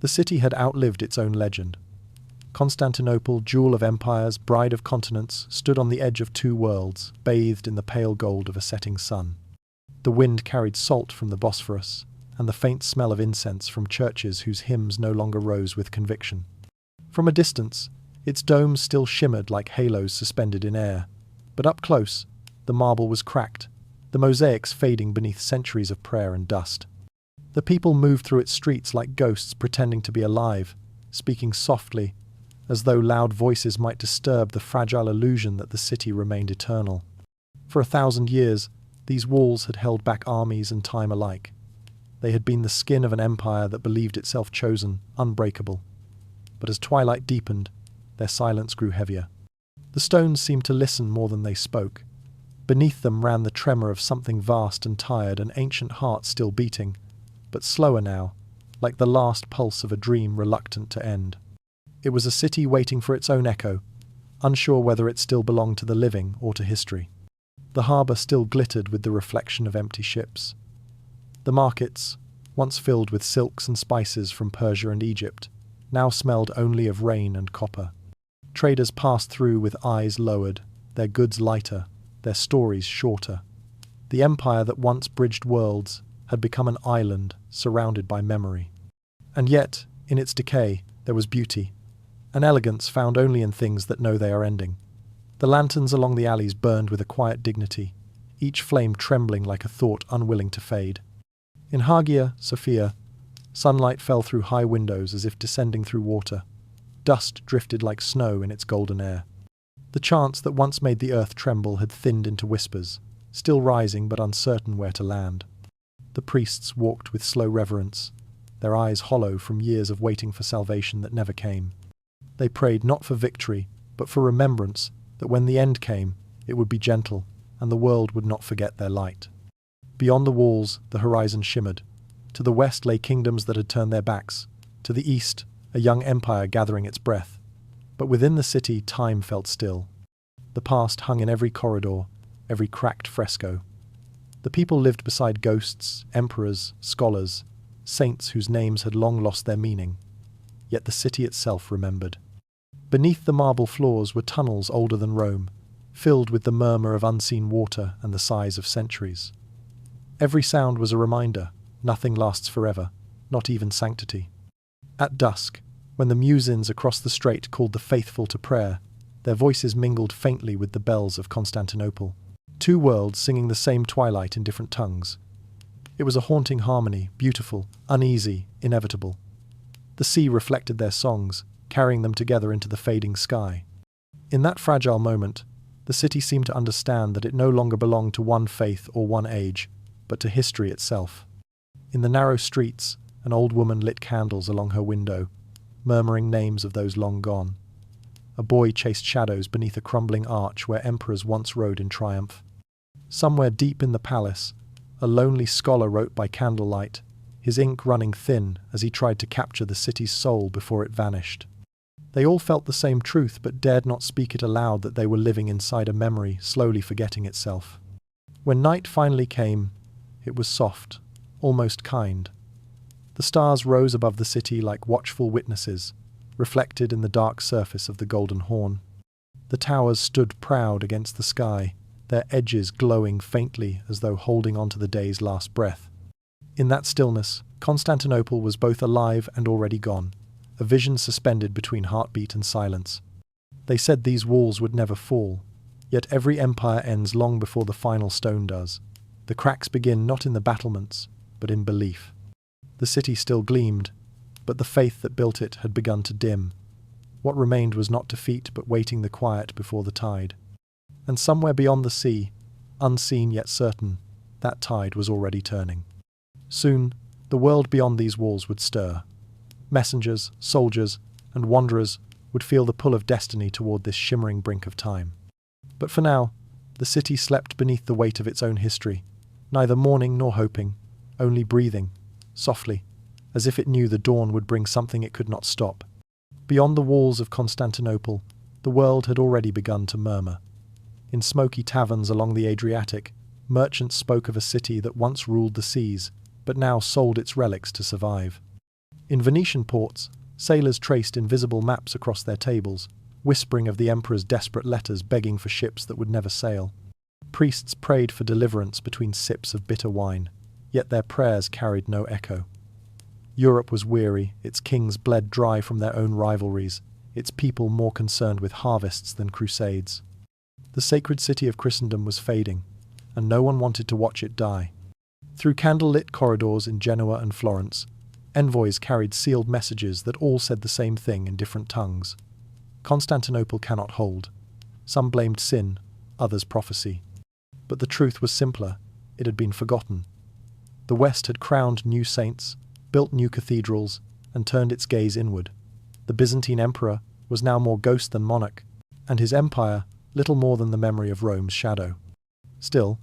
The city had outlived its own legend. Constantinople, jewel of empires, bride of continents, stood on the edge of two worlds, bathed in the pale gold of a setting sun. The wind carried salt from the Bosphorus, and the faint smell of incense from churches whose hymns no longer rose with conviction. From a distance, its domes still shimmered like halos suspended in air, but up close, the marble was cracked, the mosaics fading beneath centuries of prayer and dust. The people moved through its streets like ghosts pretending to be alive, speaking softly, as though loud voices might disturb the fragile illusion that the city remained eternal. For 1,000 years, these walls had held back armies and time alike. They had been the skin of an empire that believed itself chosen, unbreakable. But as twilight deepened, their silence grew heavier. The stones seemed to listen more than they spoke. Beneath them ran the tremor of something vast and tired, an ancient heart still beating, but slower now, like the last pulse of a dream reluctant to end. It was a city waiting for its own echo, unsure whether it still belonged to the living or to history. The harbour still glittered with the reflection of empty ships. The markets, once filled with silks and spices from Persia and Egypt, now smelled only of rain and copper. Traders passed through with eyes lowered, their goods lighter, their stories shorter. The empire that once bridged worlds had become an island surrounded by memory. And yet, in its decay, there was beauty, an elegance found only in things that know they are ending. The lanterns along the alleys burned with a quiet dignity, each flame trembling like a thought unwilling to fade. In Hagia Sophia, sunlight fell through high windows as if descending through water. Dust drifted like snow in its golden air. The chants that once made the earth tremble had thinned into whispers, still rising but uncertain where to land. The priests walked with slow reverence, their eyes hollow from years of waiting for salvation that never came. They prayed not for victory, but for remembrance that when the end came, it would be gentle, and the world would not forget their light. Beyond the walls, the horizon shimmered. To the west lay kingdoms that had turned their backs. To the east, a young empire gathering its breath. But within the city, time felt still. The past hung in every corridor, every cracked fresco. The people lived beside ghosts, emperors, scholars, saints whose names had long lost their meaning. Yet the city itself remembered. Beneath the marble floors were tunnels older than Rome, filled with the murmur of unseen water and the sighs of centuries. Every sound was a reminder, nothing lasts forever, not even sanctity. At dusk, when the muezzins across the strait called the faithful to prayer, their voices mingled faintly with the bells of Constantinople. Two worlds singing the same twilight in different tongues. It was a haunting harmony, beautiful, uneasy, inevitable. The sea reflected their songs, carrying them together into the fading sky. In that fragile moment, the city seemed to understand that it no longer belonged to one faith or one age, but to history itself. In the narrow streets, an old woman lit candles along her window, murmuring names of those long gone. A boy chased shadows beneath a crumbling arch where emperors once rode in triumph. Somewhere deep in the palace, a lonely scholar wrote by candlelight, his ink running thin as he tried to capture the city's soul before it vanished. They all felt the same truth but dared not speak it aloud, that they were living inside a memory slowly forgetting itself. When night finally came, it was soft, almost kind. The stars rose above the city like watchful witnesses, reflected in the dark surface of the Golden Horn. The towers stood proud against the sky, their edges glowing faintly as though holding on to the day's last breath. In that stillness, Constantinople was both alive and already gone, a vision suspended between heartbeat and silence. They said these walls would never fall, yet every empire ends long before the final stone does. The cracks begin not in the battlements, but in belief. The city still gleamed, but the faith that built it had begun to dim. What remained was not defeat, but waiting the quiet before the tide. And somewhere beyond the sea, unseen yet certain, that tide was already turning. Soon, the world beyond these walls would stir. Messengers, soldiers, and wanderers would feel the pull of destiny toward this shimmering brink of time. But for now, the city slept beneath the weight of its own history, neither mourning nor hoping, only breathing, softly, as if it knew the dawn would bring something it could not stop. Beyond the walls of Constantinople, the world had already begun to murmur. In smoky taverns along the Adriatic, merchants spoke of a city that once ruled the seas, but now sold its relics to survive. In Venetian ports, sailors traced invisible maps across their tables, whispering of the emperor's desperate letters begging for ships that would never sail. Priests prayed for deliverance between sips of bitter wine, yet their prayers carried no echo. Europe was weary, its kings bled dry from their own rivalries, its people more concerned with harvests than crusades. The sacred city of Christendom was fading, and no one wanted to watch it die. Through candle-lit corridors in Genoa and Florence, envoys carried sealed messages that all said the same thing in different tongues. Constantinople cannot hold. Some blamed sin, others prophecy. But the truth was simpler. It had been forgotten. The West had crowned new saints, built new cathedrals, and turned its gaze inward. The Byzantine emperor was now more ghost than monarch, and his empire little more than the memory of Rome's shadow. Still,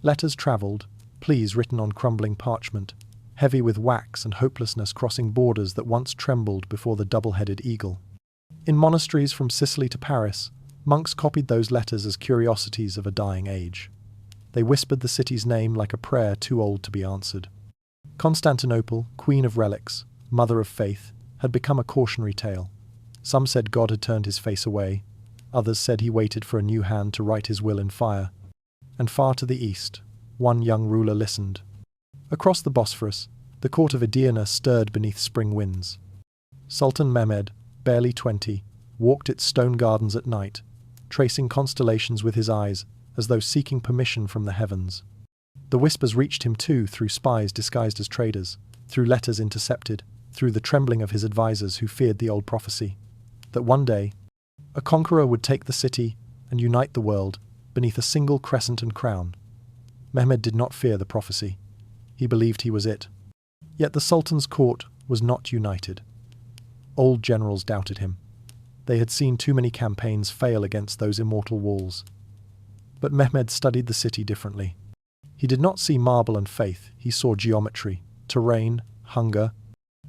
letters travelled, pleas written on crumbling parchment, heavy with wax and hopelessness crossing borders that once trembled before the double-headed eagle. In monasteries from Sicily to Paris, monks copied those letters as curiosities of a dying age. They whispered the city's name like a prayer too old to be answered. Constantinople, queen of relics, mother of faith, had become a cautionary tale. Some said God had turned his face away, others said he waited for a new hand to write his will in fire. And far to the east, one young ruler listened. Across the Bosphorus, the court of Edina stirred beneath spring winds. Sultan Mehmed, barely 20, walked its stone gardens at night, tracing constellations with his eyes, as though seeking permission from the heavens. The whispers reached him too through spies disguised as traders, through letters intercepted, through the trembling of his advisors who feared the old prophecy, that one day, a conqueror would take the city and unite the world beneath a single crescent and crown. Mehmed did not fear the prophecy. He believed he was it. Yet the Sultan's court was not united. Old generals doubted him. They had seen too many campaigns fail against those immortal walls. But Mehmed studied the city differently. He did not see marble and faith, he saw geometry, terrain, hunger.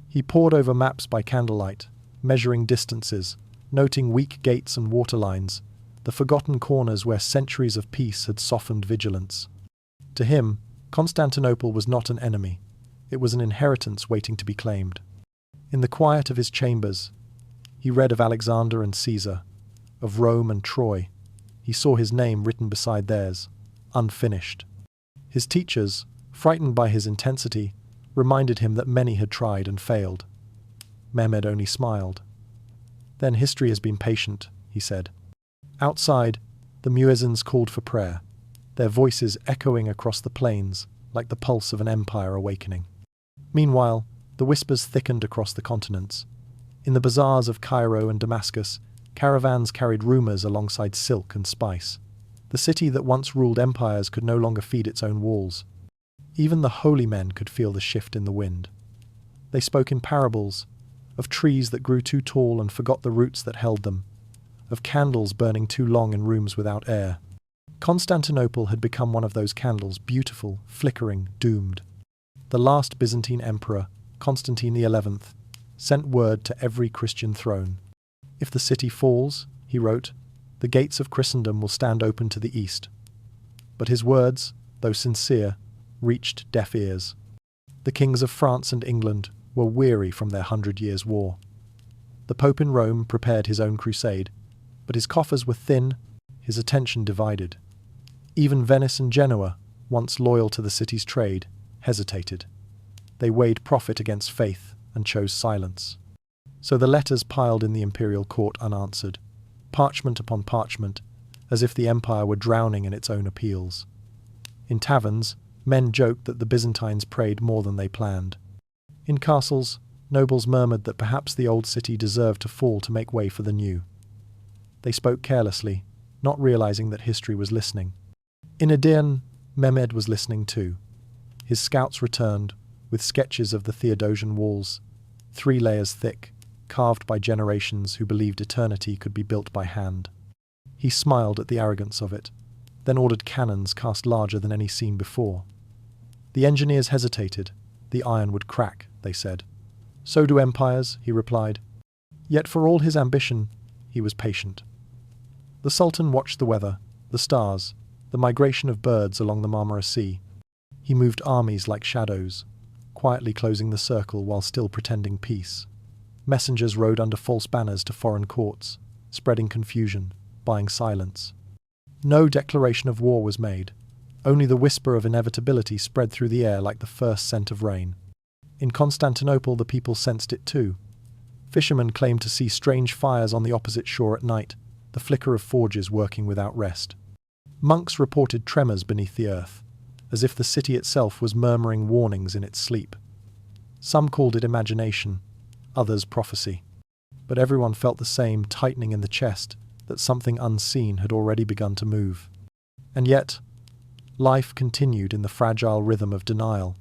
He pored over maps by candlelight, measuring distances, noting weak gates and water lines, the forgotten corners where centuries of peace had softened vigilance. To him, Constantinople was not an enemy. It was an inheritance waiting to be claimed. In the quiet of his chambers, he read of Alexander and Caesar, of Rome and Troy. He saw his name written beside theirs, unfinished. His teachers, frightened by his intensity, reminded him that many had tried and failed. Mehmed only smiled. Then history has been patient, he said. Outside, the muezzins called for prayer, their voices echoing across the plains like the pulse of an empire awakening. Meanwhile, the whispers thickened across the continents. In the bazaars of Cairo and Damascus, caravans carried rumors alongside silk and spice. The city that once ruled empires could no longer feed its own walls. Even the holy men could feel the shift in the wind. They spoke in parables, of trees that grew too tall and forgot the roots that held them, of candles burning too long in rooms without air. Constantinople had become one of those candles, beautiful, flickering, doomed. The last Byzantine emperor, Constantine XI, sent word to every Christian throne. If the city falls, he wrote, the gates of Christendom will stand open to the east. But his words, though sincere, reached deaf ears. The kings of France and England were weary from their 100 Years' War. The Pope in Rome prepared his own crusade, but his coffers were thin, his attention divided. Even Venice and Genoa, once loyal to the city's trade, hesitated. They weighed profit against faith and chose silence. So the letters piled in the imperial court unanswered, parchment upon parchment, as if the empire were drowning in its own appeals. In taverns, men joked that the Byzantines prayed more than they planned. In castles, nobles murmured that perhaps the old city deserved to fall to make way for the new. They spoke carelessly, not realizing that history was listening. In Edina, Mehmed was listening too. His scouts returned, with sketches of the Theodosian walls, 3 layers thick, carved by generations who believed eternity could be built by hand. He smiled at the arrogance of it, then ordered cannons cast larger than any seen before. The engineers hesitated. The iron would crack, they said. So do empires, he replied. Yet for all his ambition, he was patient. The Sultan watched the weather, the stars, the migration of birds along the Marmara Sea. He moved armies like shadows, quietly closing the circle while still pretending peace. Messengers rode under false banners to foreign courts, spreading confusion, buying silence. No declaration of war was made. Only the whisper of inevitability spread through the air like the first scent of rain. In Constantinople, the people sensed it too. Fishermen claimed to see strange fires on the opposite shore at night, the flicker of forges working without rest. Monks reported tremors beneath the earth, as if the city itself was murmuring warnings in its sleep. Some called it imagination, others prophecy. But everyone felt the same tightening in the chest, that something unseen had already begun to move. And yet, life continued in the fragile rhythm of denial.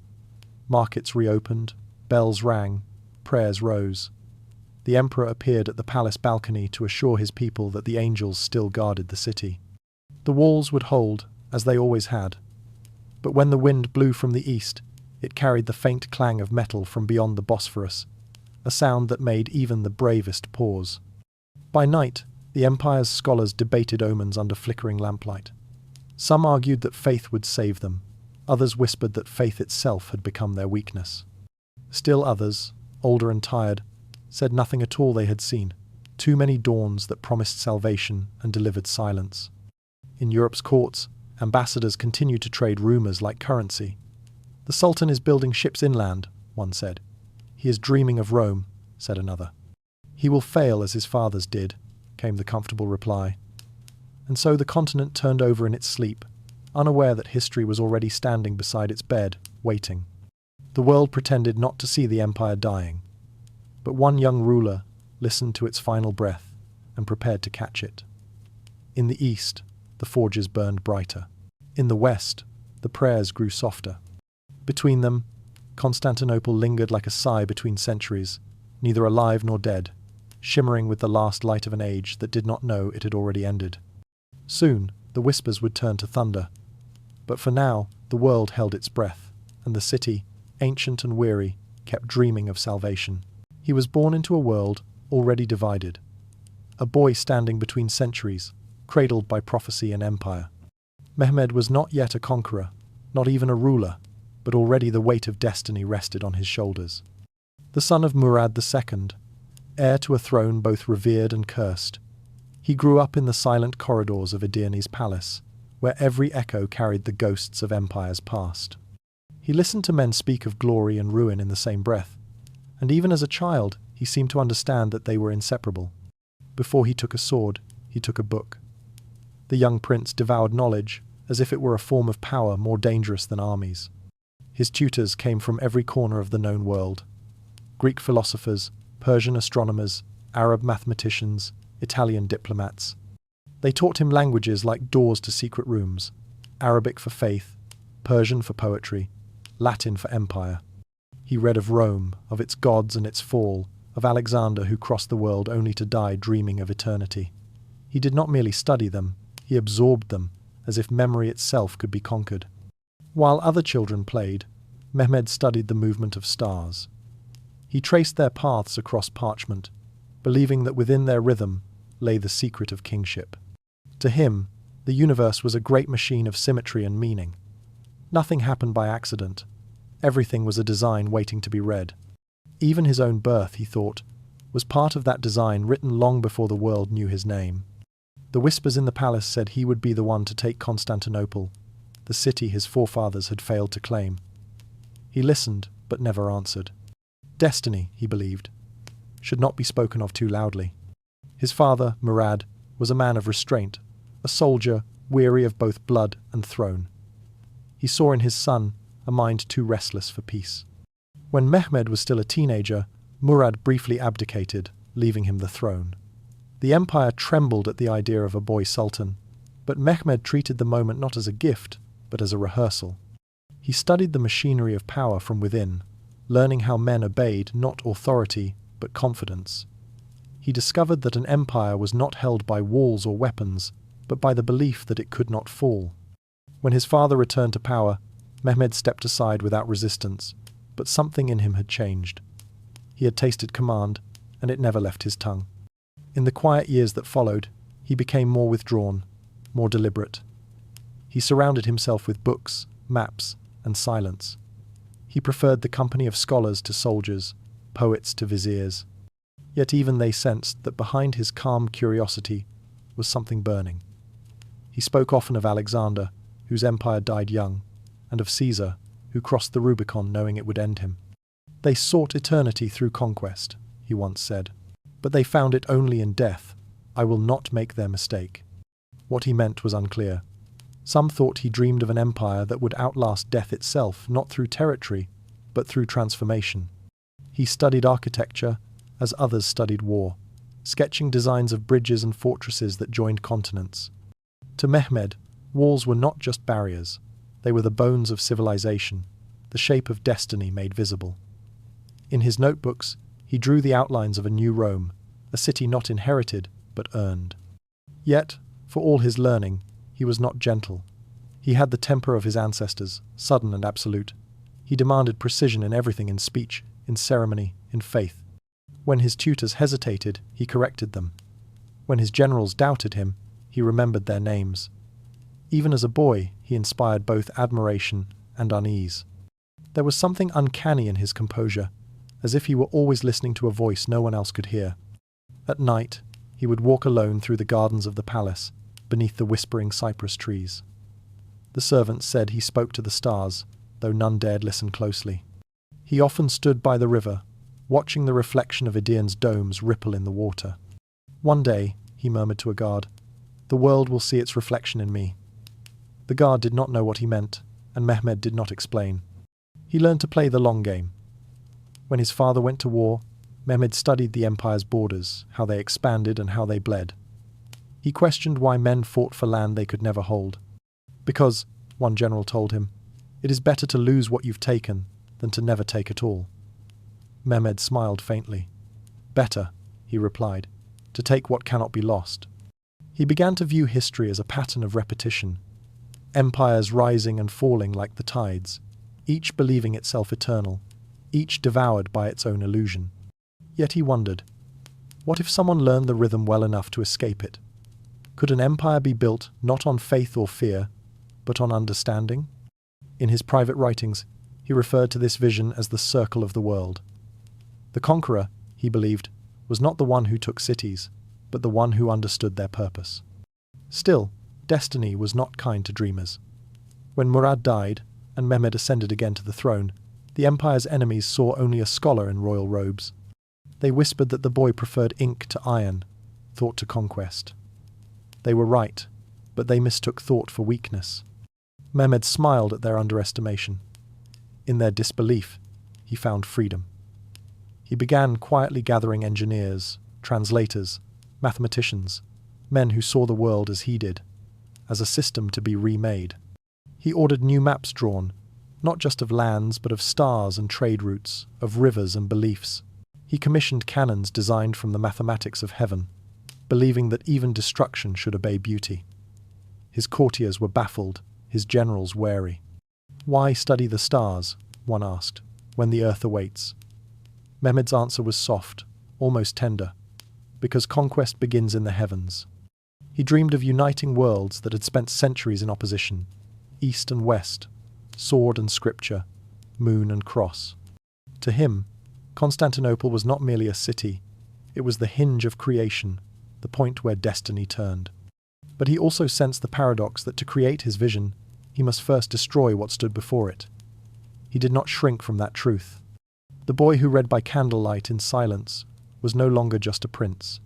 Markets reopened, bells rang, prayers rose. The emperor appeared at the palace balcony to assure his people that the angels still guarded the city. The walls would hold, as they always had. But when the wind blew from the east, it carried the faint clang of metal from beyond the Bosphorus, a sound that made even the bravest pause. By night, the empire's scholars debated omens under flickering lamplight. Some argued that faith would save them, others whispered that faith itself had become their weakness. Still others, older and tired, said nothing at all they had seen, too many dawns that promised salvation and delivered silence. In Europe's courts, ambassadors continued to trade rumours like currency. "The Sultan is building ships inland," one said. "He is dreaming of Rome," said another. "He will fail as his fathers did," came the comfortable reply. And so the continent turned over in its sleep, unaware that history was already standing beside its bed, waiting. The world pretended not to see the empire dying. But one young ruler listened to its final breath and prepared to catch it. In the east, the forges burned brighter. In the west, the prayers grew softer. Between them, Constantinople lingered like a sigh between centuries, neither alive nor dead, shimmering with the last light of an age that did not know it had already ended. Soon, the whispers would turn to thunder. But for now, the world held its breath, and the city, ancient and weary, kept dreaming of salvation. He was born into a world already divided. A boy standing between centuries, cradled by prophecy and empire. Mehmed was not yet a conqueror, not even a ruler, but already the weight of destiny rested on his shoulders. The son of Murad II, heir to a throne both revered and cursed, he grew up in the silent corridors of Edirne's palace, where every echo carried the ghosts of empires past. He listened to men speak of glory and ruin in the same breath, and even as a child he seemed to understand that they were inseparable. Before he took a sword, he took a book. The young prince devoured knowledge as if it were a form of power more dangerous than armies. His tutors came from every corner of the known world. Greek philosophers, Persian astronomers, Arab mathematicians, Italian diplomats. They taught him languages like doors to secret rooms, Arabic for faith, Persian for poetry, Latin for empire. He read of Rome, of its gods and its fall, of Alexander who crossed the world only to die dreaming of eternity. He did not merely study them, he absorbed them, as if memory itself could be conquered. While other children played, Mehmed studied the movement of stars. He traced their paths across parchment, believing that within their rhythm lay the secret of kingship. To him, the universe was a great machine of symmetry and meaning. Nothing happened by accident. Everything was a design waiting to be read. Even his own birth, he thought, was part of that design written long before the world knew his name. The whispers in the palace said he would be the one to take Constantinople, the city his forefathers had failed to claim. He listened, but never answered. Destiny, he believed, should not be spoken of too loudly. His father, Murad, was a man of restraint, a soldier weary of both blood and throne. He saw in his son a mind too restless for peace. When Mehmed was still a teenager, Murad briefly abdicated, leaving him the throne. The empire trembled at the idea of a boy sultan, but Mehmed treated the moment not as a gift, but as a rehearsal. He studied the machinery of power from within, learning how men obeyed not authority, but confidence. He discovered that an empire was not held by walls or weapons, but by the belief that it could not fall. When his father returned to power, Mehmed stepped aside without resistance, but something in him had changed. He had tasted command, and it never left his tongue. In the quiet years that followed, he became more withdrawn, more deliberate. He surrounded himself with books, maps, and silence. He preferred the company of scholars to soldiers, poets to viziers. Yet even they sensed that behind his calm curiosity was something burning. He spoke often of Alexander, whose empire died young, and of Caesar, who crossed the Rubicon knowing it would end him. They sought eternity through conquest, he once said, but they found it only in death. I will not make their mistake. What he meant was unclear. Some thought he dreamed of an empire that would outlast death itself, not through territory, but through transformation. He studied architecture as others studied war, sketching designs of bridges and fortresses that joined continents. To Mehmed, walls were not just barriers. They were the bones of civilization, the shape of destiny made visible. In his notebooks, he drew the outlines of a new Rome, a city not inherited, but earned. Yet, for all his learning, he was not gentle. He had the temper of his ancestors, sudden and absolute. He demanded precision in everything, in speech, in ceremony, in faith. When his tutors hesitated, he corrected them. When his generals doubted him, he remembered their names. Even as a boy, he inspired both admiration and unease. There was something uncanny in his composure, as if he were always listening to a voice no one else could hear. At night, he would walk alone through the gardens of the palace, beneath the whispering cypress trees. The servants said he spoke to the stars, though none dared listen closely. He often stood by the river, watching the reflection of Idaean's domes ripple in the water. One day, he murmured to a guard, "The world will see its reflection in me." The guard did not know what he meant, and Mehmed did not explain. He learned to play the long game. When his father went to war, Mehmed studied the empire's borders, how they expanded and how they bled. He questioned why men fought for land they could never hold. Because, one general told him, it is better to lose what you've taken than to never take at all. Mehmed smiled faintly. Better, he replied, to take what cannot be lost. He began to view history as a pattern of repetition, empires rising and falling like the tides, each believing itself eternal, each devoured by its own illusion. Yet he wondered, what if someone learned the rhythm well enough to escape it? Could an empire be built not on faith or fear, but on understanding? In his private writings, he referred to this vision as the circle of the world. The conqueror, he believed, was not the one who took cities, but the one who understood their purpose. Still, destiny was not kind to dreamers. When Murad died, and Mehmed ascended again to the throne, the empire's enemies saw only a scholar in royal robes. They whispered that the boy preferred ink to iron, thought to conquest. They were right, but they mistook thought for weakness. Mehmed smiled at their underestimation. In their disbelief, he found freedom. He began quietly gathering engineers, translators, mathematicians, men who saw the world as he did, as a system to be remade. He ordered new maps drawn, not just of lands but of stars and trade routes, of rivers and beliefs. He commissioned cannons designed from the mathematics of heaven, believing that even destruction should obey beauty. His courtiers were baffled, his generals wary. Why study the stars, one asked, when the earth awaits? Mehmed's answer was soft, almost tender, because conquest begins in the heavens. He dreamed of uniting worlds that had spent centuries in opposition, east and west, sword and scripture, moon and cross. To him, Constantinople was not merely a city, it was the hinge of creation, the point where destiny turned. But he also sensed the paradox that to create his vision, he must first destroy what stood before it. He did not shrink from that truth. The boy who read by candlelight in silence was no longer just a prince.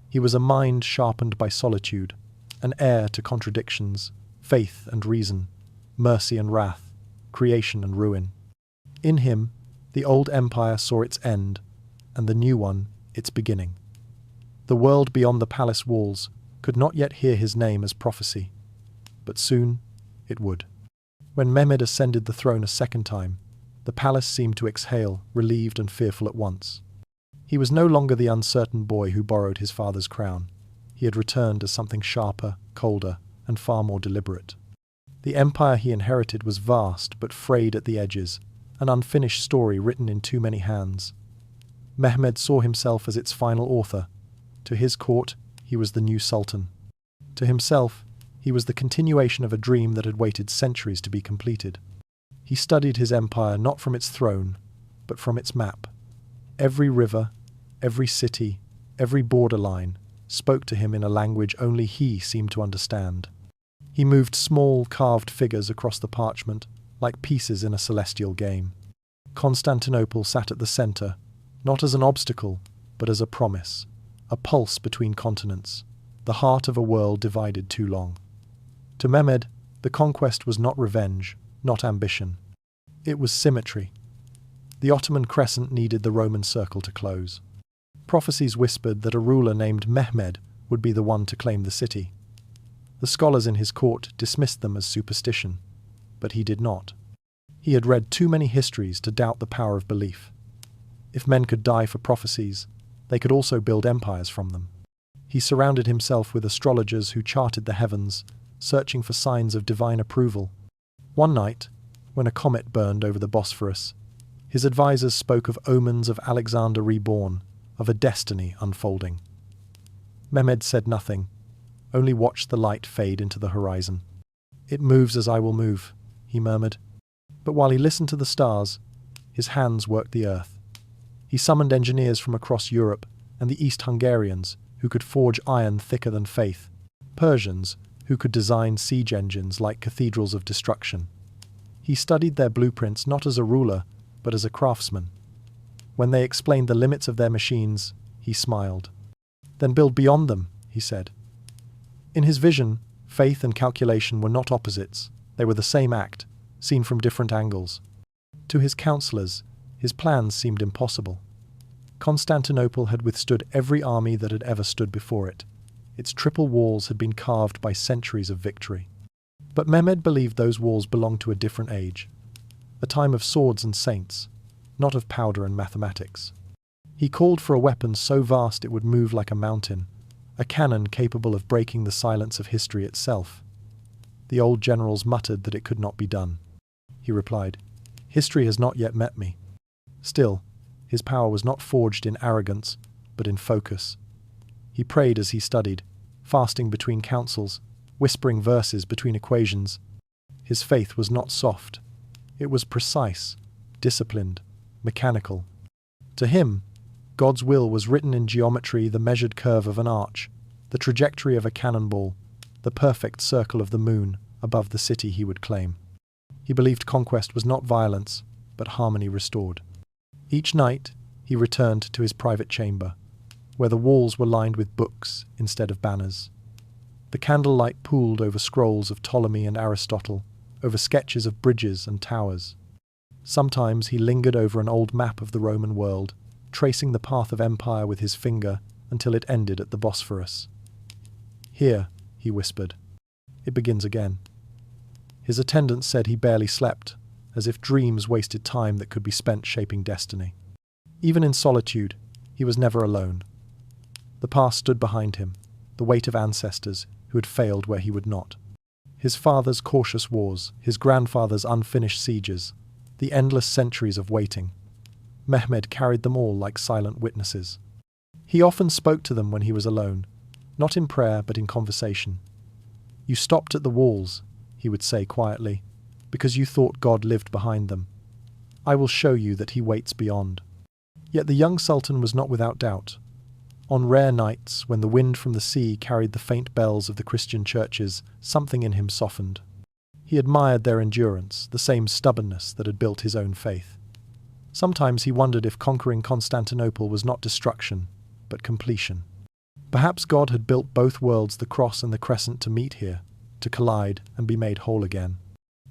He was a mind sharpened by solitude, an heir to contradictions, faith and reason, mercy and wrath, creation and ruin. In him, the old empire saw its end, and the new one its beginning. The world beyond the palace walls could not yet hear his name as prophecy, but soon it would. When Mehmed ascended the throne a second time, the palace seemed to exhale, relieved and fearful at once. He was no longer the uncertain boy who borrowed his father's crown. He had returned as something sharper, colder, and far more deliberate. The empire he inherited was vast but frayed at the edges, an unfinished story written in too many hands. Mehmed saw himself as its final author. To his court, he was the new sultan. To himself, he was the continuation of a dream that had waited centuries to be completed. He studied his empire not from its throne, but from its map. Every river, every city, every borderline spoke to him in a language only he seemed to understand. He moved small, carved figures across the parchment, like pieces in a celestial game. Constantinople sat at the centre, not as an obstacle, but as a promise, a pulse between continents, the heart of a world divided too long. To Mehmed, the conquest was not revenge, not ambition. It was symmetry. The Ottoman crescent needed the Roman circle to close. Prophecies whispered that a ruler named Mehmed would be the one to claim the city. The scholars in his court dismissed them as superstition, but he did not. He had read too many histories to doubt the power of belief. If men could die for prophecies, they could also build empires from them. He surrounded himself with astrologers who charted the heavens, searching for signs of divine approval. One night, when a comet burned over the Bosphorus, his advisors spoke of omens of Alexander reborn, of a destiny unfolding. Mehmed said nothing, only watched the light fade into the horizon. "It moves as I will move," he murmured. But while he listened to the stars, his hands worked the earth. He summoned engineers from across Europe and the East Hungarians who could forge iron thicker than faith, Persians who could design siege engines like cathedrals of destruction. He studied their blueprints not as a ruler, but as a craftsman. When they explained the limits of their machines, he smiled. "Then build beyond them," he said. In his vision, faith and calculation were not opposites, they were the same act, seen from different angles. To his counselors, his plans seemed impossible. Constantinople had withstood every army that had ever stood before it. Its triple walls had been carved by centuries of victory. But Mehmed believed those walls belonged to a different age, a time of swords and saints, not of powder and mathematics. He called for a weapon so vast it would move like a mountain, a cannon capable of breaking the silence of history itself. The old generals muttered that it could not be done. He replied, "History has not yet met me." Still, his power was not forged in arrogance, but in focus. He prayed as he studied, fasting between councils, whispering verses between equations. His faith was not soft. It was precise, disciplined, mechanical. To him, God's will was written in geometry, the measured curve of an arch, the trajectory of a cannonball, the perfect circle of the moon above the city he would claim. He believed conquest was not violence, but harmony restored. Each night, he returned to his private chamber, where the walls were lined with books instead of banners. The candlelight pooled over scrolls of Ptolemy and Aristotle, over sketches of bridges and towers. Sometimes he lingered over an old map of the Roman world, tracing the path of empire with his finger until it ended at the Bosphorus. "Here," he whispered, "it begins again." His attendants said he barely slept, as if dreams wasted time that could be spent shaping destiny. Even in solitude, he was never alone. The past stood behind him, the weight of ancestors who had failed where he would not. His father's cautious wars, his grandfather's unfinished sieges, the endless centuries of waiting. Mehmed carried them all like silent witnesses. He often spoke to them when he was alone, not in prayer but in conversation. "You stopped at the walls," he would say quietly, "because you thought God lived behind them. I will show you that he waits beyond." Yet the young sultan was not without doubt. On rare nights, when the wind from the sea carried the faint bells of the Christian churches, something in him softened. He admired their endurance, the same stubbornness that had built his own faith. Sometimes he wondered if conquering Constantinople was not destruction, but completion. Perhaps God had built both worlds, the cross and the crescent, to meet here, to collide and be made whole again.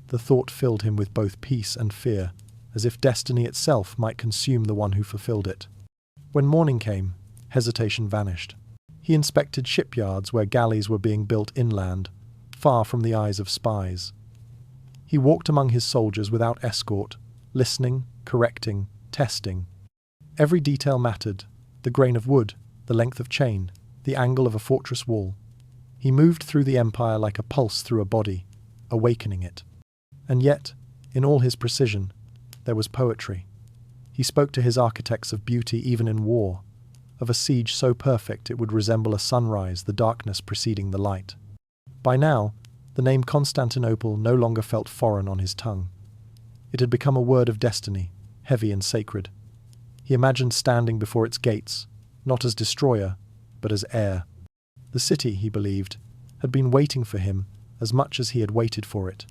The thought filled him with both peace and fear, as if destiny itself might consume the one who fulfilled it. When morning came, hesitation vanished. He inspected shipyards where galleys were being built inland, far from the eyes of spies. He walked among his soldiers without escort, listening, correcting, testing. Every detail mattered: the grain of wood, the length of chain, the angle of a fortress wall. He moved through the empire like a pulse through a body, awakening it. And yet, in all his precision, there was poetry. He spoke to his architects of beauty even in war, of a siege so perfect it would resemble a sunrise, the darkness preceding the light. By now, the name Constantinople no longer felt foreign on his tongue. It had become a word of destiny, heavy and sacred. He imagined standing before its gates, not as destroyer, but as heir. The city, he believed, had been waiting for him as much as he had waited for it.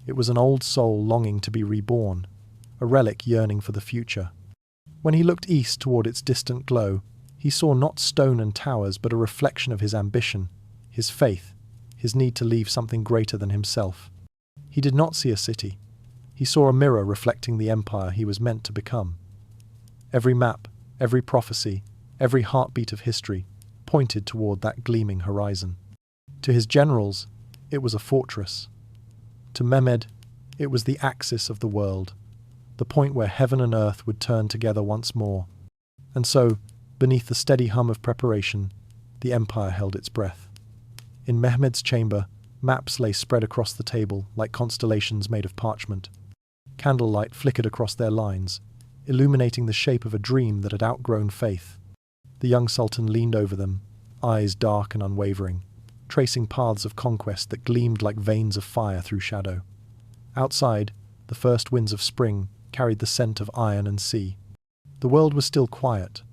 It was an old soul longing to be reborn, a relic yearning for the future. When he looked east toward its distant glow, he saw not stone and towers, but a reflection of his ambition, his faith, his need to leave something greater than himself. He did not see a city. He saw a mirror reflecting the empire he was meant to become. Every map, every prophecy, every heartbeat of history pointed toward that gleaming horizon. To his generals, it was a fortress. To Mehmed, it was the axis of the world, the point where heaven and earth would turn together once more. And so, beneath the steady hum of preparation, the empire held its breath. In Mehmed's chamber, maps lay spread across the table like constellations made of parchment. Candlelight flickered across their lines, illuminating the shape of a dream that had outgrown faith. The young sultan leaned over them, eyes dark and unwavering, tracing paths of conquest that gleamed like veins of fire through shadow. Outside, the first winds of spring carried the scent of iron and sea. The world was still quiet,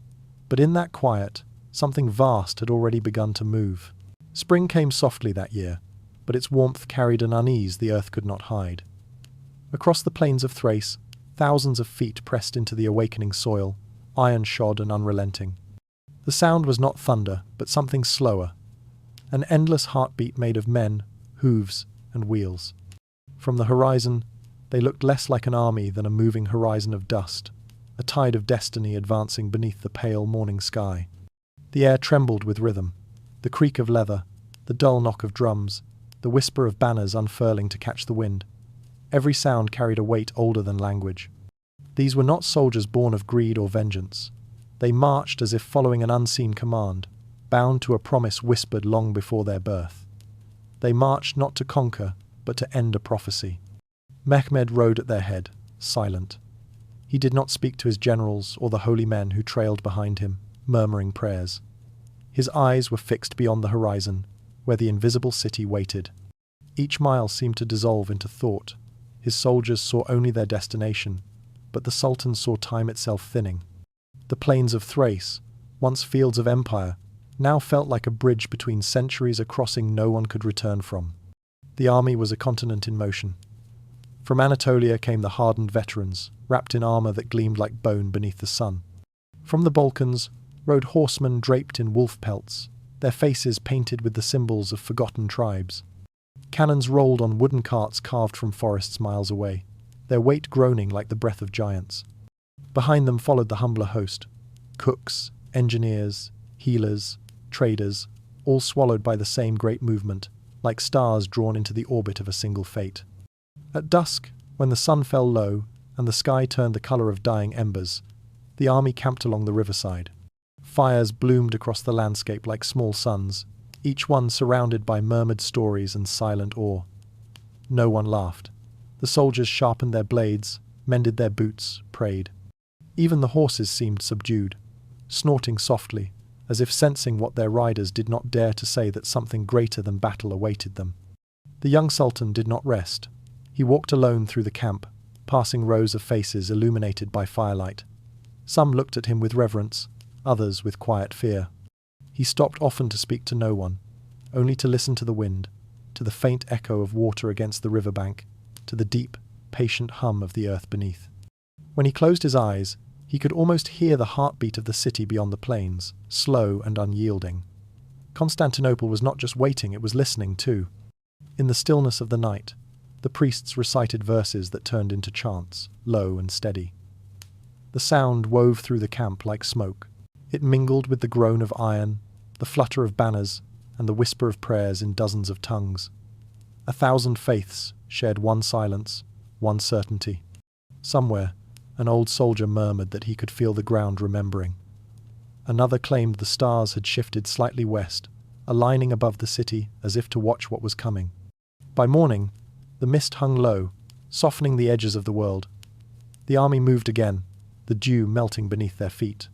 but in that quiet, something vast had already begun to move. Spring came softly that year, but its warmth carried an unease the earth could not hide. Across the plains of Thrace, thousands of feet pressed into the awakening soil, iron-shod and unrelenting. The sound was not thunder, but something slower, an endless heartbeat made of men, hooves, and wheels. From the horizon, they looked less like an army than a moving horizon of dust, a tide of destiny advancing beneath the pale morning sky. The air trembled with rhythm, the creak of leather, the dull knock of drums, the whisper of banners unfurling to catch the wind. Every sound carried a weight older than language. These were not soldiers born of greed or vengeance. They marched as if following an unseen command, bound to a promise whispered long before their birth. They marched not to conquer, but to end a prophecy. Mehmed rode at their head, silent. He did not speak to his generals or the holy men who trailed behind him, murmuring prayers. His eyes were fixed beyond the horizon, where the invisible city waited. Each mile seemed to dissolve into thought. His soldiers saw only their destination, but the Sultan saw time itself thinning. The plains of Thrace, once fields of empire, now felt like a bridge between centuries, a crossing no one could return from. The army was a continent in motion. From Anatolia came the hardened veterans, wrapped in armor that gleamed like bone beneath the sun. From the Balkans rode horsemen draped in wolf pelts, their faces painted with the symbols of forgotten tribes. Cannons rolled on wooden carts carved from forests miles away, their weight groaning like the breath of giants. Behind them followed the humbler host, cooks, engineers, healers, traders, all swallowed by the same great movement, like stars drawn into the orbit of a single fate. At dusk, when the sun fell low and the sky turned the color of dying embers, the army camped along the riverside. Fires bloomed across the landscape like small suns, each one surrounded by murmured stories and silent awe. No one laughed. The soldiers sharpened their blades, mended their boots, prayed. Even the horses seemed subdued, snorting softly, as if sensing what their riders did not dare to say, that something greater than battle awaited them. The young sultan did not rest. He walked alone through the camp, passing rows of faces illuminated by firelight. Some looked at him with reverence, others with quiet fear. He stopped often to speak to no one, only to listen to the wind, to the faint echo of water against the riverbank, to the deep, patient hum of the earth beneath. When he closed his eyes, he could almost hear the heartbeat of the city beyond the plains, slow and unyielding. Constantinople was not just waiting, it was listening too. In the stillness of the night, the priests recited verses that turned into chants, low and steady. The sound wove through the camp like smoke. It mingled with the groan of iron, the flutter of banners, and the whisper of prayers in dozens of tongues. 1,000 faiths shared one silence, one certainty. Somewhere, an old soldier murmured that he could feel the ground remembering. Another claimed the stars had shifted slightly west, aligning above the city as if to watch what was coming. By morning, the mist hung low, softening the edges of the world. The army moved again, the dew melting beneath their feet.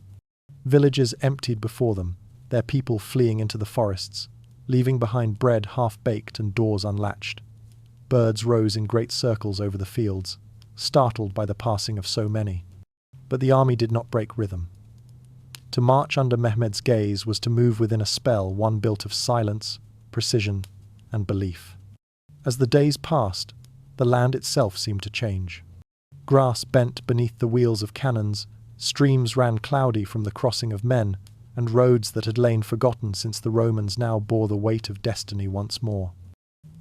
Villages emptied before them, their people fleeing into the forests, leaving behind bread half-baked and doors unlatched. Birds rose in great circles over the fields, startled by the passing of so many. But the army did not break rhythm. To march under Mehmed's gaze was to move within a spell one built of silence, precision, and belief. As the days passed, the land itself seemed to change. Grass bent beneath the wheels of cannons, streams ran cloudy from the crossing of men, and roads that had lain forgotten since the Romans now bore the weight of destiny once more.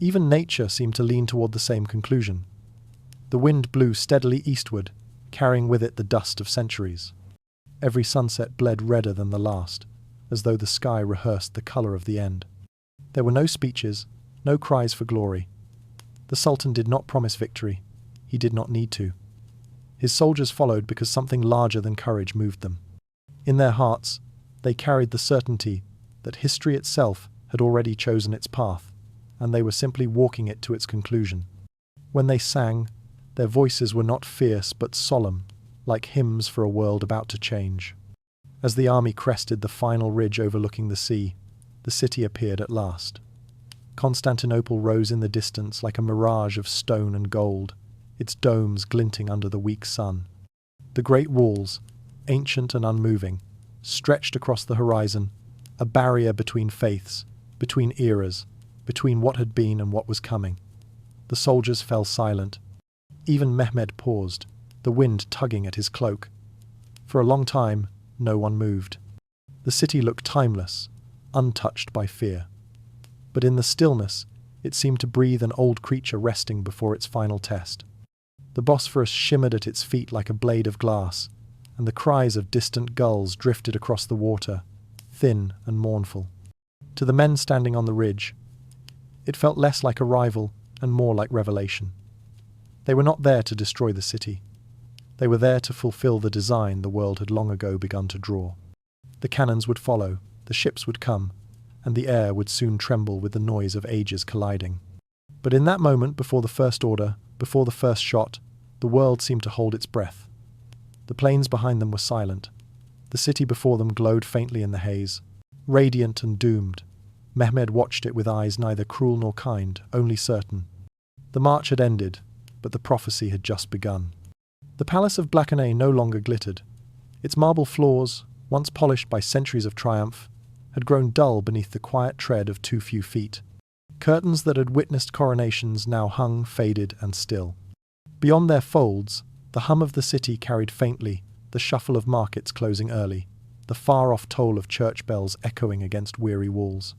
Even nature seemed to lean toward the same conclusion. The wind blew steadily eastward, carrying with it the dust of centuries. Every sunset bled redder than the last, as though the sky rehearsed the colour of the end. There were no speeches, no cries for glory. The Sultan did not promise victory. He did not need to. His soldiers followed because something larger than courage moved them. In their hearts, they carried the certainty that history itself had already chosen its path, and they were simply walking it to its conclusion. When they sang, their voices were not fierce but solemn, like hymns for a world about to change. As the army crested the final ridge overlooking the sea, the city appeared at last. Constantinople rose in the distance like a mirage of stone and gold, its domes glinting under the weak sun. The great walls, ancient and unmoving, stretched across the horizon, a barrier between faiths, between eras, between what had been and what was coming. The soldiers fell silent. Even Mehmed paused, the wind tugging at his cloak. For a long time, no one moved. The city looked timeless, untouched by fear. But in the stillness, it seemed to breathe an old creature resting before its final test. The Bosphorus shimmered at its feet like a blade of glass, and the cries of distant gulls drifted across the water, thin and mournful. To the men standing on the ridge, it felt less like arrival and more like revelation. They were not there to destroy the city. They were there to fulfill the design the world had long ago begun to draw. The cannons would follow, the ships would come, and the air would soon tremble with the noise of ages colliding. But in that moment before the first order, before the first shot, the world seemed to hold its breath. The plains behind them were silent. The city before them glowed faintly in the haze. Radiant and doomed, Mehmed watched it with eyes neither cruel nor kind, only certain. The march had ended, but the prophecy had just begun. The palace of Blackenay no longer glittered. Its marble floors, once polished by centuries of triumph, had grown dull beneath the quiet tread of too few feet. Curtains that had witnessed coronations now hung, faded, and still. Beyond their folds, the hum of the city carried faintly, the shuffle of markets closing early, the far-off toll of church bells echoing against weary walls.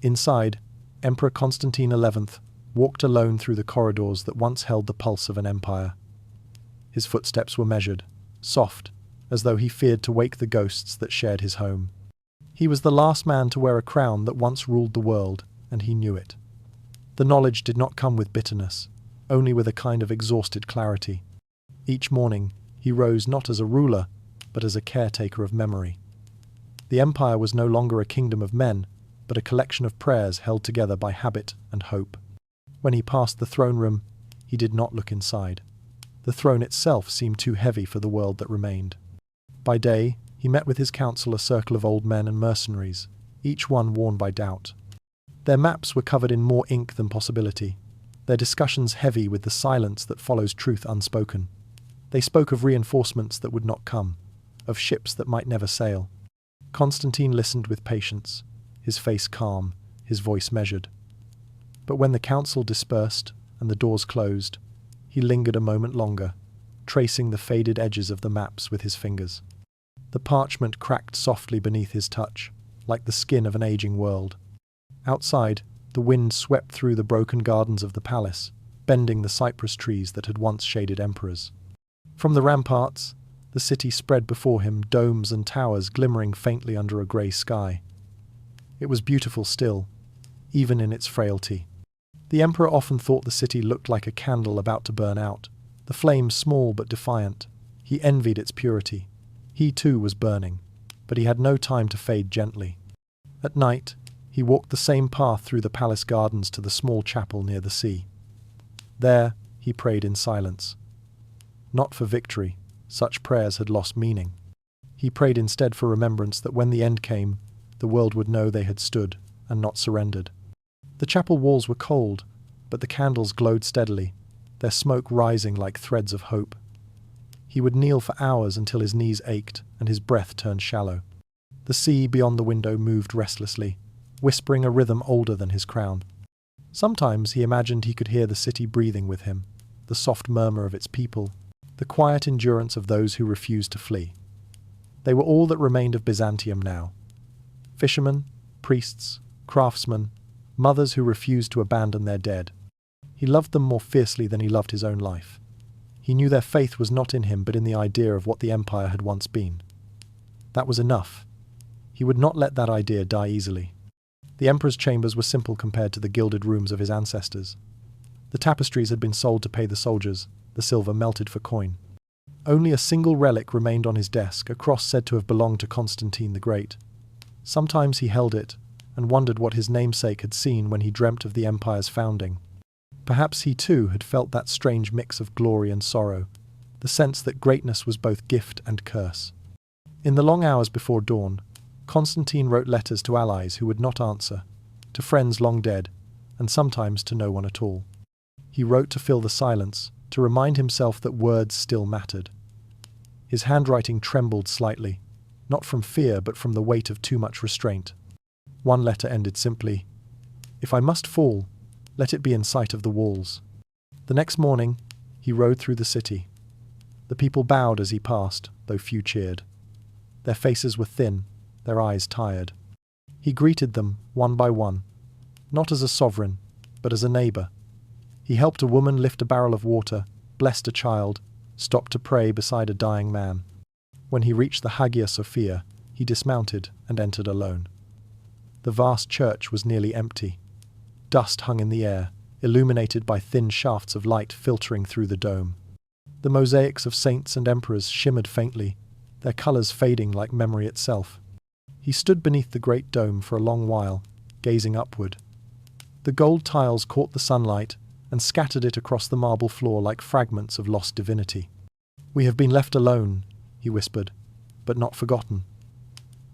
Inside, Emperor Constantine XI walked alone through the corridors that once held the pulse of an empire. His footsteps were measured, soft, as though he feared to wake the ghosts that shared his home. He was the last man to wear a crown that once ruled the world, and he knew it. The knowledge did not come with bitterness, only with a kind of exhausted clarity. Each morning, he rose not as a ruler, but as a caretaker of memory. The empire was no longer a kingdom of men, but a collection of prayers held together by habit and hope. When he passed the throne room, he did not look inside. The throne itself seemed too heavy for the world that remained. By day, he met with his council a circle of old men and mercenaries, each one worn by doubt. Their maps were covered in more ink than possibility, their discussions heavy with the silence that follows truth unspoken. They spoke of reinforcements that would not come, of ships that might never sail. Constantine listened with patience, his face calm, his voice measured. But when the council dispersed and the doors closed, he lingered a moment longer, tracing the faded edges of the maps with his fingers. The parchment cracked softly beneath his touch, like the skin of an aging world. Outside, the wind swept through the broken gardens of the palace, bending the cypress trees that had once shaded emperors. From the ramparts, the city spread before him, domes and towers glimmering faintly under a grey sky. It was beautiful still, even in its frailty. The emperor often thought the city looked like a candle about to burn out, the flame small but defiant. He envied its purity. He too was burning, but he had no time to fade gently. At night, he walked the same path through the palace gardens to the small chapel near the sea. There, he prayed in silence. Not for victory, such prayers had lost meaning. He prayed instead for remembrance that when the end came, the world would know they had stood and not surrendered. The chapel walls were cold, but the candles glowed steadily, their smoke rising like threads of hope. He would kneel for hours until his knees ached and his breath turned shallow. The sea beyond the window moved restlessly, whispering a rhythm older than his crown. Sometimes he imagined he could hear the city breathing with him, the soft murmur of its people, the quiet endurance of those who refused to flee. They were all that remained of Byzantium now. Fishermen, priests, craftsmen, mothers who refused to abandon their dead. He loved them more fiercely than he loved his own life. He knew their faith was not in him but in the idea of what the empire had once been. That was enough. He would not let that idea die easily. The emperor's chambers were simple compared to the gilded rooms of his ancestors. The tapestries had been sold to pay the soldiers, the silver melted for coin. Only a single relic remained on his desk, a cross said to have belonged to Constantine the Great. Sometimes he held it, and wondered what his namesake had seen when he dreamt of the empire's founding. Perhaps he too had felt that strange mix of glory and sorrow, the sense that greatness was both gift and curse. In the long hours before dawn, Constantine wrote letters to allies who would not answer, to friends long dead, and sometimes to no one at all. He wrote to fill the silence, to remind himself that words still mattered. His handwriting trembled slightly, not from fear but from the weight of too much restraint. One letter ended simply, "If I must fall, let it be in sight of the walls." The next morning, he rode through the city. The people bowed as he passed, though few cheered. Their faces were thin, their eyes tired. He greeted them, one by one, not as a sovereign, but as a neighbour. He helped a woman lift a barrel of water, blessed a child, stopped to pray beside a dying man. When he reached the Hagia Sophia, he dismounted and entered alone. The vast church was nearly empty. Dust hung in the air, illuminated by thin shafts of light filtering through the dome. The mosaics of saints and emperors shimmered faintly, their colours fading like memory itself. He stood beneath the great dome for a long while, gazing upward. The gold tiles caught the sunlight and scattered it across the marble floor like fragments of lost divinity. "We have been left alone," he whispered, "but not forgotten."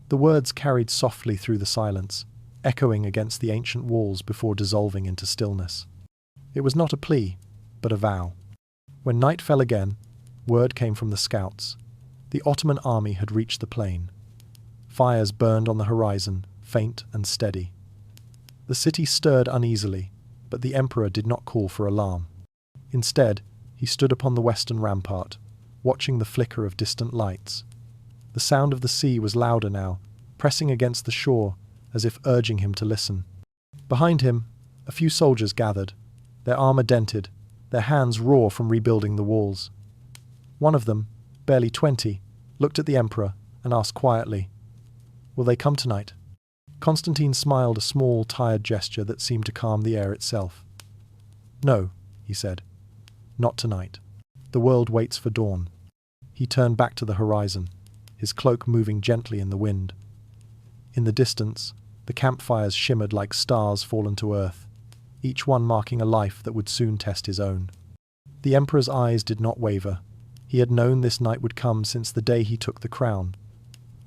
The words carried softly through the silence, echoing against the ancient walls before dissolving into stillness. It was not a plea, but a vow. When night fell again, word came from the scouts. The Ottoman army had reached the plain. Fires burned on the horizon, faint and steady. The city stirred uneasily, but the emperor did not call for alarm. Instead, he stood upon the western rampart, watching the flicker of distant lights. The sound of the sea was louder now, pressing against the shore as if urging him to listen. Behind him, a few soldiers gathered, their armour dented, their hands raw from rebuilding the walls. One of them, barely 20, looked at the emperor and asked quietly, "Will they come tonight?" Constantine smiled a small, tired gesture that seemed to calm the air itself. "No," he said, "not tonight. The world waits for dawn." He turned back to the horizon, his cloak moving gently in the wind. In the distance, the campfires shimmered like stars fallen to earth, each one marking a life that would soon test his own. The emperor's eyes did not waver. He had known this night would come since the day he took the crown.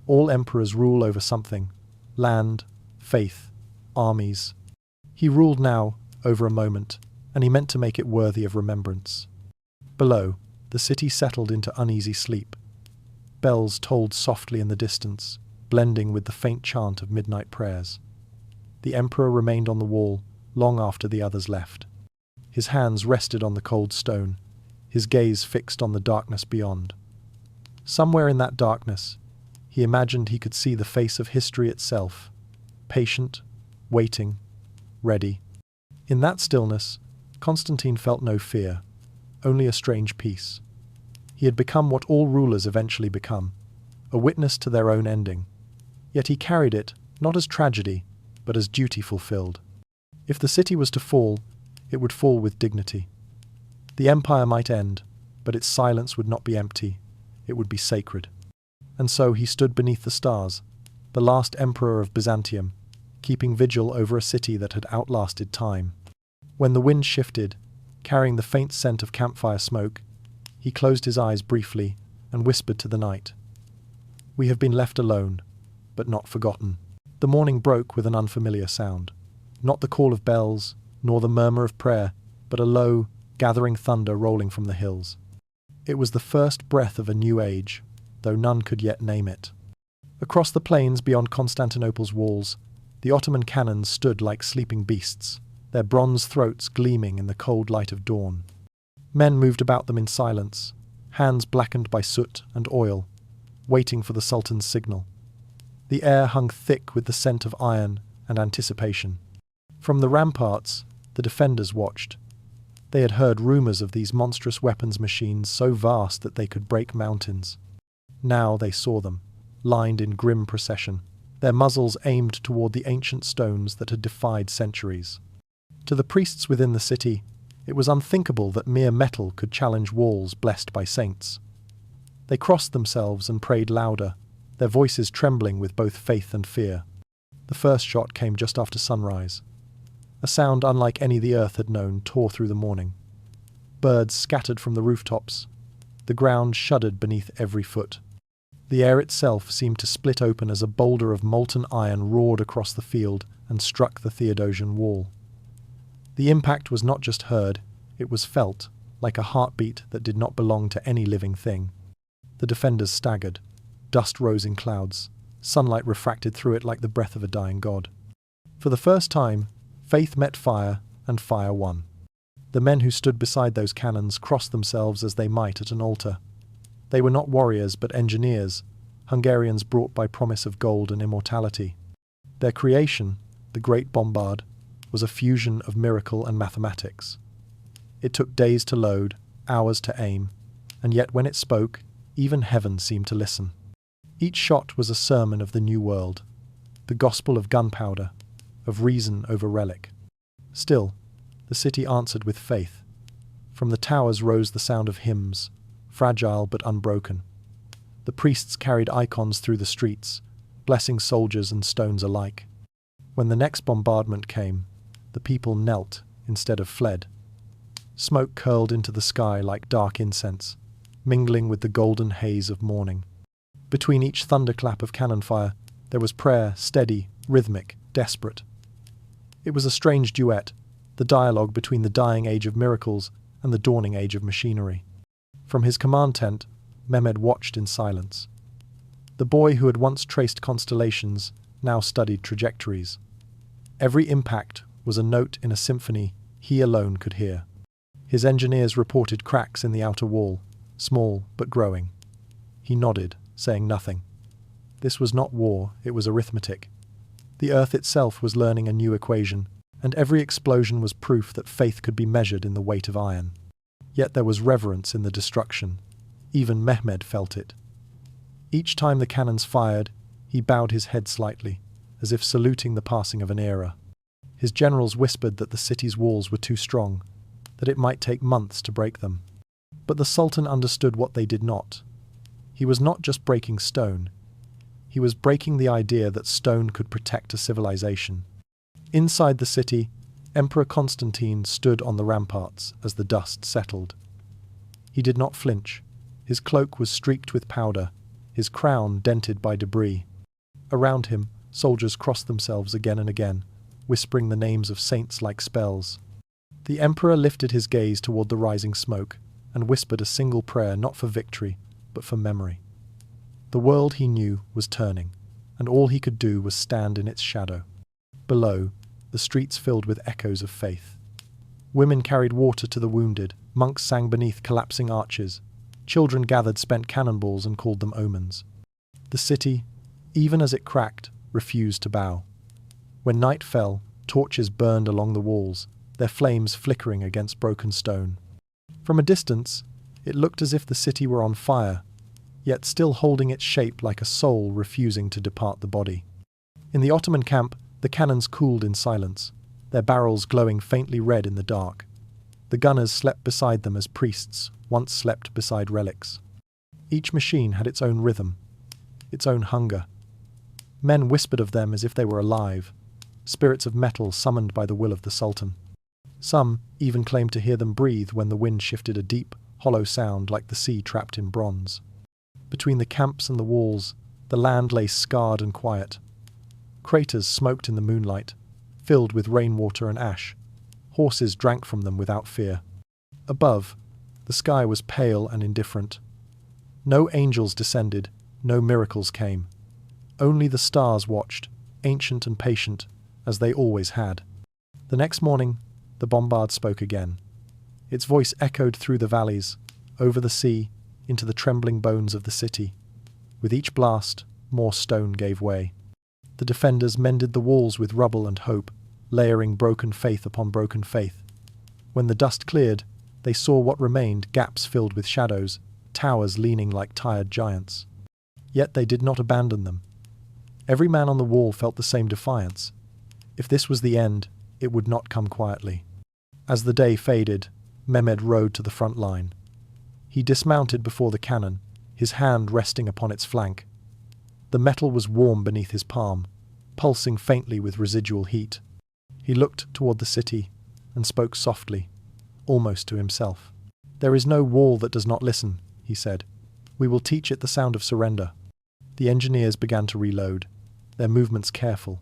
All emperors rule over something: land, faith, armies. He ruled now, over a moment, and he meant to make it worthy of remembrance. Below, the city settled into uneasy sleep. Bells tolled softly in the distance, blending with the faint chant of midnight prayers. The emperor remained on the wall long after the others left. His hands rested on the cold stone, his gaze fixed on the darkness beyond. Somewhere in that darkness, he imagined he could see the face of history itself, patient, waiting, ready. In that stillness, Constantine felt no fear, only a strange peace. He had become what all rulers eventually become, a witness to their own ending. Yet he carried it, not as tragedy, but as duty fulfilled. If the city was to fall, it would fall with dignity. The empire might end, but its silence would not be empty, it would be sacred. And so he stood beneath the stars, the last emperor of Byzantium, keeping vigil over a city that had outlasted time. When the wind shifted, carrying the faint scent of campfire smoke, he closed his eyes briefly and whispered to the night, "We have been left alone, but not forgotten." The morning broke with an unfamiliar sound. Not the call of bells, nor the murmur of prayer, but a low, gathering thunder rolling from the hills. It was the first breath of a new age, though none could yet name it. Across the plains beyond Constantinople's walls, the Ottoman cannons stood like sleeping beasts, their bronze throats gleaming in the cold light of dawn. Men moved about them in silence, hands blackened by soot and oil, waiting for the Sultan's signal. The air hung thick with the scent of iron and anticipation. From the ramparts, the defenders watched. They had heard rumours of these monstrous weapons machines so vast that they could break mountains. Now they saw them, lined in grim procession, their muzzles aimed toward the ancient stones that had defied centuries. To the priests within the city, it was unthinkable that mere metal could challenge walls blessed by saints. They crossed themselves and prayed louder, their voices trembling with both faith and fear. The first shot came just after sunrise. A sound unlike any the earth had known tore through the morning. Birds scattered from the rooftops. The ground shuddered beneath every foot. The air itself seemed to split open as a boulder of molten iron roared across the field and struck the Theodosian wall. The impact was not just heard, it was felt, like a heartbeat that did not belong to any living thing. The defenders staggered. Dust rose in clouds. Sunlight refracted through it like the breath of a dying god. For the first time, faith met fire, and fire won. The men who stood beside those cannons crossed themselves as they might at an altar. They were not warriors but engineers, Hungarians brought by promise of gold and immortality. Their creation, the Great Bombard, was a fusion of miracle and mathematics. It took days to load, hours to aim, and yet when it spoke, even heaven seemed to listen. Each shot was a sermon of the new world, the gospel of gunpowder, of reason over relic. Still, the city answered with faith. From the towers rose the sound of hymns, fragile but unbroken. The priests carried icons through the streets, blessing soldiers and stones alike. When the next bombardment came, the people knelt instead of fled. Smoke curled into the sky like dark incense, mingling with the golden haze of morning. Between each thunderclap of cannon fire, there was prayer, steady, rhythmic, desperate. It was a strange duet, the dialogue between the dying age of miracles and the dawning age of machinery. From his command tent, Mehmed watched in silence. The boy who had once traced constellations now studied trajectories. Every impact was a note in a symphony he alone could hear. His engineers reported cracks in the outer wall, small but growing. He nodded, saying nothing. This was not war, it was arithmetic. The earth itself was learning a new equation, and every explosion was proof that faith could be measured in the weight of iron. Yet there was reverence in the destruction. Even Mehmed felt it. Each time the cannons fired, he bowed his head slightly, as if saluting the passing of an era. His generals whispered that the city's walls were too strong, that it might take months to break them. But the Sultan understood what they did not. He was not just breaking stone. He was breaking the idea that stone could protect a civilization. Inside the city, Emperor Constantine stood on the ramparts as the dust settled. He did not flinch. His cloak was streaked with powder, his crown dented by debris. Around him, soldiers crossed themselves again and again, whispering the names of saints like spells. The emperor lifted his gaze toward the rising smoke and whispered a single prayer not for victory, but for memory. The world he knew was turning, and all he could do was stand in its shadow. Below, the streets filled with echoes of faith. Women carried water to the wounded, monks sang beneath collapsing arches, children gathered spent cannonballs and called them omens. The city, even as it cracked, refused to bow. When night fell, torches burned along the walls, their flames flickering against broken stone. From a distance, it looked as if the city were on fire, yet still holding its shape like a soul refusing to depart the body. In the Ottoman camp, the cannons cooled in silence, their barrels glowing faintly red in the dark. The gunners slept beside them as priests once slept beside relics. Each machine had its own rhythm, its own hunger. Men whispered of them as if they were alive, spirits of metal summoned by the will of the Sultan. Some even claimed to hear them breathe when the wind shifted a deep, hollow sound like the sea trapped in bronze. Between the camps and the walls, the land lay scarred and quiet. Craters smoked in the moonlight, filled with rainwater and ash. Horses drank from them without fear. Above, the sky was pale and indifferent. No angels descended, no miracles came. Only the stars watched, ancient and patient, as they always had. The next morning, the bombard spoke again. Its voice echoed through the valleys, over the sea, into the trembling bones of the city. With each blast, more stone gave way. The defenders mended the walls with rubble and hope, layering broken faith upon broken faith. When the dust cleared, they saw what remained, gaps filled with shadows, towers leaning like tired giants. Yet they did not abandon them. Every man on the wall felt the same defiance. If this was the end, it would not come quietly. As the day faded, Mehmed rode to the front line. He dismounted before the cannon, his hand resting upon its flank. The metal was warm beneath his palm, pulsing faintly with residual heat. He looked toward the city and spoke softly, almost to himself. "There is no wall that does not listen," he said. "We will teach it the sound of surrender." The engineers began to reload, their movements careful,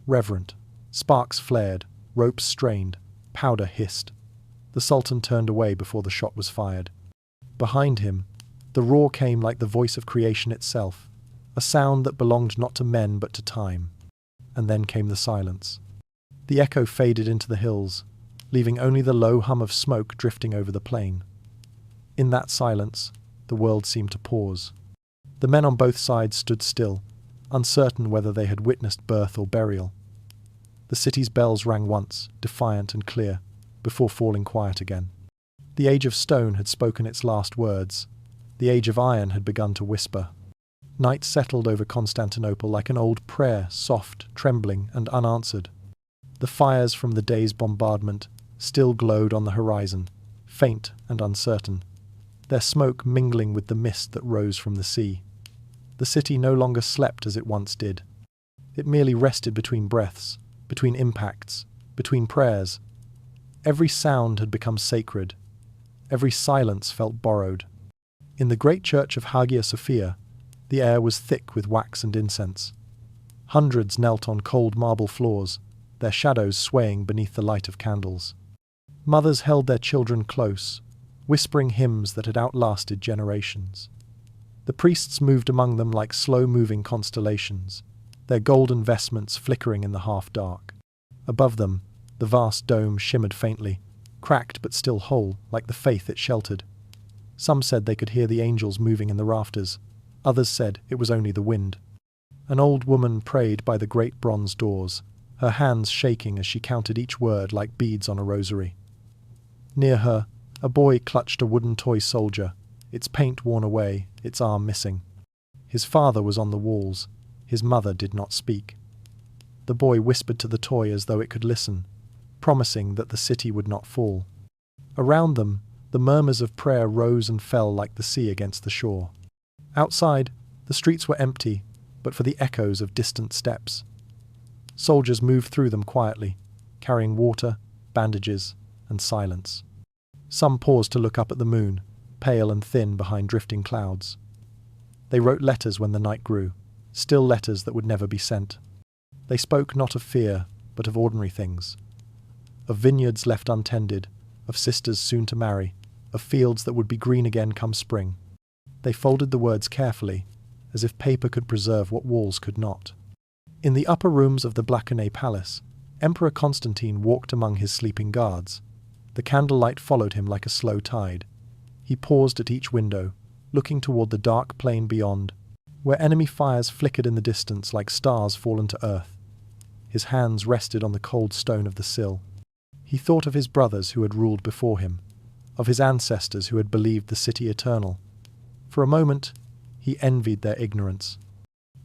reverent. Sparks flared, ropes strained, powder hissed. The Sultan turned away before the shot was fired. Behind him, the roar came like the voice of creation itself, a sound that belonged not to men but to time. And then came the silence. The echo faded into the hills, leaving only the low hum of smoke drifting over the plain. In that silence, the world seemed to pause. The men on both sides stood still, uncertain whether they had witnessed birth or burial. The city's bells rang once, defiant and clear, before falling quiet again. The age of stone had spoken its last words. The age of iron had begun to whisper. Night settled over Constantinople like an old prayer, soft, trembling, and unanswered. The fires from the day's bombardment still glowed on the horizon, faint and uncertain, their smoke mingling with the mist that rose from the sea. The city no longer slept as it once did. It merely rested between breaths, between impacts, between prayers. Every sound had become sacred. Every silence felt borrowed. In the great church of Hagia Sophia, the air was thick with wax and incense. Hundreds knelt on cold marble floors, their shadows swaying beneath the light of candles. Mothers held their children close, whispering hymns that had outlasted generations. The priests moved among them like slow-moving constellations, their golden vestments flickering in the half-dark. Above them, the vast dome shimmered faintly, cracked but still whole, like the faith it sheltered. Some said they could hear the angels moving in the rafters. Others said it was only the wind. An old woman prayed by the great bronze doors, her hands shaking as she counted each word like beads on a rosary. Near her, a boy clutched a wooden toy soldier, its paint worn away, its arm missing. His father was on the walls. His mother did not speak. The boy whispered to the toy as though it could listen, promising that the city would not fall. Around them, the murmurs of prayer rose and fell like the sea against the shore. Outside, the streets were empty, but for the echoes of distant steps. Soldiers moved through them quietly, carrying water, bandages, and silence. Some paused to look up at the moon, pale and thin behind drifting clouds. They wrote letters when the night grew, still letters that would never be sent. They spoke not of fear, but of ordinary things. Of vineyards left untended, of sisters soon to marry, of fields that would be green again come spring. They folded the words carefully, as if paper could preserve what walls could not. In the upper rooms of the Blackenay Palace, Emperor Constantine walked among his sleeping guards. The candlelight followed him like a slow tide. He paused at each window, looking toward the dark plain beyond, where enemy fires flickered in the distance like stars fallen to earth. His hands rested on the cold stone of the sill. He thought of his brothers who had ruled before him, of his ancestors who had believed the city eternal. For a moment, he envied their ignorance.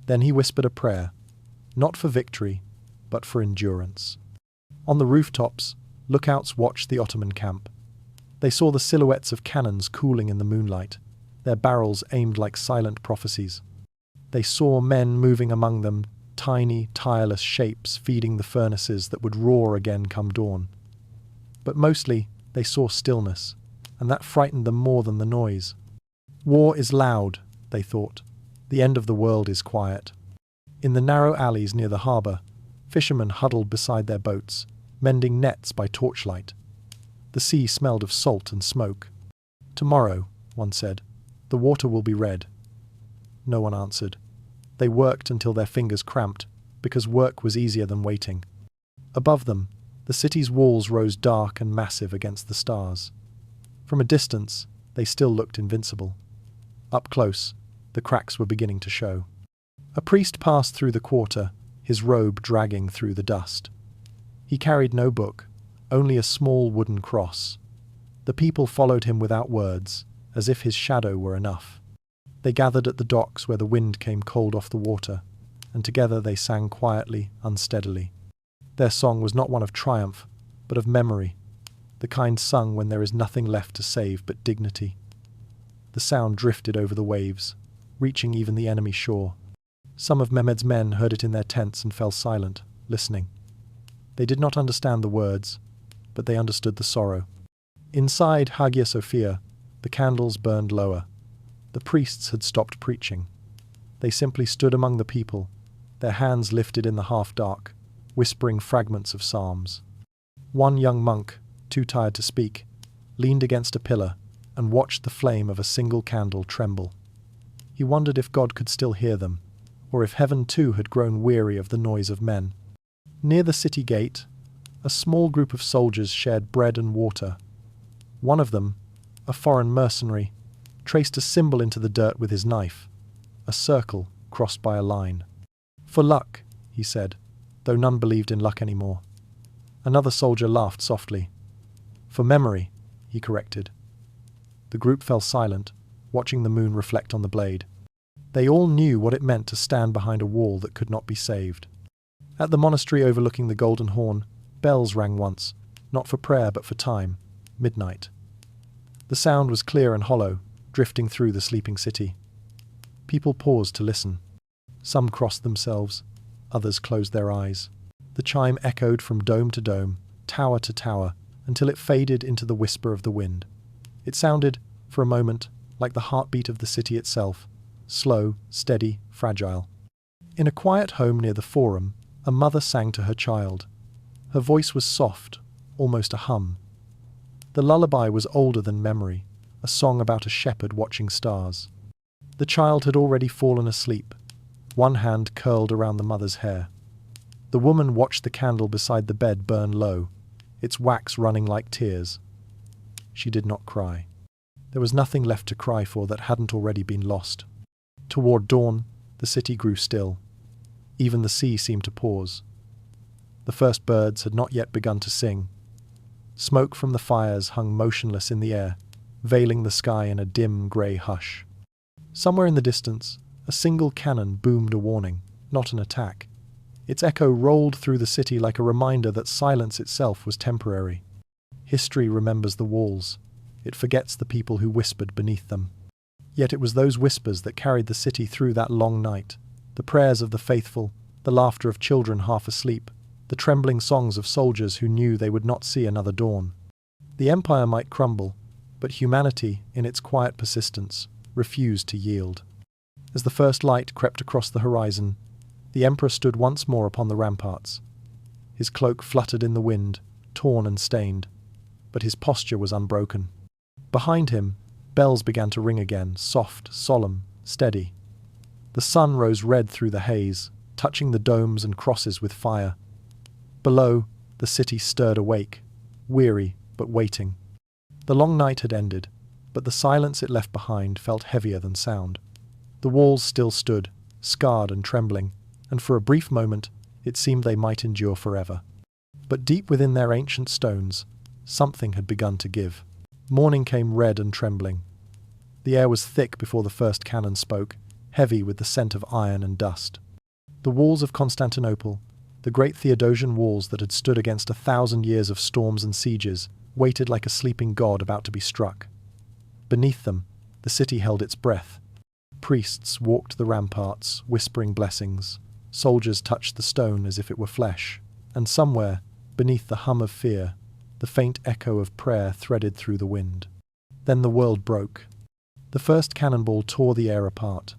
Then he whispered a prayer, not for victory, but for endurance. On the rooftops, lookouts watched the Ottoman camp. They saw the silhouettes of cannons cooling in the moonlight, their barrels aimed like silent prophecies. They saw men moving among them, tiny, tireless shapes feeding the furnaces that would roar again come dawn. But mostly, they saw stillness, and that frightened them more than the noise. War is loud, they thought. The end of the world is quiet. In the narrow alleys near the harbour, fishermen huddled beside their boats, mending nets by torchlight. The sea smelled of salt and smoke. "Tomorrow," one said, "the water will be red." No one answered. They worked until their fingers cramped, because work was easier than waiting. Above them, the city's walls rose dark and massive against the stars. From a distance, they still looked invincible. Up close, the cracks were beginning to show. A priest passed through the quarter, his robe dragging through the dust. He carried no book, only a small wooden cross. The people followed him without words, as if his shadow were enough. They gathered at the docks where the wind came cold off the water, and together they sang quietly, unsteadily. Their song was not one of triumph, but of memory, the kind sung when there is nothing left to save but dignity. The sound drifted over the waves, reaching even the enemy shore. Some of Mehmed's men heard it in their tents and fell silent, listening. They did not understand the words, but they understood the sorrow. Inside Hagia Sophia, the candles burned lower. The priests had stopped preaching. They simply stood among the people, their hands lifted in the half-dark, whispering fragments of psalms. One young monk, too tired to speak, leaned against a pillar and watched the flame of a single candle tremble. He wondered if God could still hear them, or if heaven too had grown weary of the noise of men. Near the city gate, a small group of soldiers shared bread and water. One of them, a foreign mercenary, traced a symbol into the dirt with his knife, a circle crossed by a line. "For luck," he said, though none believed in luck anymore. Another soldier laughed softly. "For memory," he corrected. The group fell silent, watching the moon reflect on the blade. They all knew what it meant to stand behind a wall that could not be saved. At the monastery overlooking the Golden Horn, bells rang once, not for prayer but for time, midnight. The sound was clear and hollow, drifting through the sleeping city. People paused to listen. Some crossed themselves, others closed their eyes. The chime echoed from dome to dome, tower to tower, until it faded into the whisper of the wind. It sounded, for a moment, like the heartbeat of the city itself, slow, steady, fragile. In a quiet home near the Forum, a mother sang to her child. Her voice was soft, almost a hum. The lullaby was older than memory, a song about a shepherd watching stars. The child had already fallen asleep, one hand curled around the mother's hair. The woman watched the candle beside the bed burn low, its wax running like tears. She did not cry. There was nothing left to cry for that hadn't already been lost. Toward dawn, the city grew still. Even the sea seemed to pause. The first birds had not yet begun to sing. Smoke from the fires hung motionless in the air, veiling the sky in a dim grey hush. Somewhere in the distance, a single cannon boomed a warning, not an attack. Its echo rolled through the city like a reminder that silence itself was temporary. History remembers the walls. It forgets the people who whispered beneath them. Yet it was those whispers that carried the city through that long night. The prayers of the faithful, the laughter of children half asleep, the trembling songs of soldiers who knew they would not see another dawn. The empire might crumble, but humanity, in its quiet persistence, refused to yield. As the first light crept across the horizon, the emperor stood once more upon the ramparts. His cloak fluttered in the wind, torn and stained, but his posture was unbroken. Behind him, bells began to ring again, soft, solemn, steady. The sun rose red through the haze, touching the domes and crosses with fire. Below, the city stirred awake, weary but waiting. The long night had ended, but the silence it left behind felt heavier than sound. The walls still stood, scarred and trembling, and for a brief moment it seemed they might endure forever. But deep within their ancient stones, something had begun to give. Morning came red and trembling. The air was thick before the first cannon spoke, heavy with the scent of iron and dust. The walls of Constantinople, the great Theodosian walls that had stood against 1,000 years of storms and sieges, waited like a sleeping god about to be struck. Beneath them, the city held its breath. Priests walked the ramparts, whispering blessings. Soldiers touched the stone as if it were flesh. And somewhere, beneath the hum of fear, the faint echo of prayer threaded through the wind. Then the world broke. The first cannonball tore the air apart.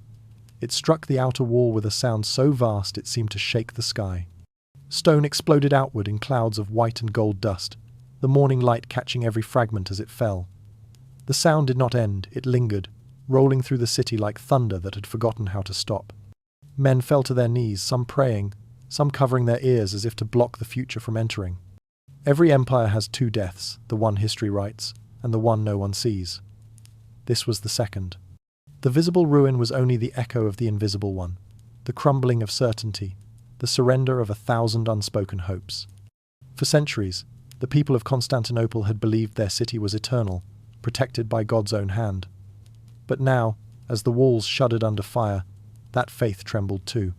It struck the outer wall with a sound so vast it seemed to shake the sky. Stone exploded outward in clouds of white and gold dust, the morning light catching every fragment as it fell. The sound did not end, it lingered, rolling through the city like thunder that had forgotten how to stop. Men fell to their knees, some praying, some covering their ears as if to block the future from entering. Every empire has two deaths, the one history writes, and the one no one sees. This was the second. The visible ruin was only the echo of the invisible one, the crumbling of certainty, the surrender of 1,000 unspoken hopes. For centuries, the people of Constantinople had believed their city was eternal, protected by God's own hand. But now, as the walls shuddered under fire, that faith trembled too.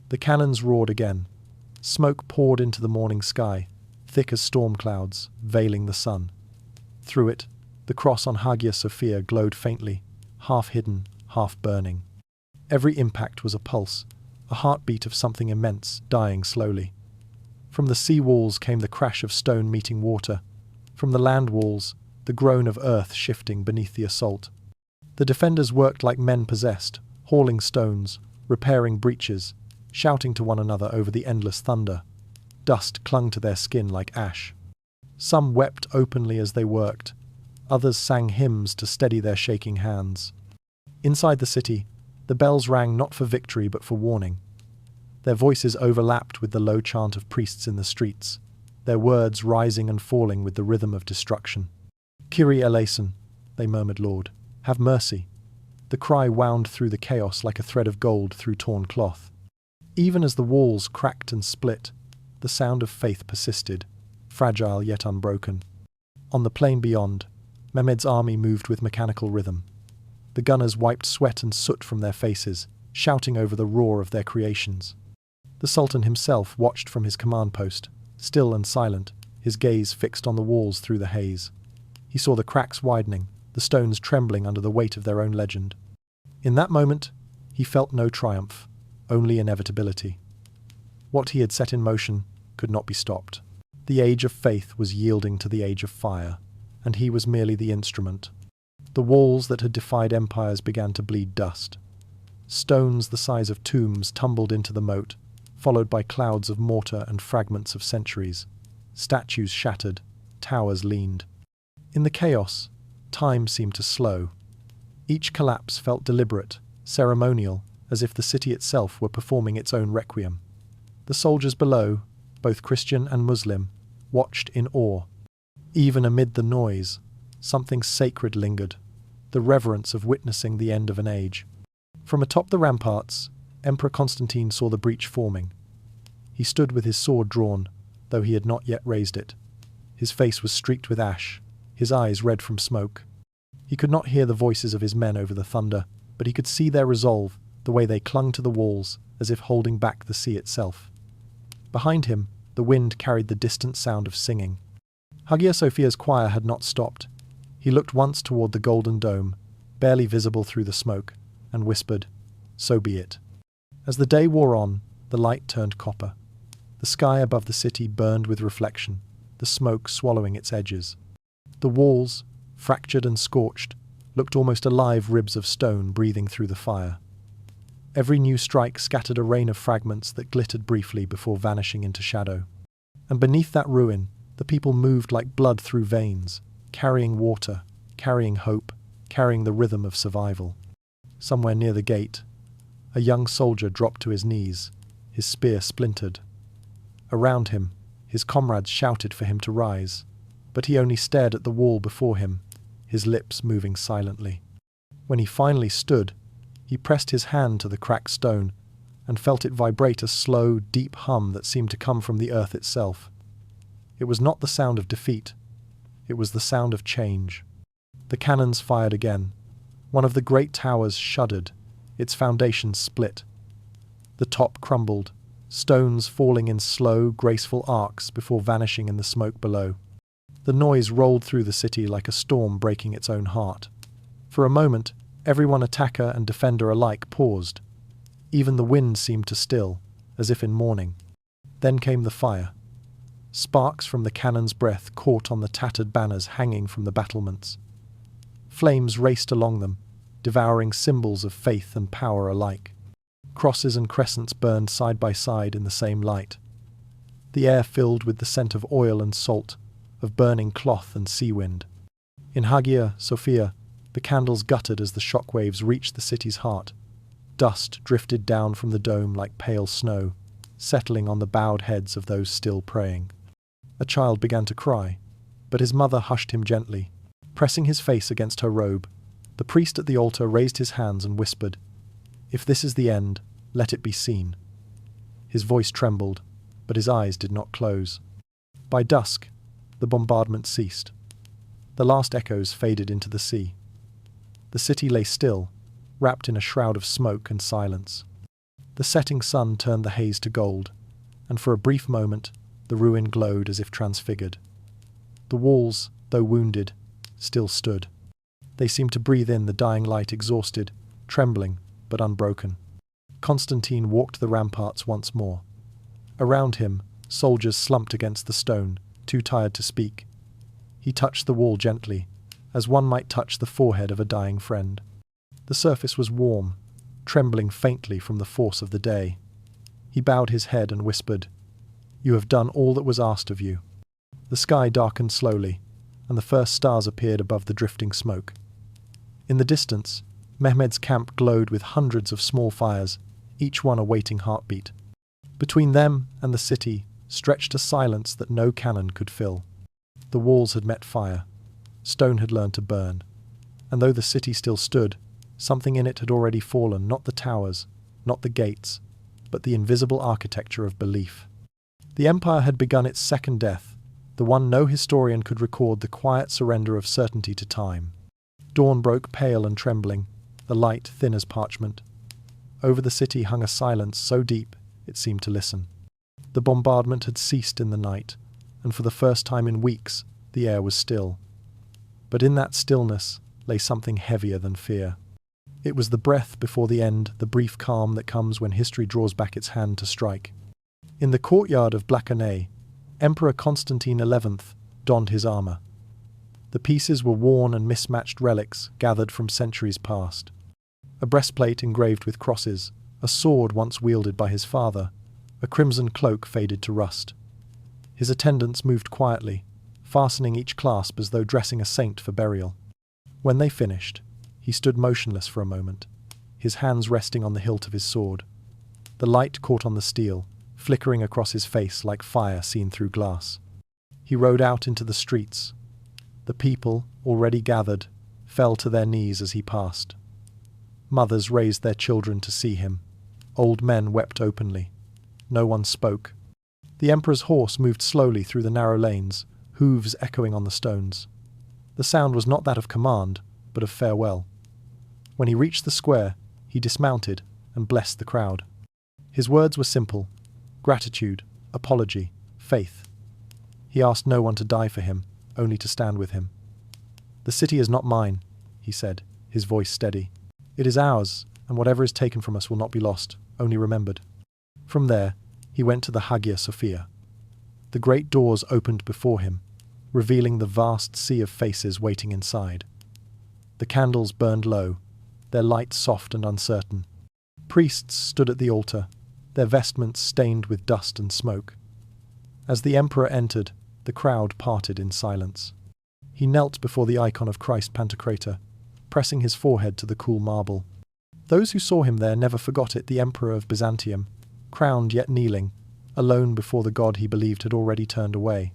The cannons roared again. Smoke poured into the morning sky, thick as storm clouds, veiling the sun. Through it, the cross on Hagia Sophia glowed faintly, half hidden, half burning. Every impact was a pulse, a heartbeat of something immense, dying slowly. From the sea walls came the crash of stone meeting water. From the land walls, the groan of earth shifting beneath the assault. The defenders worked like men possessed, hauling stones, repairing breaches, shouting to one another over the endless thunder. Dust clung to their skin like ash. Some wept openly as they worked. Others sang hymns to steady their shaking hands. Inside the city, the bells rang not for victory but for warning. Their voices overlapped with the low chant of priests in the streets, their words rising and falling with the rhythm of destruction. "Kyrie eleison," they murmured, "Lord, have mercy." The cry wound through the chaos like a thread of gold through torn cloth. Even as the walls cracked and split, the sound of faith persisted, fragile yet unbroken. On the plain beyond, Mehmed's army moved with mechanical rhythm. The gunners wiped sweat and soot from their faces, shouting over the roar of their creations. The Sultan himself watched from his command post, still and silent, his gaze fixed on the walls through the haze. He saw the cracks widening, the stones trembling under the weight of their own legend. In that moment, he felt no triumph, only inevitability. What he had set in motion could not be stopped. The age of faith was yielding to the age of fire, and he was merely the instrument. The walls that had defied empires began to bleed dust. Stones the size of tombs tumbled into the moat, followed by clouds of mortar and fragments of centuries. Statues shattered, towers leaned. In the chaos, time seemed to slow. Each collapse felt deliberate, ceremonial, as if the city itself were performing its own requiem. The soldiers below, both Christian and Muslim, watched in awe. Even amid the noise, something sacred lingered, the reverence of witnessing the end of an age. From atop the ramparts, Emperor Constantine saw the breach forming. He stood with his sword drawn, though he had not yet raised it. His face was streaked with ash, his eyes red from smoke. He could not hear the voices of his men over the thunder, but he could see their resolve, the way they clung to the walls, as if holding back the sea itself. Behind him, the wind carried the distant sound of singing. Hagia Sophia's choir had not stopped. He looked once toward the golden dome, barely visible through the smoke, and whispered, "So be it." As the day wore on, the light turned copper. The sky above the city burned with reflection, the smoke swallowing its edges. The walls, fractured and scorched, looked almost alive ribs of stone breathing through the fire. Every new strike scattered a rain of fragments that glittered briefly before vanishing into shadow. And beneath that ruin, the people moved like blood through veins, carrying water, carrying hope, carrying the rhythm of survival. Somewhere near the gate, a young soldier dropped to his knees, his spear splintered. Around him, his comrades shouted for him to rise, but he only stared at the wall before him, his lips moving silently. When he finally stood, he pressed his hand to the cracked stone and felt it vibrate a slow, deep hum that seemed to come from the earth itself. It was not the sound of defeat. It was the sound of change. The cannons fired again. One of the great towers shuddered, its foundations split. The top crumbled, stones falling in slow, graceful arcs before vanishing in the smoke below. The noise rolled through the city like a storm breaking its own heart. For a moment, everyone, attacker and defender alike, paused. Even the wind seemed to still, as if in mourning. Then came the fire. Sparks from the cannon's breath caught on the tattered banners hanging from the battlements. Flames raced along them, devouring symbols of faith and power alike. Crosses and crescents burned side by side in the same light. The air filled with the scent of oil and salt, of burning cloth and sea wind. In Hagia Sophia, the candles guttered as the shock waves reached the city's heart. Dust drifted down from the dome like pale snow, settling on the bowed heads of those still praying. A child began to cry, but his mother hushed him gently. Pressing his face against her robe, the priest at the altar raised his hands and whispered, "If this is the end, let it be seen." His voice trembled, but his eyes did not close. By dusk, the bombardment ceased. The last echoes faded into the sea. The city lay still, wrapped in a shroud of smoke and silence. The setting sun turned the haze to gold, and for a brief moment, the ruin glowed as if transfigured. The walls, though wounded, still stood. They seemed to breathe in the dying light, exhausted, trembling, but unbroken. Constantine walked the ramparts once more. Around him, soldiers slumped against the stone, too tired to speak. He touched the wall gently, as one might touch the forehead of a dying friend. The surface was warm, trembling faintly from the force of the day. He bowed his head and whispered, "You have done all that was asked of you." The sky darkened slowly, and the first stars appeared above the drifting smoke. In the distance, Mehmed's camp glowed with hundreds of small fires, each one a waiting heartbeat. Between them and the city stretched a silence that no cannon could fill. The walls had met fire. Stone had learned to burn. And though the city still stood, something in it had already fallen, not the towers, not the gates, but the invisible architecture of belief. The empire had begun its second death, the one no historian could record, the quiet surrender of certainty to time. Dawn broke pale and trembling, the light thin as parchment. Over the city hung a silence so deep it seemed to listen. The bombardment had ceased in the night, and for the first time in weeks the air was still. But in that stillness lay something heavier than fear. It was the breath before the end, the brief calm that comes when history draws back its hand to strike. In the courtyard of Blacanay, Emperor Constantine XI donned his armour. The pieces were worn and mismatched relics gathered from centuries past. A breastplate engraved with crosses, a sword once wielded by his father, a crimson cloak faded to rust. His attendants moved quietly, fastening each clasp as though dressing a saint for burial. When they finished, he stood motionless for a moment, his hands resting on the hilt of his sword. The light caught on the steel, flickering across his face like fire seen through glass. He rode out into the streets. The people, already gathered, fell to their knees as he passed. Mothers raised their children to see him. Old men wept openly. No one spoke. The emperor's horse moved slowly through the narrow lanes, hooves echoing on the stones. The sound was not that of command, but of farewell. When he reached the square, he dismounted and blessed the crowd. His words were simple: gratitude, apology, faith. He asked no one to die for him, only to stand with him. "The city is not mine," he said, his voice steady. "It is ours, and whatever is taken from us will not be lost, only remembered." From there, he went to the Hagia Sophia. The great doors opened before him, revealing the vast sea of faces waiting inside. The candles burned low, their light soft and uncertain. Priests stood at the altar, their vestments stained with dust and smoke. As the emperor entered, the crowd parted in silence. He knelt before the icon of Christ Pantocrator, pressing his forehead to the cool marble. Those who saw him there never forgot it, the emperor of Byzantium, crowned yet kneeling, alone before the God he believed had already turned away.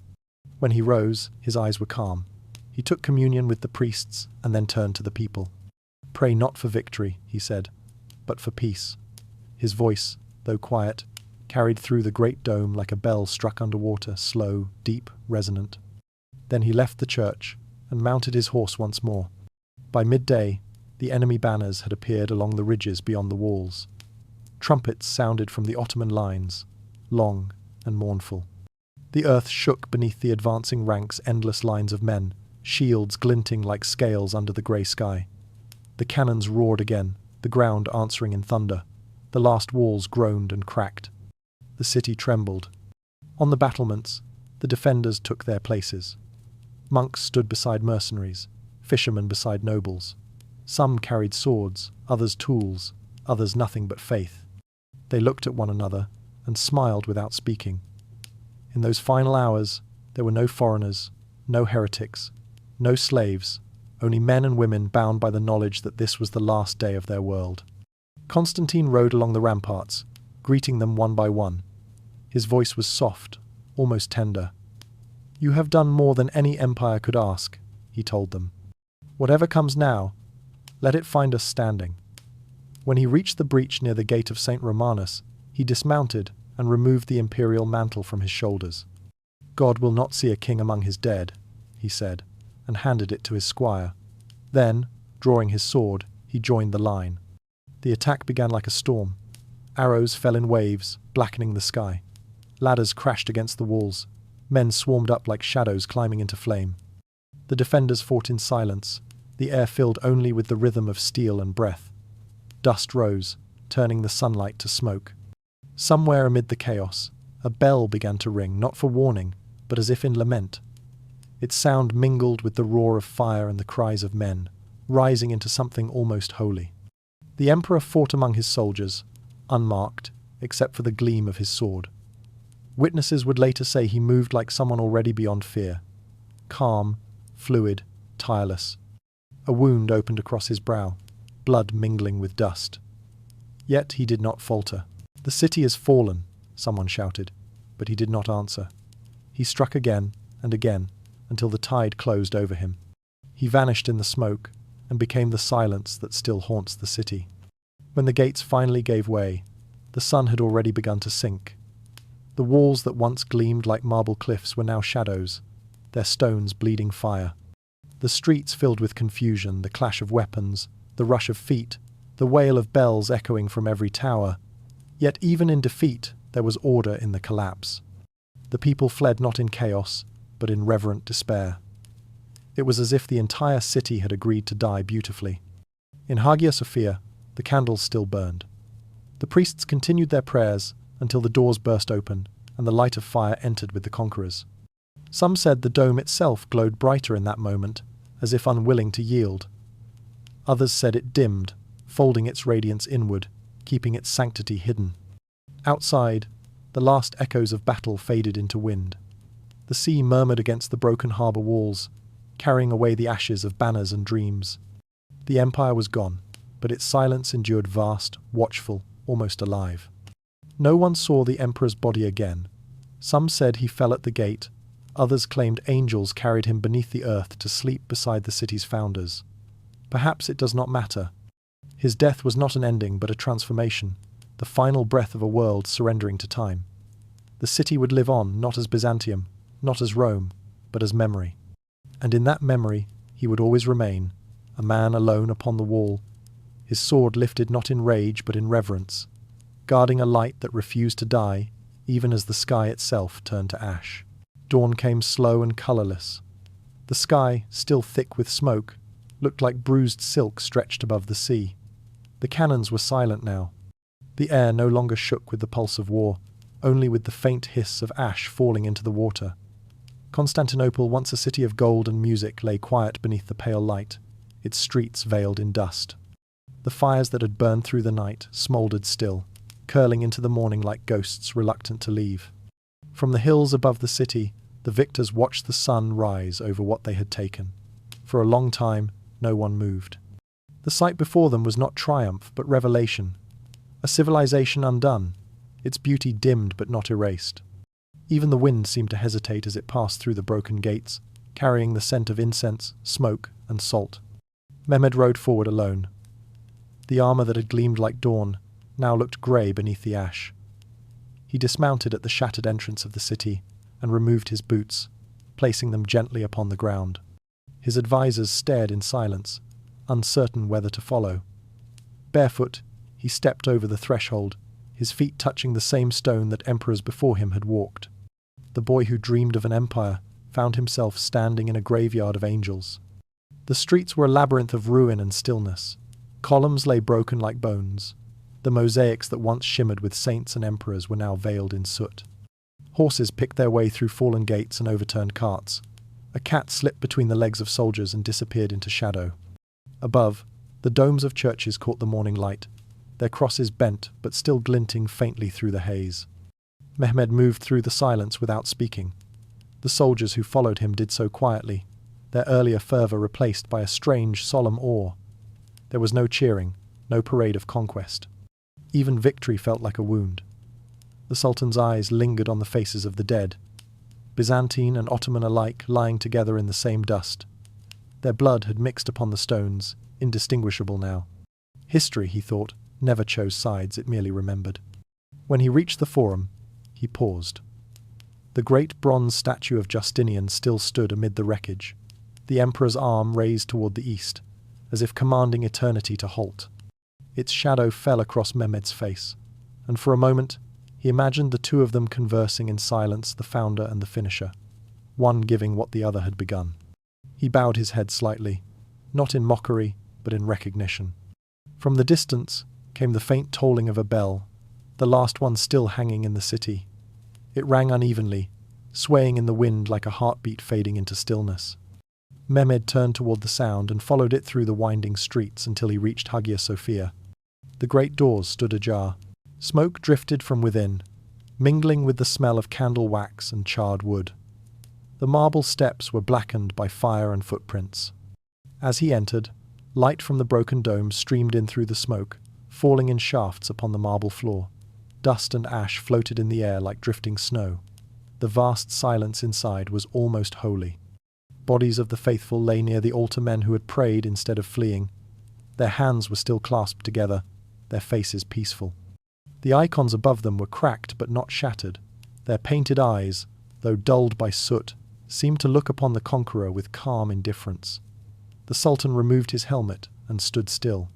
When he rose, his eyes were calm. He took communion with the priests and then turned to the people. "Pray not for victory," he said, "but for peace." His voice, though quiet, carried through the great dome like a bell struck underwater, slow, deep, resonant. Then he left the church and mounted his horse once more. By midday, the enemy banners had appeared along the ridges beyond the walls. Trumpets sounded from the Ottoman lines, long and mournful. The earth shook beneath the advancing ranks, endless lines of men, shields glinting like scales under the grey sky. The cannons roared again, the ground answering in thunder. The last walls groaned and cracked. The city trembled. On the battlements, the defenders took their places. Monks stood beside mercenaries, fishermen beside nobles. Some carried swords, others tools, others nothing but faith. They looked at one another and smiled without speaking. In those final hours, there were no foreigners, no heretics, no slaves, only men and women bound by the knowledge that this was the last day of their world. Constantine rode along the ramparts, greeting them one by one. His voice was soft, almost tender. "You have done more than any empire could ask," he told them. "Whatever comes now, let it find us standing." When he reached the breach near the gate of St. Romanus, he dismounted and removed the imperial mantle from his shoulders. "God will not see a king among his dead," he said, and handed it to his squire. Then, drawing his sword, he joined the line. The attack began like a storm. Arrows fell in waves, blackening the sky. Ladders crashed against the walls. Men swarmed up like shadows climbing into flame. The defenders fought in silence, the air filled only with the rhythm of steel and breath. Dust rose, turning the sunlight to smoke. Somewhere amid the chaos, a bell began to ring, not for warning, but as if in lament. Its sound mingled with the roar of fire and the cries of men, rising into something almost holy. The emperor fought among his soldiers, unmarked, except for the gleam of his sword. Witnesses would later say he moved like someone already beyond fear. Calm, fluid, tireless. A wound opened across his brow, blood mingling with dust. Yet he did not falter. "The city is fallen," someone shouted, but he did not answer. He struck again and again, until the tide closed over him. He vanished in the smoke, and became the silence that still haunts the city. When the gates finally gave way, the sun had already begun to sink. The walls that once gleamed like marble cliffs were now shadows, their stones bleeding fire. The streets filled with confusion, the clash of weapons, the rush of feet, the wail of bells echoing from every tower. Yet even in defeat, there was order in the collapse. The people fled not in chaos, but in reverent despair. It was as if the entire city had agreed to die beautifully. In Hagia Sophia, the candles still burned. The priests continued their prayers until the doors burst open and the light of fire entered with the conquerors. Some said the dome itself glowed brighter in that moment, as if unwilling to yield. Others said it dimmed, folding its radiance inward, keeping its sanctity hidden. Outside, the last echoes of battle faded into wind. The sea murmured against the broken harbour walls, carrying away the ashes of banners and dreams. The empire was gone, but its silence endured vast, watchful, almost alive. No one saw the emperor's body again. Some said he fell at the gate, others claimed angels carried him beneath the earth to sleep beside the city's founders. Perhaps it does not matter. His death was not an ending but a transformation, the final breath of a world surrendering to time. The city would live on, not as Byzantium, not as Rome, but as memory. And in that memory he would always remain, a man alone upon the wall, his sword lifted not in rage but in reverence, guarding a light that refused to die, even as the sky itself turned to ash. Dawn came slow and colourless. The sky, still thick with smoke, looked like bruised silk stretched above the sea. The cannons were silent now. The air no longer shook with the pulse of war, only with the faint hiss of ash falling into the water. Constantinople, once a city of gold and music, lay quiet beneath the pale light, its streets veiled in dust. The fires that had burned through the night smouldered still, curling into the morning like ghosts reluctant to leave. From the hills above the city, the victors watched the sun rise over what they had taken. For a long time, no one moved. The sight before them was not triumph, but revelation. A civilization undone, its beauty dimmed but not erased. Even the wind seemed to hesitate as it passed through the broken gates, carrying the scent of incense, smoke, and salt. Mehmed rode forward alone. The armour that had gleamed like dawn now looked grey beneath the ash. He dismounted at the shattered entrance of the city and removed his boots, placing them gently upon the ground. His advisers stared in silence, uncertain whether to follow. Barefoot, he stepped over the threshold, his feet touching the same stone that emperors before him had walked. The boy who dreamed of an empire found himself standing in a graveyard of angels. The streets were a labyrinth of ruin and stillness. Columns lay broken like bones. The mosaics that once shimmered with saints and emperors were now veiled in soot. Horses picked their way through fallen gates and overturned carts. A cat slipped between the legs of soldiers and disappeared into shadow. Above, the domes of churches caught the morning light, their crosses bent but still glinting faintly through the haze. Mehmed moved through the silence without speaking. The The soldiers who followed him did so quietly, their earlier fervour replaced by a strange, solemn awe. There was no cheering, no parade of conquest. Even victory felt like a wound. The Sultan's eyes lingered on the faces of the dead, Byzantine and Ottoman alike lying together in the same dust. Their blood had mixed upon the stones, indistinguishable now. History, he thought, never chose sides, it merely remembered. When he reached the forum, he paused. The great bronze statue of Justinian still stood amid the wreckage, the emperor's arm raised toward the east, as if commanding eternity to halt. Its shadow fell across Mehmed's face, and for a moment he imagined the two of them conversing in silence, the founder and the finisher, one giving what the other had begun. He bowed his head slightly, not in mockery, but in recognition. From the distance came the faint tolling of a bell, the last one still hanging in the city. It rang unevenly, swaying in the wind like a heartbeat fading into stillness. Mehmed turned toward the sound and followed it through the winding streets until he reached Hagia Sophia. The great doors stood ajar. Smoke drifted from within, mingling with the smell of candle wax and charred wood. The marble steps were blackened by fire and footprints. As he entered, light from the broken dome streamed in through the smoke, falling in shafts upon the marble floor. Dust and ash floated in the air like drifting snow. The vast silence inside was almost holy. Bodies of the faithful lay near the altar, men who had prayed instead of fleeing. Their hands were still clasped together, their faces peaceful. The icons above them were cracked but not shattered. Their painted eyes, though dulled by soot, seemed to look upon the Conqueror with calm indifference. The Sultan removed his helmet and stood still.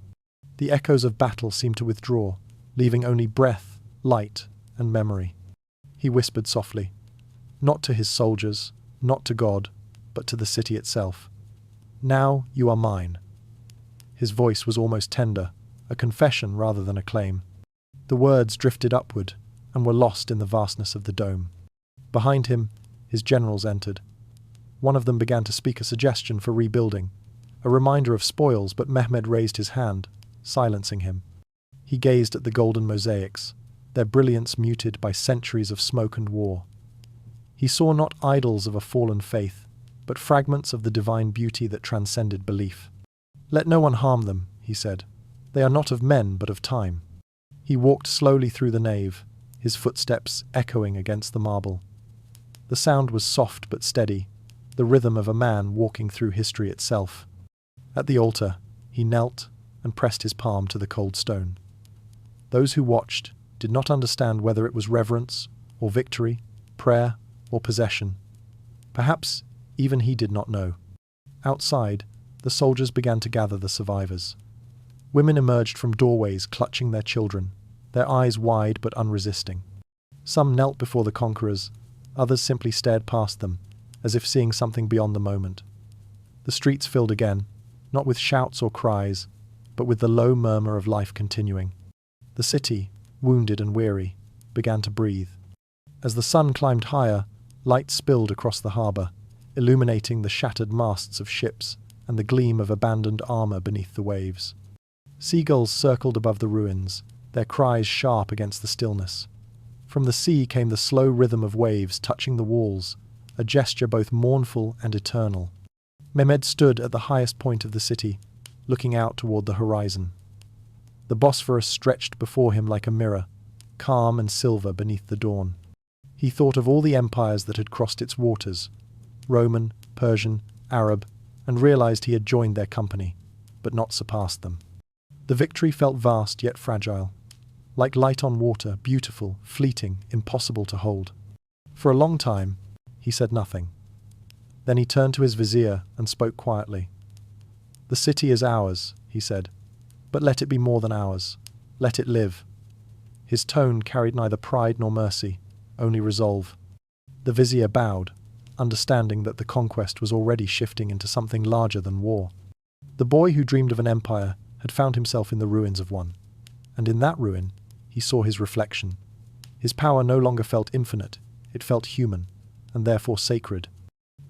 The echoes of battle seemed to withdraw, leaving only breath, light, and memory. He whispered softly, not to his soldiers, not to God, but to the city itself. "Now you are mine." His voice was almost tender, a confession rather than a claim. The words drifted upward and were lost in the vastness of the dome. Behind him, his generals entered. One of them began to speak a suggestion for rebuilding, a reminder of spoils, but Mehmed raised his hand, silencing him. He gazed at the golden mosaics, their brilliance muted by centuries of smoke and war. He saw not idols of a fallen faith, but fragments of the divine beauty that transcended belief. "Let no one harm them," he said. "They are not of men, but of time." He walked slowly through the nave, his footsteps echoing against the marble. The sound was soft but steady, the rhythm of a man walking through history itself. At the altar, he knelt and pressed his palm to the cold stone. Those who watched did not understand whether it was reverence or victory, prayer or possession. Perhaps even he did not know. Outside, the soldiers began to gather the survivors. Women emerged from doorways clutching their children, their eyes wide but unresisting. Some knelt before the conquerors, others simply stared past them, as if seeing something beyond the moment. The streets filled again, not with shouts or cries, but with the low murmur of life continuing. The city, wounded and weary, began to breathe. As the sun climbed higher, light spilled across the harbour, illuminating the shattered masts of ships and the gleam of abandoned armour beneath the waves. Seagulls circled above the ruins, their cries sharp against the stillness. From the sea came the slow rhythm of waves touching the walls, a gesture both mournful and eternal. Mehmed stood at the highest point of the city, looking out toward the horizon. The Bosphorus stretched before him like a mirror, calm and silver beneath the dawn. He thought of all the empires that had crossed its waters, Roman, Persian, Arab, and realized he had joined their company, but not surpassed them. The victory felt vast yet fragile, like light on water, beautiful, fleeting, impossible to hold. For a long time, he said nothing. Then he turned to his vizier and spoke quietly. "The city is ours," he said, "but let it be more than ours. Let it live." His tone carried neither pride nor mercy, only resolve. The vizier bowed, understanding that the conquest was already shifting into something larger than war. The boy who dreamed of an empire had found himself in the ruins of one, and in that ruin he saw his reflection. His power no longer felt infinite, it felt human, and therefore sacred.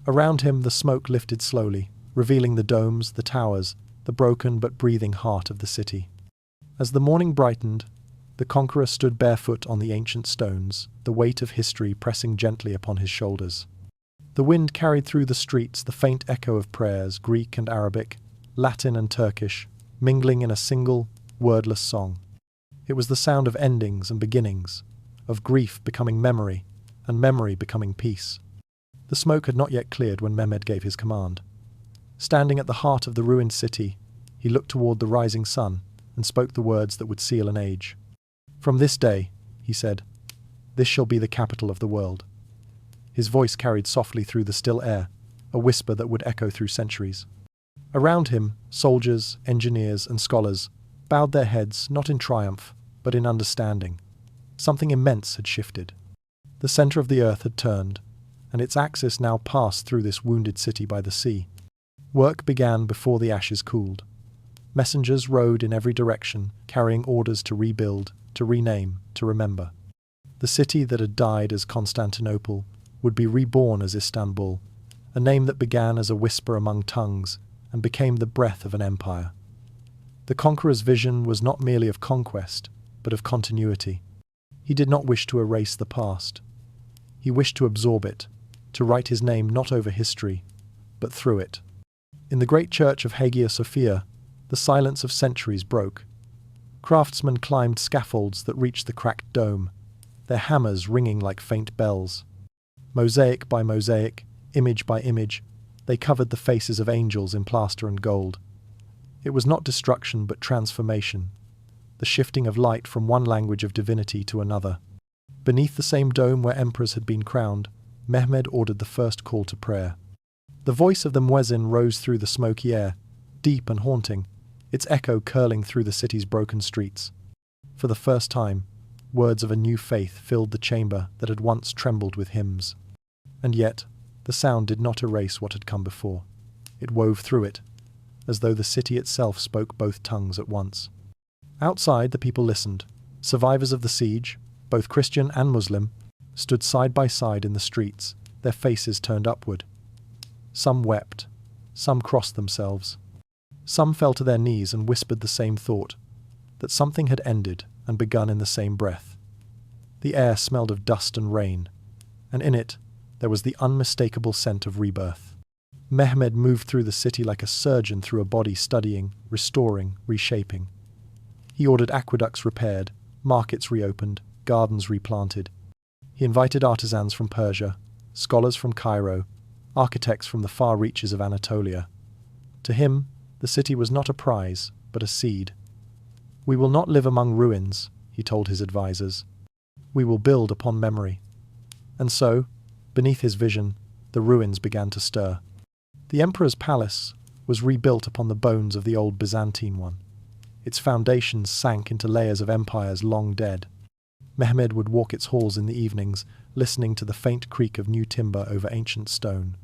Around him the smoke lifted slowly, revealing the domes, the towers, the broken but breathing heart of the city. As the morning brightened, the Conqueror stood barefoot on the ancient stones, the weight of history pressing gently upon his shoulders. The wind carried through the streets the faint echo of prayers, Greek and Arabic, Latin and Turkish, mingling in a single, wordless song. It was the sound of endings and beginnings, of grief becoming memory, and memory becoming peace. The smoke had not yet cleared when Mehmed gave his command. Standing at the heart of the ruined city, he looked toward the rising sun and spoke the words that would seal an age. "From this day," he said, "this shall be the capital of the world." His voice carried softly through the still air, a whisper that would echo through centuries. Around him, soldiers, engineers, and scholars bowed their heads not in triumph, but in understanding. Something immense had shifted. The center of the earth had turned, and its axis now passed through this wounded city by the sea. Work began before the ashes cooled. Messengers rode in every direction, carrying orders to rebuild, to rename, to remember. The city that had died as Constantinople would be reborn as Istanbul, a name that began as a whisper among tongues and became the breath of an empire. The Conqueror's vision was not merely of conquest, but of continuity. He did not wish to erase the past. He wished to absorb it, to write his name not over history, but through it. In the great church of Hagia Sophia, the silence of centuries broke. Craftsmen climbed scaffolds that reached the cracked dome, their hammers ringing like faint bells. Mosaic by mosaic, image by image, they covered the faces of angels in plaster and gold. It was not destruction but transformation, the shifting of light from one language of divinity to another. Beneath the same dome where emperors had been crowned, Mehmed ordered the first call to prayer. The voice of the muezzin rose through the smoky air, deep and haunting, its echo curling through the city's broken streets. For the first time, words of a new faith filled the chamber that had once trembled with hymns. And yet, the sound did not erase what had come before. It wove through it, as though the city itself spoke both tongues at once. Outside, the people listened. Survivors of the siege, both Christian and Muslim, stood side by side in the streets, their faces turned upward. Some wept, some crossed themselves. Some fell to their knees and whispered the same thought, that something had ended and begun in the same breath. The air smelled of dust and rain, and in it there was the unmistakable scent of rebirth. Mehmed moved through the city like a surgeon through a body studying, restoring, reshaping. He ordered aqueducts repaired, markets reopened, gardens replanted. He invited artisans from Persia, scholars from Cairo, architects from the far reaches of Anatolia. To him, the city was not a prize, but a seed. "We will not live among ruins," he told his advisors. "We will build upon memory." And so, beneath his vision, the ruins began to stir. The emperor's palace was rebuilt upon the bones of the old Byzantine one. Its foundations sank into layers of empires long dead. Mehmed would walk its halls in the evenings, listening to the faint creak of new timber over ancient stone.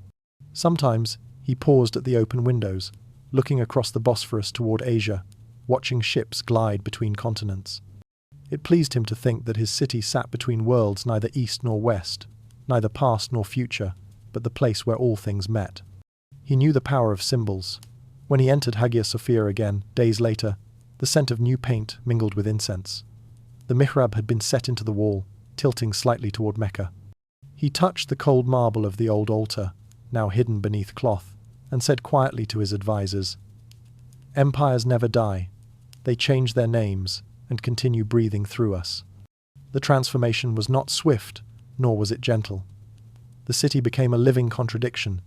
Sometimes he paused at the open windows, looking across the Bosphorus toward Asia, watching ships glide between continents. It pleased him to think that his city sat between worlds neither east nor west, neither past nor future, but the place where all things met. He knew the power of symbols. When he entered Hagia Sophia again, days later, the scent of new paint mingled with incense. The mihrab had been set into the wall, tilting slightly toward Mecca. He touched the cold marble of the old altar, now hidden beneath cloth, and said quietly to his advisors, "Empires never die. They change their names and continue breathing through us." The transformation was not swift, nor was it gentle. The city became a living contradiction.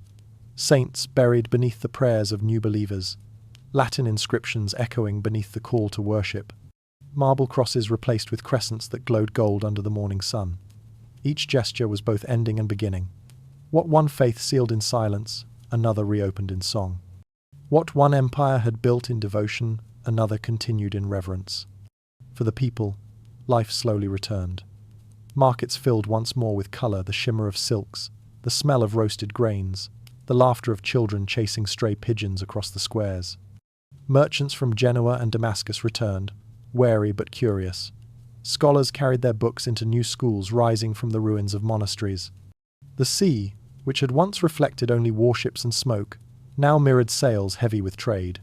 Saints buried beneath the prayers of new believers, Latin inscriptions echoing beneath the call to worship, marble crosses replaced with crescents that glowed gold under the morning sun. Each gesture was both ending and beginning. What one faith sealed in silence, another reopened in song. What one empire had built in devotion, another continued in reverence. For the people, life slowly returned. Markets filled once more with colour, the shimmer of silks, the smell of roasted grains, the laughter of children chasing stray pigeons across the squares. Merchants from Genoa and Damascus returned, wary but curious. Scholars carried their books into new schools rising from the ruins of monasteries. The sea, which had once reflected only warships and smoke, now mirrored sails heavy with trade.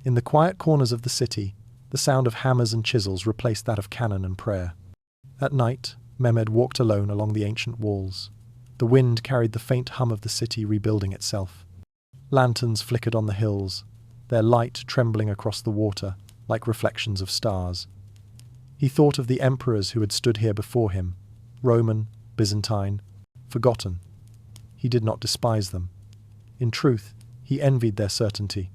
In the quiet corners of the city, the sound of hammers and chisels replaced that of cannon and prayer. At night, Mehmed walked alone along the ancient walls. The wind carried the faint hum of the city rebuilding itself. Lanterns flickered on the hills, their light trembling across the water like reflections of stars. He thought of the emperors who had stood here before him, Roman, Byzantine, forgotten. He did not despise them. In truth, he envied their certainty.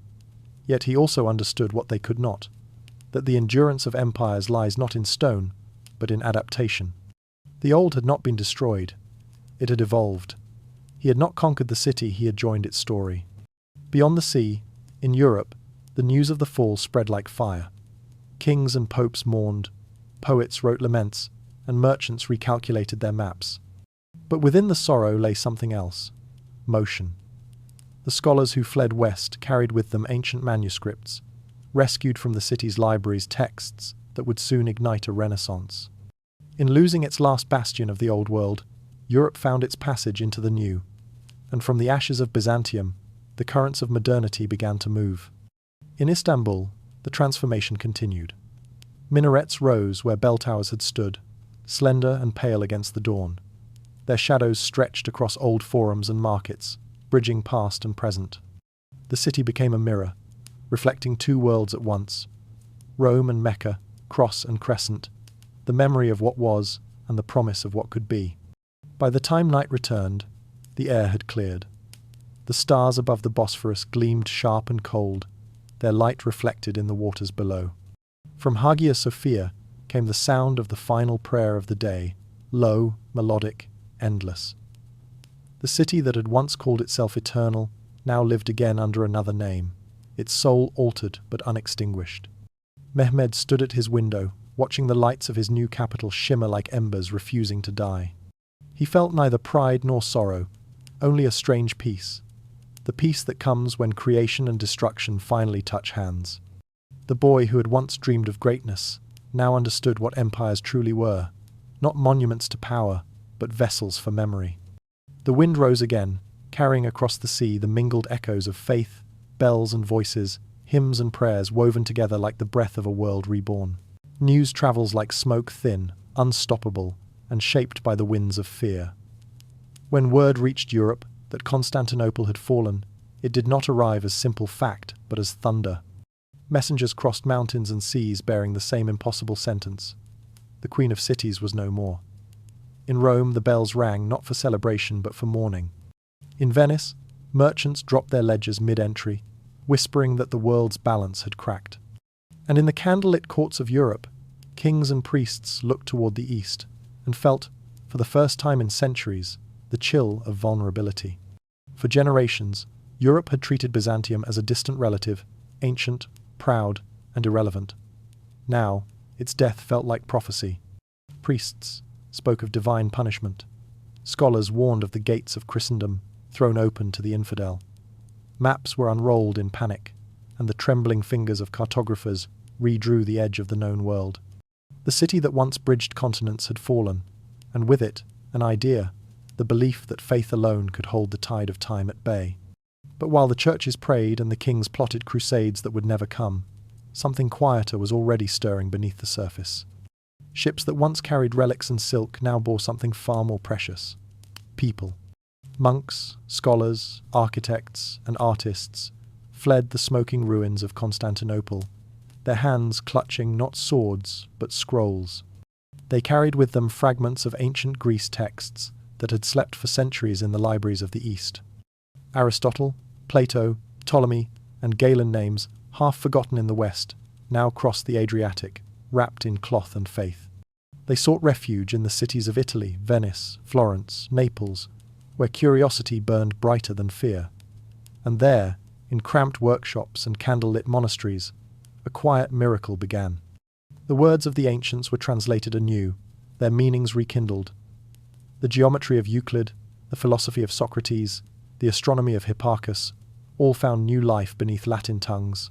Yet he also understood what they could not, that the endurance of empires lies not in stone, but in adaptation. The old had not been destroyed. It had evolved. He had not conquered the city, he had joined its story. Beyond the sea, in Europe, the news of the fall spread like fire. Kings and popes mourned, poets wrote laments, and merchants recalculated their maps. But within the sorrow lay something else: motion. The scholars who fled west carried with them ancient manuscripts, rescued from the city's libraries texts that would soon ignite a renaissance. In losing its last bastion of the old world, Europe found its passage into the new, and from the ashes of Byzantium, the currents of modernity began to move. In Istanbul, the transformation continued. Minarets rose where bell towers had stood, slender and pale against the dawn. Their shadows stretched across old forums and markets, bridging past and present. The city became a mirror, reflecting two worlds at once: Rome and Mecca, cross and crescent, the memory of what was and the promise of what could be. By the time night returned, the air had cleared. The stars above the Bosphorus gleamed sharp and cold, their light reflected in the waters below. From Hagia Sophia came the sound of the final prayer of the day, low, melodic, endless. The city that had once called itself eternal now lived again under another name, its soul altered but unextinguished. Mehmed stood at his window, watching the lights of his new capital shimmer like embers refusing to die. He felt neither pride nor sorrow, only a strange peace, the peace that comes when creation and destruction finally touch hands. The boy who had once dreamed of greatness now understood what empires truly were, not monuments to power, but vessels for memory. The wind rose again, carrying across the sea the mingled echoes of faith, bells and voices, hymns and prayers woven together like the breath of a world reborn. News travels like smoke, thin, unstoppable, and shaped by the winds of fear. When word reached Europe that Constantinople had fallen, it did not arrive as simple fact, but as thunder. Messengers crossed mountains and seas bearing the same impossible sentence: the Queen of Cities was no more. In Rome, the bells rang not for celebration but for mourning. In Venice, merchants dropped their ledgers mid-entry, whispering that the world's balance had cracked. And in the candlelit courts of Europe, kings and priests looked toward the east and felt, for the first time in centuries, the chill of vulnerability. For generations, Europe had treated Byzantium as a distant relative, ancient, proud, and irrelevant. Now, its death felt like prophecy. Priests spoke of divine punishment. Scholars warned of the gates of Christendom thrown open to the infidel. Maps were unrolled in panic, and the trembling fingers of cartographers redrew the edge of the known world. The city that once bridged continents had fallen, and with it, an idea, the belief that faith alone could hold the tide of time at bay. But while the churches prayed and the kings plotted crusades that would never come, something quieter was already stirring beneath the surface. Ships that once carried relics and silk now bore something far more precious: people. Monks, scholars, architects, and artists fled the smoking ruins of Constantinople, their hands clutching not swords but scrolls. They carried with them fragments of ancient Greece texts that had slept for centuries in the libraries of the East. Aristotle, Plato, Ptolemy, and Galen names, half forgotten in the West, now crossed the Adriatic, wrapped in cloth and faith. They sought refuge in the cities of Italy, Venice, Florence, Naples, where curiosity burned brighter than fear. And there, in cramped workshops and candle-lit monasteries, a quiet miracle began. The words of the ancients were translated anew, their meanings rekindled. The geometry of Euclid, the philosophy of Socrates, the astronomy of Hipparchus, all found new life beneath Latin tongues.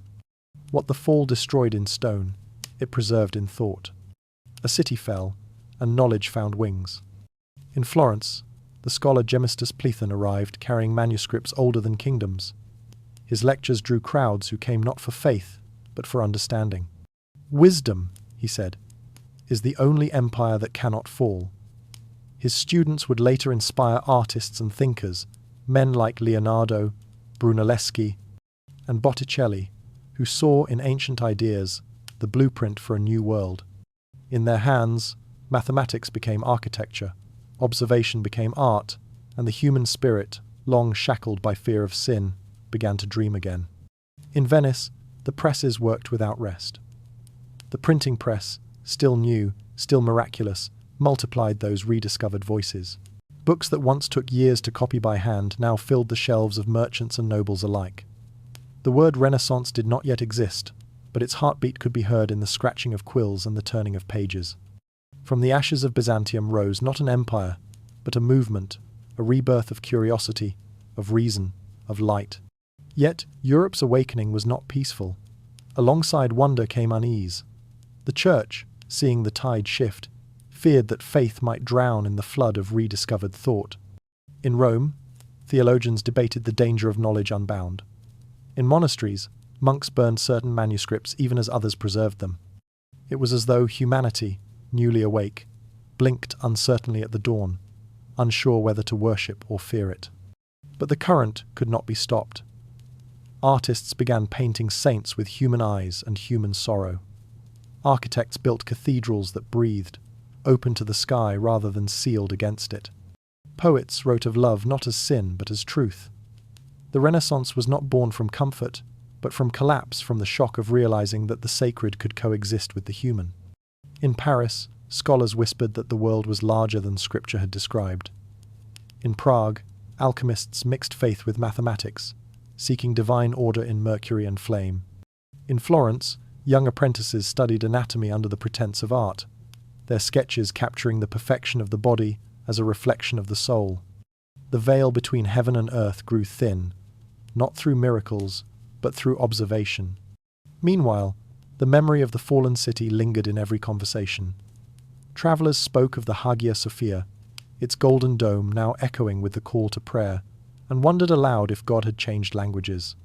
What the fall destroyed in stone, it preserved in thought. A city fell, and knowledge found wings. In Florence, the scholar Gemistus Plethen arrived carrying manuscripts older than kingdoms. His lectures drew crowds who came not for faith, but for understanding. "Wisdom," he said, "is the only empire that cannot fall." His students would later inspire artists and thinkers, men like Leonardo, Brunelleschi, and Botticelli, who saw in ancient ideas the blueprint for a new world. In their hands, mathematics became architecture, observation became art, and the human spirit, long shackled by fear of sin, began to dream again. In Venice, the presses worked without rest. The printing press, still new, still miraculous, multiplied those rediscovered voices. Books that once took years to copy by hand now filled the shelves of merchants and nobles alike. The word Renaissance did not yet exist, but its heartbeat could be heard in the scratching of quills and the turning of pages. From the ashes of Byzantium rose not an empire, but a movement, a rebirth of curiosity, of reason, of light. Yet Europe's awakening was not peaceful. Alongside wonder came unease. The Church, seeing the tide shift, feared that faith might drown in the flood of rediscovered thought. In Rome, theologians debated the danger of knowledge unbound. In monasteries, monks burned certain manuscripts even as others preserved them. It was as though humanity, newly awake, blinked uncertainly at the dawn, unsure whether to worship or fear it. But the current could not be stopped. Artists began painting saints with human eyes and human sorrow. Architects built cathedrals that breathed, open to the sky rather than sealed against it. Poets wrote of love not as sin but as truth. The Renaissance was not born from comfort, but from collapse, from the shock of realizing that the sacred could coexist with the human. In Paris, scholars whispered that the world was larger than Scripture had described. In Prague, alchemists mixed faith with mathematics, seeking divine order in mercury and flame. In Florence, young apprentices studied anatomy under the pretense of art, their sketches capturing the perfection of the body as a reflection of the soul. The veil between heaven and earth grew thin, not through miracles, but through observation. Meanwhile, the memory of the fallen city lingered in every conversation. Travelers spoke of the Hagia Sophia, its golden dome now echoing with the call to prayer, and wondered aloud if God had changed languages.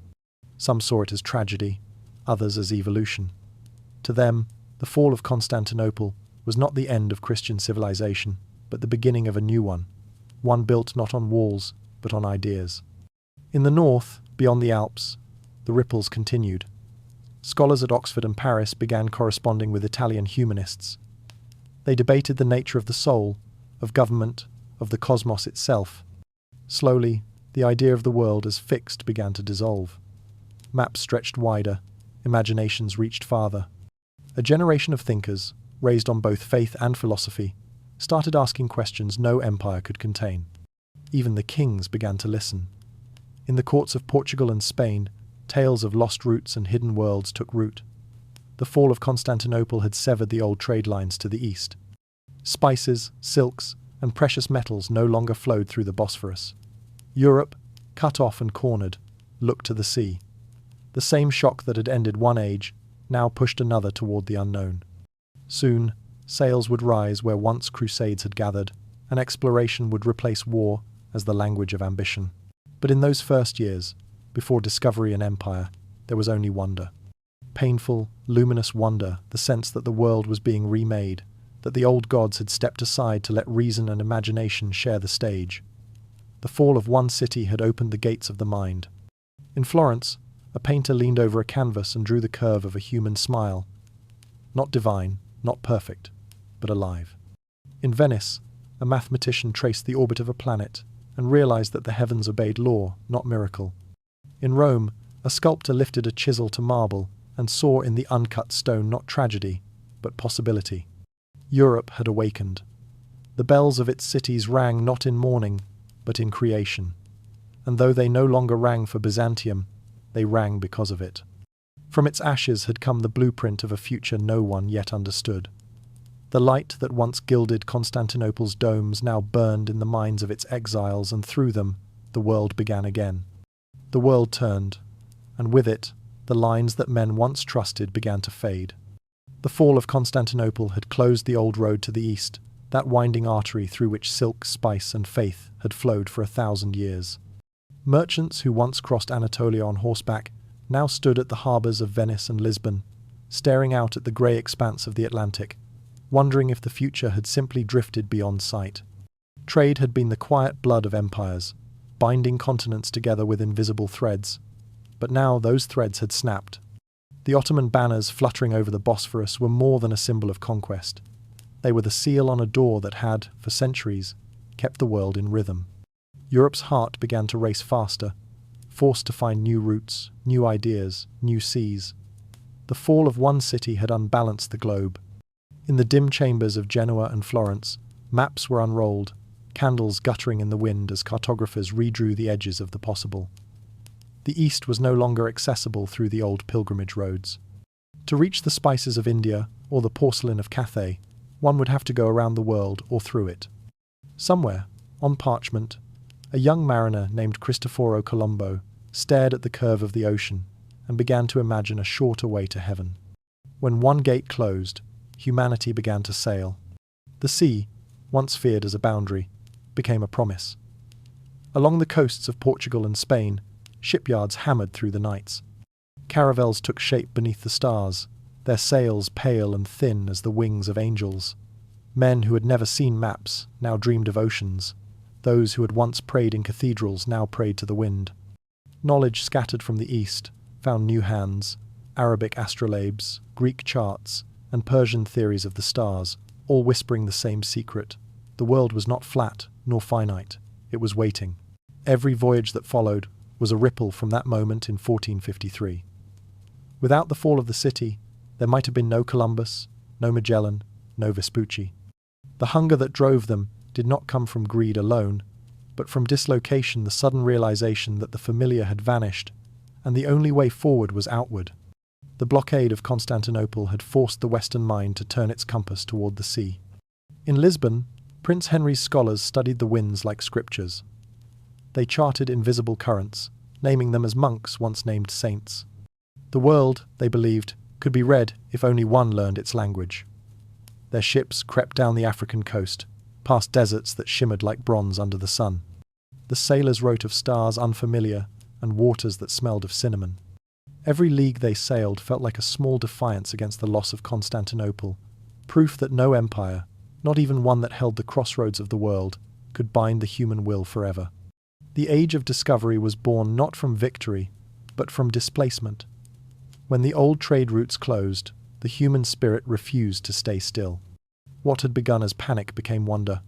Some saw it as tragedy, others as evolution. To them, the fall of Constantinople was not the end of Christian civilization, but the beginning of a new one built not on walls, but on ideas. In the north, beyond the Alps, the ripples continued. Scholars at Oxford and Paris began corresponding with Italian humanists. They debated the nature of the soul, of government, of the cosmos itself. Slowly, the idea of the world as fixed began to dissolve. Maps stretched wider, imaginations reached farther. A generation of thinkers, raised on both faith and philosophy, started asking questions no empire could contain. Even the kings began to listen. In the courts of Portugal and Spain, tales of lost roots and hidden worlds took root. The fall of Constantinople had severed the old trade lines to the east. Spices, silks, and precious metals no longer flowed through the Bosphorus. Europe, cut off and cornered, looked to the sea. The same shock that had ended one age now pushed another toward the unknown. Soon, sails would rise where once crusades had gathered, and exploration would replace war as the language of ambition. But in those first years, before discovery and empire, there was only wonder. Painful, luminous wonder, the sense that the world was being remade, that the old gods had stepped aside to let reason and imagination share the stage. The fall of one city had opened the gates of the mind. In Florence, a painter leaned over a canvas and drew the curve of a human smile. Not divine, not perfect, but alive. In Venice, a mathematician traced the orbit of a planet and realized that the heavens obeyed law, not miracle. In Rome, a sculptor lifted a chisel to marble and saw in the uncut stone not tragedy, but possibility. Europe had awakened. The bells of its cities rang not in mourning, but in creation. And though they no longer rang for Byzantium, they rang because of it. From its ashes had come the blueprint of a future no one yet understood. The light that once gilded Constantinople's domes now burned in the minds of its exiles, and through them, the world began again. The world turned, and with it, the lines that men once trusted began to fade. The fall of Constantinople had closed the old road to the east, that winding artery through which silk, spice, and faith had flowed for 1,000 years. Merchants who once crossed Anatolia on horseback now stood at the harbours of Venice and Lisbon, staring out at the grey expanse of the Atlantic, wondering if the future had simply drifted beyond sight. Trade had been the quiet blood of empires, binding continents together with invisible threads. But now those threads had snapped. The Ottoman banners fluttering over the Bosphorus were more than a symbol of conquest. They were the seal on a door that had, for centuries, kept the world in rhythm. Europe's heart began to race faster, forced to find new routes, new ideas, new seas. The fall of one city had unbalanced the globe. In the dim chambers of Genoa and Florence, maps were unrolled, candles guttering in the wind as cartographers redrew the edges of the possible. The East was no longer accessible through the old pilgrimage roads. To reach the spices of India or the porcelain of Cathay, one would have to go around the world or through it. Somewhere, on parchment, a young mariner named Cristoforo Colombo stared at the curve of the ocean and began to imagine a shorter way to heaven. When one gate closed, humanity began to sail. The sea, once feared as a boundary, became a promise. Along the coasts of Portugal and Spain, shipyards hammered through the nights. Caravels took shape beneath the stars, their sails pale and thin as the wings of angels. Men who had never seen maps now dreamed of oceans. Those who had once prayed in cathedrals now prayed to the wind. Knowledge scattered from the east found new hands, Arabic astrolabes, Greek charts, and Persian theories of the stars, all whispering the same secret. The world was not flat nor finite, it was waiting. Every voyage that followed was a ripple from that moment in 1453. Without the fall of the city, there might have been no Columbus, no Magellan, no Vespucci. The hunger that drove them did not come from greed alone, but from dislocation, the sudden realization that the familiar had vanished, and the only way forward was outward. The blockade of Constantinople had forced the Western mind to turn its compass toward the sea. In Lisbon, Prince Henry's scholars studied the winds like scriptures. They charted invisible currents, naming them as monks once named saints. The world, they believed, could be read if only one learned its language. Their ships crept down the African coast, past deserts that shimmered like bronze under the sun. The sailors wrote of stars unfamiliar and waters that smelled of cinnamon. Every league they sailed felt like a small defiance against the loss of Constantinople, proof that no empire, not even one that held the crossroads of the world, could bind the human will forever. The age of discovery was born not from victory, but from displacement. When the old trade routes closed, the human spirit refused to stay still. What had begun as panic became wonder.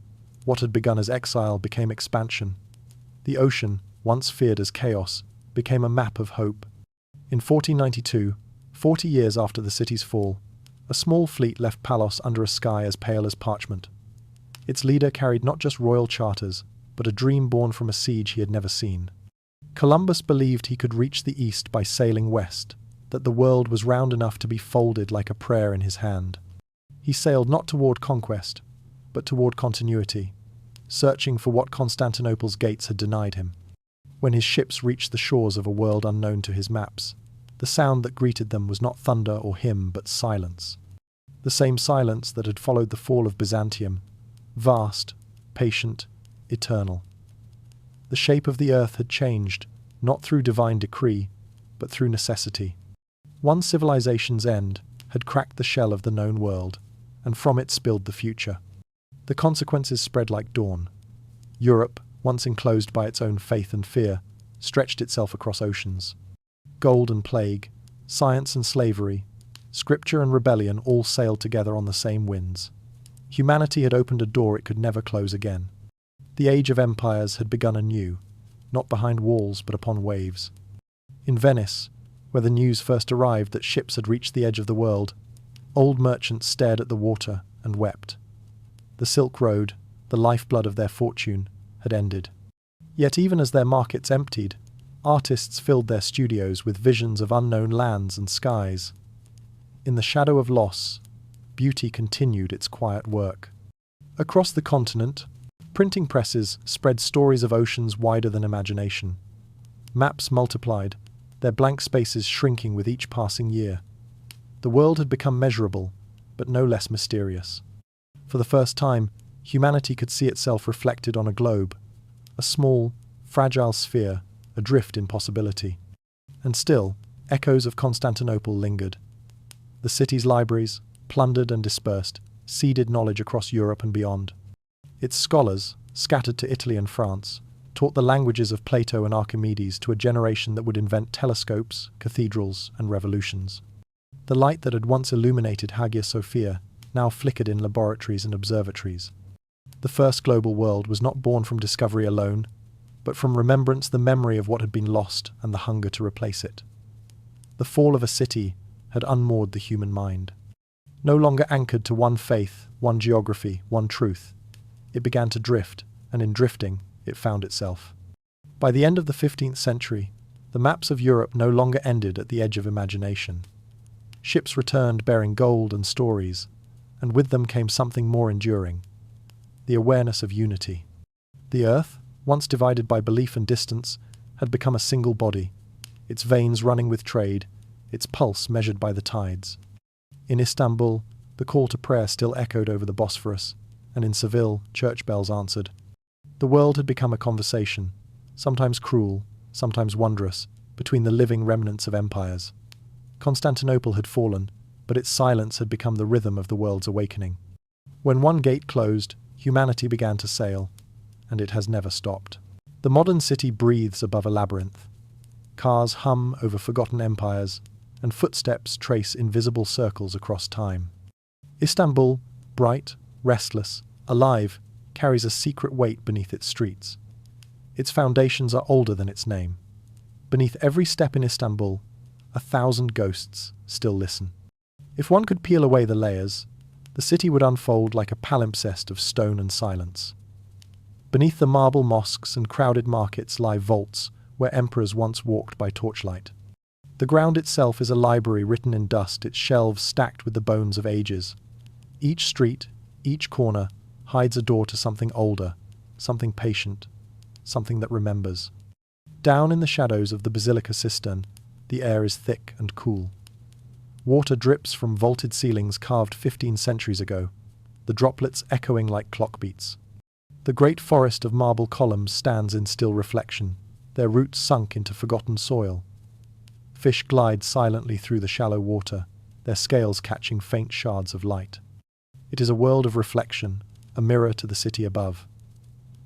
What had begun as exile became expansion. The ocean, once feared as chaos, became a map of hope. In 1492, 40 years after the city's fall, a small fleet left Palos under a sky as pale as parchment. Its leader carried not just royal charters, but a dream born from a siege he had never seen. Columbus believed he could reach the east by sailing west, that the world was round enough to be folded like a prayer in his hand. He sailed not toward conquest, but toward continuity, searching for what Constantinople's gates had denied him. When his ships reached the shores of a world unknown to his maps, the sound that greeted them was not thunder or hymn, but silence. The same silence that had followed the fall of Byzantium, vast, patient, eternal. The shape of the earth had changed, not through divine decree, but through necessity. One civilization's end had cracked the shell of the known world, and from it spilled the future. The consequences spread like dawn. Europe, once enclosed by its own faith and fear, stretched itself across oceans. Gold and plague, science and slavery, scripture and rebellion all sailed together on the same winds. Humanity had opened a door it could never close again. The age of empires had begun anew, not behind walls but upon waves. In Venice, where the news first arrived that ships had reached the edge of the world, old merchants stared at the water and wept. The Silk Road, the lifeblood of their fortune, had ended. Yet even as their markets emptied, artists filled their studios with visions of unknown lands and skies. In the shadow of loss, beauty continued its quiet work. Across the continent, printing presses spread stories of oceans wider than imagination. Maps multiplied, their blank spaces shrinking with each passing year. The world had become measurable, but no less mysterious. For the first time, humanity could see itself reflected on a globe, a small, fragile sphere, adrift in possibility. And still, echoes of Constantinople lingered. The city's libraries, plundered and dispersed, seeded knowledge across Europe and beyond. Its scholars, scattered to Italy and France, taught the languages of Plato and Archimedes to a generation that would invent telescopes, cathedrals, and revolutions. The light that had once illuminated Hagia Sophia now flickered in laboratories and observatories. The first global world was not born from discovery alone, but from remembrance, the memory of what had been lost and the hunger to replace it. The fall of a city had unmoored the human mind. No longer anchored to one faith, one geography, one truth, it began to drift, and in drifting, it found itself. By the end of the 15th century, the maps of Europe no longer ended at the edge of imagination. Ships returned bearing gold and stories, and with them came something more enduring: the awareness of unity. The earth, once divided by belief and distance, had become a single body, its veins running with trade, its pulse measured by the tides. In Istanbul, the call to prayer still echoed over the Bosphorus, and in Seville, church bells answered. The world had become a conversation, sometimes cruel, sometimes wondrous, between the living remnants of empires. Constantinople had fallen, but its silence had become the rhythm of the world's awakening. When one gate closed, humanity began to sail, and it has never stopped. The modern city breathes above a labyrinth. Cars hum over forgotten empires, and footsteps trace invisible circles across time. Istanbul, bright, restless, alive, carries a secret weight beneath its streets. Its foundations are older than its name. Beneath every step in Istanbul, 1,000 ghosts still listen. If one could peel away the layers, the city would unfold like a palimpsest of stone and silence. Beneath the marble mosques and crowded markets lie vaults where emperors once walked by torchlight. The ground itself is a library written in dust, its shelves stacked with the bones of ages. Each street, each corner, hides a door to something older, something patient, something that remembers. Down in the shadows of the Basilica cistern, the air is thick and cool. Water drips from vaulted ceilings carved 15 centuries ago, the droplets echoing like clock beats. The great forest of marble columns stands in still reflection, their roots sunk into forgotten soil. Fish glide silently through the shallow water, their scales catching faint shards of light. It is a world of reflection, a mirror to the city above.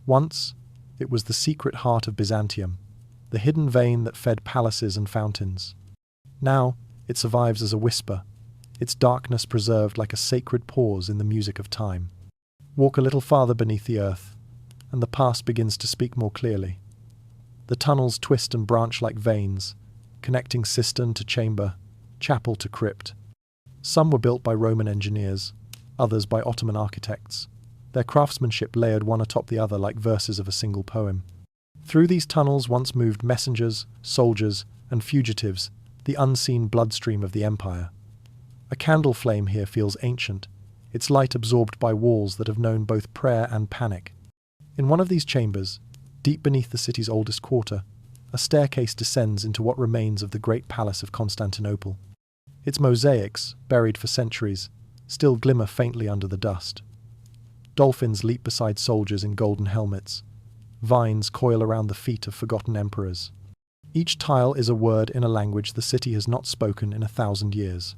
Once, it was the secret heart of Byzantium, the hidden vein that fed palaces and fountains. Now, it survives as a whisper, its darkness preserved like a sacred pause in the music of time. Walk a little farther beneath the earth, and the past begins to speak more clearly. The tunnels twist and branch like veins, connecting cistern to chamber, chapel to crypt. Some were built by Roman engineers, others by Ottoman architects, their craftsmanship layered one atop the other like verses of a single poem. Through these tunnels once moved messengers, soldiers, and fugitives, the unseen bloodstream of the empire. A candle flame here feels ancient, its light absorbed by walls that have known both prayer and panic. In one of these chambers, deep beneath the city's oldest quarter, a staircase descends into what remains of the great palace of Constantinople. Its mosaics, buried for centuries, still glimmer faintly under the dust. Dolphins leap beside soldiers in golden helmets. Vines coil around the feet of forgotten emperors. Each tile is a word in a language the city has not spoken in 1,000 years.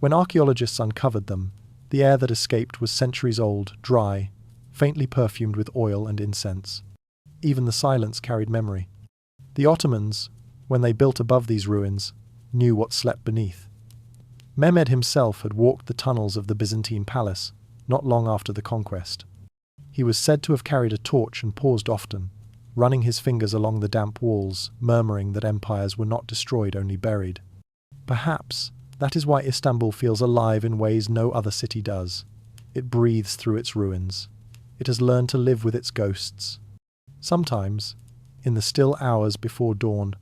When archaeologists uncovered them, the air that escaped was centuries old, dry, faintly perfumed with oil and incense. Even the silence carried memory. The Ottomans, when they built above these ruins, knew what slept beneath. Mehmed himself had walked the tunnels of the Byzantine palace, not long after the conquest. He was said to have carried a torch and paused often, running his fingers along the damp walls, murmuring that empires were not destroyed, only buried. Perhaps that is why Istanbul feels alive in ways no other city does. It breathes through its ruins. It has learned to live with its ghosts. Sometimes, in the still hours before dawn,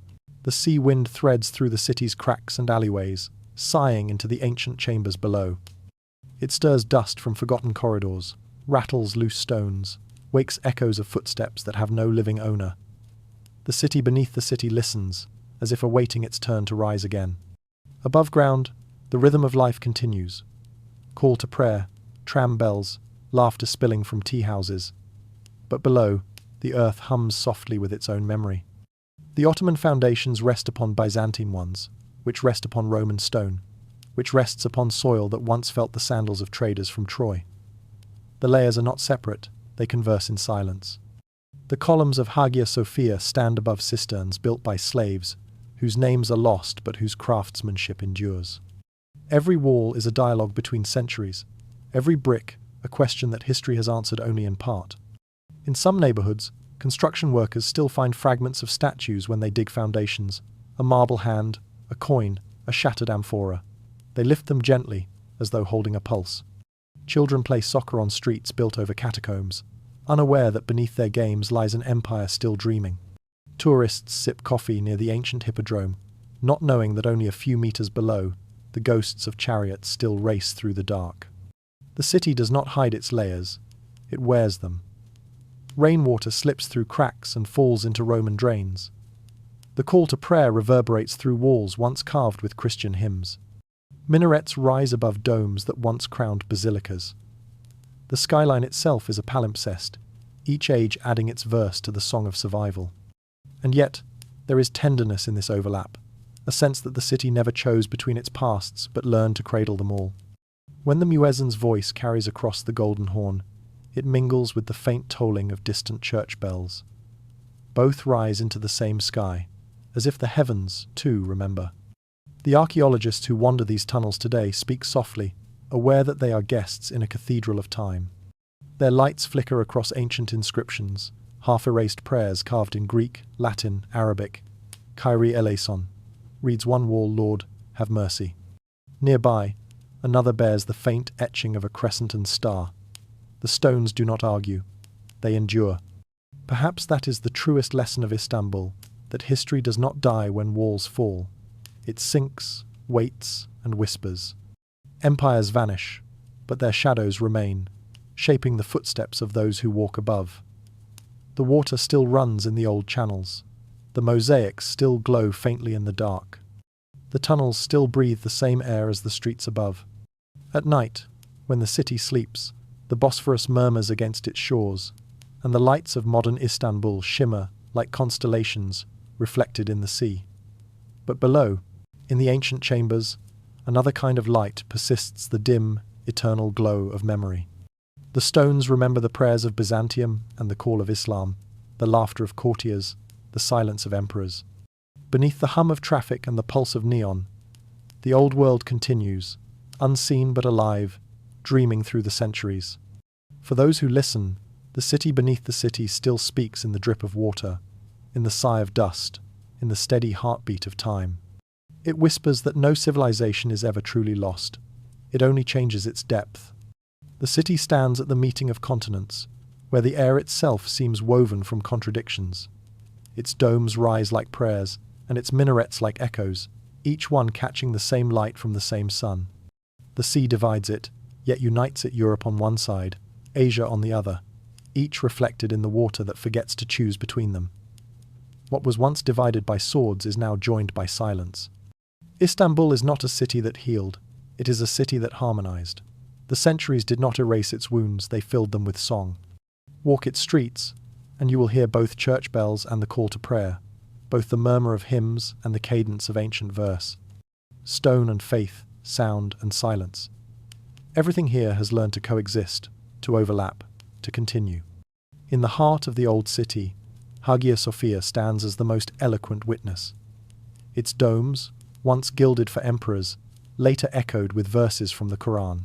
the sea wind threads through the city's cracks and alleyways, sighing into the ancient chambers below. It stirs dust from forgotten corridors, rattles loose stones, wakes echoes of footsteps that have no living owner. The city beneath the city listens, as if awaiting its turn to rise again. Above ground, the rhythm of life continues. Call to prayer, tram bells, laughter spilling from tea houses. But below, the earth hums softly with its own memory. The Ottoman foundations rest upon Byzantine ones, which rest upon Roman stone, which rests upon soil that once felt the sandals of traders from Troy. The layers are not separate, they converse in silence. The columns of Hagia Sophia stand above cisterns built by slaves, whose names are lost but whose craftsmanship endures. Every wall is a dialogue between centuries, every brick a question that history has answered only in part. In some neighborhoods, construction workers still find fragments of statues when they dig foundations, a marble hand, a coin, a shattered amphora. They lift them gently, as though holding a pulse. Children play soccer on streets built over catacombs, unaware that beneath their games lies an empire still dreaming. Tourists sip coffee near the ancient hippodrome, not knowing that only a few meters below, the ghosts of chariots still race through the dark. The city does not hide its layers, it wears them. Rainwater slips through cracks and falls into Roman drains. The call to prayer reverberates through walls once carved with Christian hymns. Minarets rise above domes that once crowned basilicas. The skyline itself is a palimpsest, each age adding its verse to the song of survival. And yet, there is tenderness in this overlap, a sense that the city never chose between its pasts but learned to cradle them all. When the muezzin's voice carries across the golden horn, it mingles with the faint tolling of distant church bells. Both rise into the same sky, as if the heavens, too, remember. The archaeologists who wander these tunnels today speak softly, aware that they are guests in a cathedral of time. Their lights flicker across ancient inscriptions, half-erased prayers carved in Greek, Latin, Arabic. Kyrie eleison, reads one wall, Lord, have mercy. Nearby, another bears the faint etching of a crescent and star. The stones do not argue, they endure. Perhaps that is the truest lesson of Istanbul, that history does not die when walls fall. It sinks, waits, and whispers. Empires vanish, but their shadows remain, shaping the footsteps of those who walk above. The water still runs in the old channels. The mosaics still glow faintly in the dark. The tunnels still breathe the same air as the streets above. At night, when the city sleeps, the Bosphorus murmurs against its shores, and the lights of modern Istanbul shimmer like constellations reflected in the sea. But below, in the ancient chambers, another kind of light persists, the dim, eternal glow of memory. The stones remember the prayers of Byzantium and the call of Islam, the laughter of courtiers, the silence of emperors. Beneath the hum of traffic and the pulse of neon, the old world continues, unseen but alive, dreaming through the centuries. For those who listen, the city beneath the city still speaks in the drip of water, in the sigh of dust, in the steady heartbeat of time. It whispers that no civilization is ever truly lost. It only changes its depth. The city stands at the meeting of continents, where the air itself seems woven from contradictions. Its domes rise like prayers, and its minarets like echoes, each one catching the same light from the same sun. The sea divides it, yet unites it, Europe on one side, Asia on the other, each reflected in the water that forgets to choose between them. What was once divided by swords is now joined by silence. Istanbul is not a city that healed, it is a city that harmonized. The centuries did not erase its wounds, they filled them with song. Walk its streets, and you will hear both church bells and the call to prayer, both the murmur of hymns and the cadence of ancient verse. Stone and faith, sound and silence. Everything here has learned to coexist, to overlap, to continue. In the heart of the old city, Hagia Sophia stands as the most eloquent witness. Its domes, once gilded for emperors, later echoed with verses from the Quran.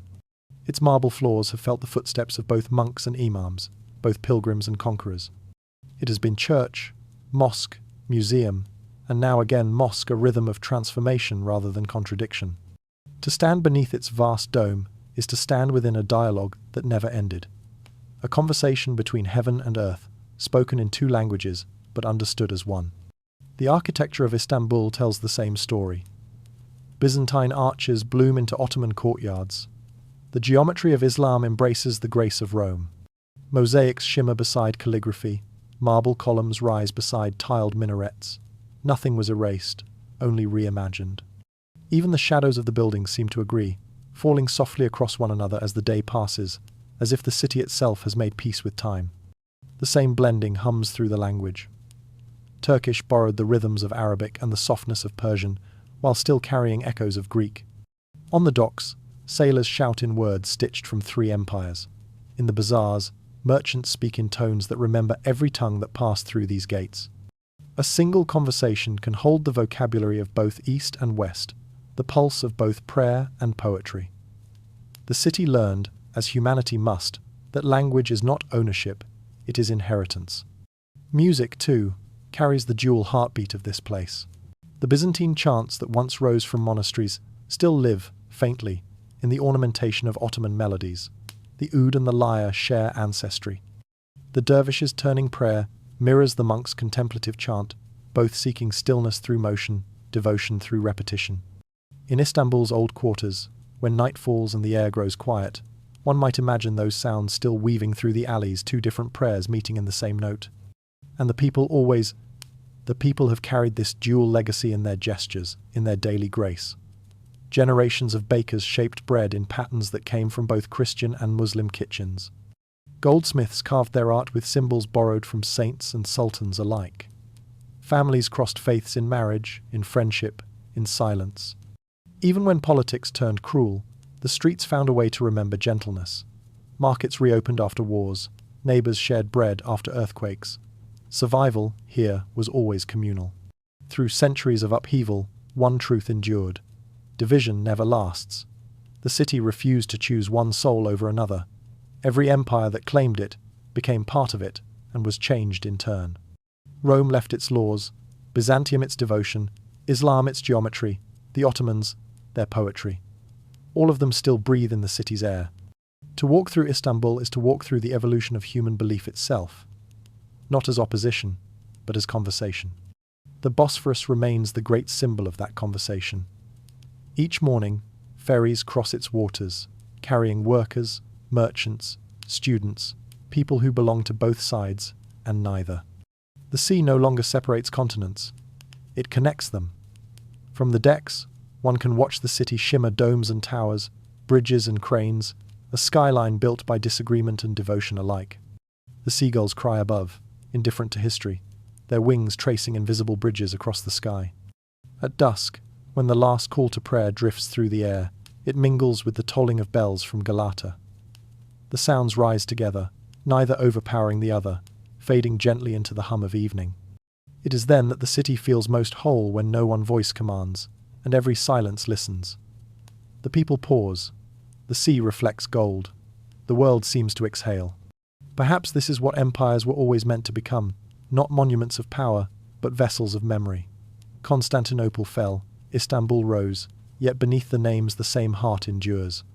Its marble floors have felt the footsteps of both monks and imams, both pilgrims and conquerors. It has been church, mosque, museum, and now again mosque, a rhythm of transformation rather than contradiction. To stand beneath its vast dome is to stand within a dialogue that never ended. A conversation between heaven and earth, spoken in two languages, but understood as one. The architecture of Istanbul tells the same story. Byzantine arches bloom into Ottoman courtyards. The geometry of Islam embraces the grace of Rome. Mosaics shimmer beside calligraphy. Marble columns rise beside tiled minarets. Nothing was erased, only reimagined. Even the shadows of the buildings seem to agree, falling softly across one another as the day passes, as if the city itself has made peace with time. The same blending hums through the language. Turkish borrowed the rhythms of Arabic and the softness of Persian, while still carrying echoes of Greek. On the docks, sailors shout in words stitched from three empires. In the bazaars, Merchants speak in tones that remember every tongue that passed through these gates. A single conversation can hold the vocabulary of both East and West, the pulse of both prayer and poetry. The city learned, as humanity must, that language is not ownership, it is inheritance. Music, too, carries the dual heartbeat of this place. The Byzantine chants that once rose from monasteries still live, faintly, in the ornamentation of Ottoman melodies. The oud and the lyre share ancestry. The dervishes' turning prayer mirrors the monk's contemplative chant, both seeking stillness through motion, devotion through repetition. In Istanbul's old quarters, when night falls and the air grows quiet, one might imagine those sounds still weaving through the alleys, two different prayers meeting in the same note. And the people have carried this dual legacy in their gestures, in their daily grace. Generations of bakers shaped bread in patterns that came from both Christian and Muslim kitchens. Goldsmiths carved their art with symbols borrowed from saints and sultans alike. Families crossed faiths in marriage, in friendship, in silence. Even when politics turned cruel, the streets found a way to remember gentleness. Markets reopened after wars, neighbors shared bread after earthquakes. Survival, here, was always communal. Through centuries of upheaval, one truth endured. Division never lasts. The city refused to choose one soul over another. Every empire that claimed it became part of it and was changed in turn. Rome left its laws, Byzantium its devotion, Islam its geometry, the Ottomans their poetry. All of them still breathe in the city's air. To walk through Istanbul is to walk through the evolution of human belief itself. Not as opposition, but as conversation. The Bosphorus remains the great symbol of that conversation. Each morning, ferries cross its waters, carrying workers, merchants, students, people who belong to both sides and neither. The sea no longer separates continents. It connects them. From the decks, one can watch the city shimmer domes and towers, bridges and cranes, a skyline built by disagreement and devotion alike. The seagulls cry above, indifferent to history, their wings tracing invisible bridges across the sky. At dusk, when the last call to prayer drifts through the air, it mingles with the tolling of bells from Galata. The sounds rise together, neither overpowering the other, fading gently into the hum of evening. It is then that the city feels most whole, when no one voice commands, and every silence listens. The people pause. The sea reflects gold. The world seems to exhale. Perhaps this is what empires were always meant to become, not monuments of power, but vessels of memory. Constantinople fell, Istanbul rose, yet beneath the names the same heart endures.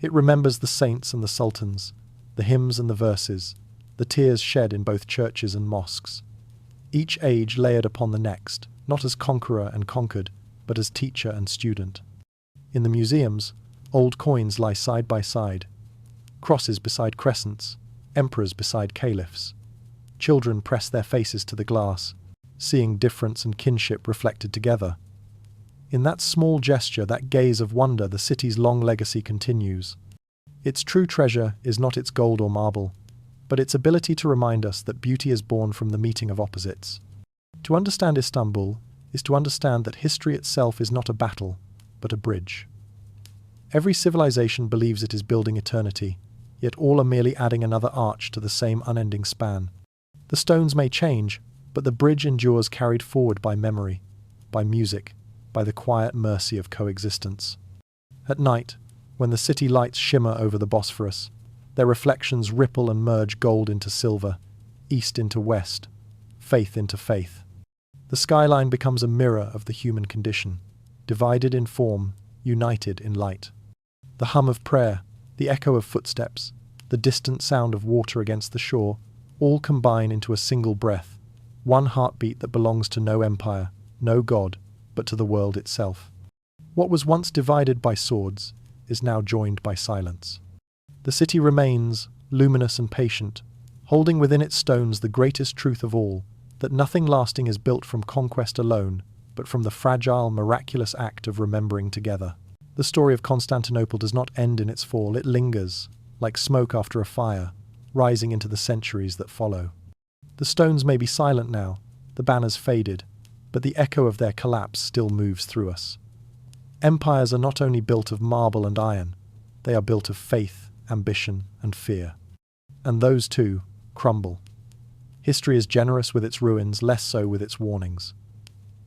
It remembers the saints and the sultans, the hymns and the verses, the tears shed in both churches and mosques. Each age layered upon the next, not as conqueror and conquered, but as teacher and student. In the museums, old coins lie side by side, crosses beside crescents, emperors beside caliphs. Children press their faces to the glass, seeing difference and kinship reflected together. In that small gesture, that gaze of wonder, the city's long legacy continues. Its true treasure is not its gold or marble, but its ability to remind us that beauty is born from the meeting of opposites. To understand Istanbul is to understand that history itself is not a battle, but a bridge. Every civilization believes it is building eternity, yet all are merely adding another arch to the same unending span. The stones may change, but the bridge endures, carried forward by memory, by music, by the quiet mercy of coexistence. At night, when the city lights shimmer over the Bosphorus, their reflections ripple and merge gold into silver, east into west, faith into faith. The skyline becomes a mirror of the human condition, divided in form, united in light. The hum of prayer, the echo of footsteps, the distant sound of water against the shore, all combine into a single breath, one heartbeat that belongs to no empire, no god, but to the world itself. What was once divided by swords is now joined by silence. The city remains, luminous and patient, holding within its stones the greatest truth of all, that nothing lasting is built from conquest alone, but from the fragile, miraculous act of remembering together. The story of Constantinople does not end in its fall, it lingers, like smoke after a fire, rising into the centuries that follow. The stones may be silent now, the banners faded, but the echo of their collapse still moves through us. Empires are not only built of marble and iron, they are built of faith, ambition, and fear. And those too crumble. History is generous with its ruins, less so with its warnings.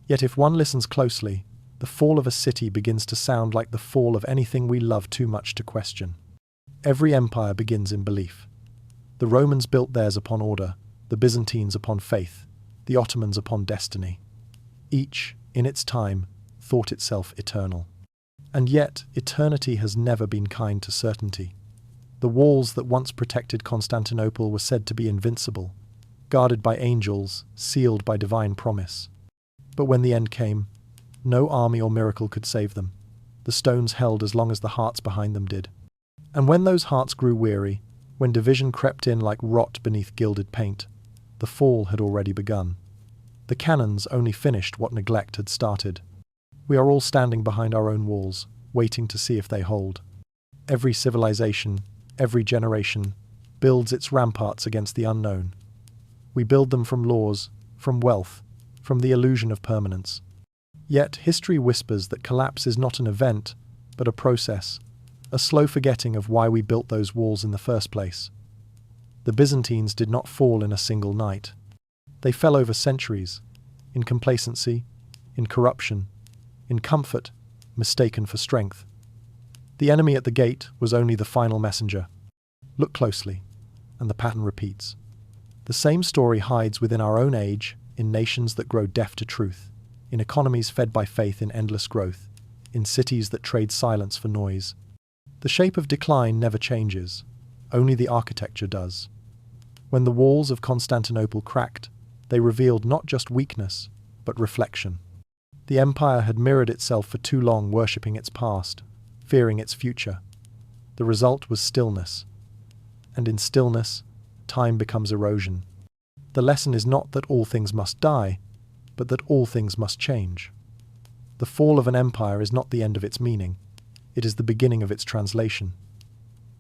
Yet if one listens closely, the fall of a city begins to sound like the fall of anything we love too much to question. Every empire begins in belief. The Romans built theirs upon order, the Byzantines upon faith, the Ottomans upon destiny. Each, in its time, thought itself eternal. And yet, eternity has never been kind to certainty. The walls that once protected Constantinople were said to be invincible, guarded by angels, sealed by divine promise. But when the end came, no army or miracle could save them. The stones held as long as the hearts behind them did. And when those hearts grew weary, when division crept in like rot beneath gilded paint, the fall had already begun. The cannons only finished what neglect had started. We are all standing behind our own walls, waiting to see if they hold. Every civilization, every generation, builds its ramparts against the unknown. We build them from laws, from wealth, from the illusion of permanence. Yet history whispers that collapse is not an event, but a process, a slow forgetting of why we built those walls in the first place. The Byzantines did not fall in a single night. They fell over centuries, in complacency, in corruption, in comfort, mistaken for strength. The enemy at the gate was only the final messenger. Look closely, and the pattern repeats. The same story hides within our own age, in nations that grow deaf to truth, in economies fed by faith in endless growth, in cities that trade silence for noise. The shape of decline never changes, only the architecture does. When the walls of Constantinople cracked, they revealed not just weakness, but reflection. The empire had mirrored itself for too long, worshipping its past, fearing its future. The result was stillness. And in stillness, time becomes erosion. The lesson is not that all things must die, but that all things must change. The fall of an empire is not the end of its meaning. It is the beginning of its translation.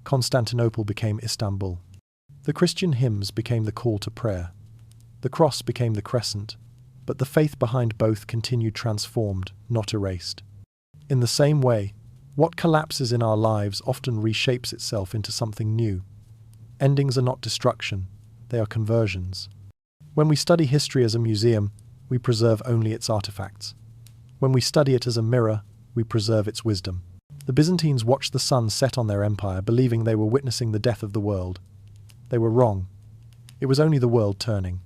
Constantinople became Istanbul. The Christian hymns became the call to prayer. The cross became the crescent, but the faith behind both continued transformed, not erased. In the same way, what collapses in our lives often reshapes itself into something new. Endings are not destruction, they are conversions. When we study history as a museum, we preserve only its artifacts. When we study it as a mirror, we preserve its wisdom. The Byzantines watched the sun set on their empire, believing they were witnessing the death of the world. They were wrong. It was only the world turning.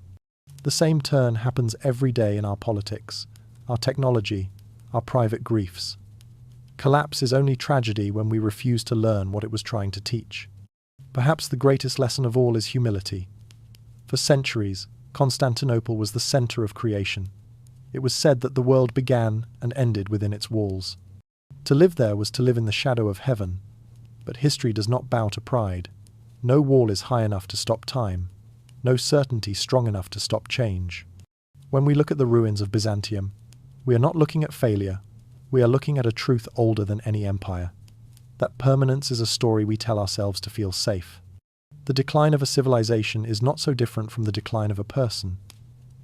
The same turn happens every day in our politics, our technology, our private griefs. Collapse is only tragedy when we refuse to learn what it was trying to teach. Perhaps the greatest lesson of all is humility. For centuries, Constantinople was the center of creation. It was said that the world began and ended within its walls. To live there was to live in the shadow of heaven. But history does not bow to pride. No wall is high enough to stop time. No certainty strong enough to stop change. When we look at the ruins of Byzantium, we are not looking at failure. We are looking at a truth older than any empire. That permanence is a story we tell ourselves to feel safe. The decline of a civilization is not so different from the decline of a person.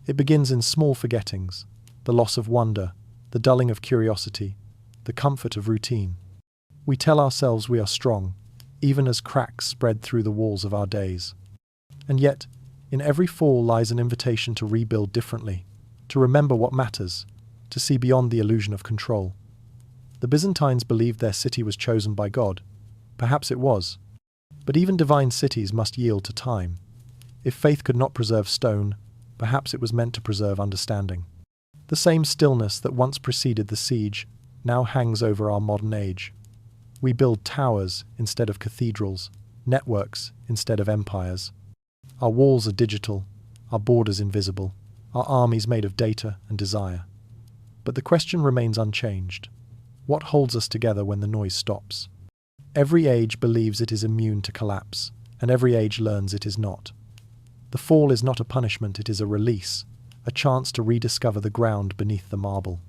It begins in small forgettings, the loss of wonder, the dulling of curiosity, the comfort of routine. We tell ourselves we are strong, even as cracks spread through the walls of our days. And yet, in every fall lies an invitation to rebuild differently, to remember what matters, to see beyond the illusion of control. The Byzantines believed their city was chosen by God. Perhaps it was. But even divine cities must yield to time. If faith could not preserve stone, perhaps it was meant to preserve understanding. The same stillness that once preceded the siege now hangs over our modern age. We build towers instead of cathedrals, networks instead of empires. Our walls are digital, our borders invisible, our armies made of data and desire. But the question remains unchanged. What holds us together when the noise stops? Every age believes it is immune to collapse, and every age learns it is not. The fall is not a punishment, it is a release, a chance to rediscover the ground beneath the marble.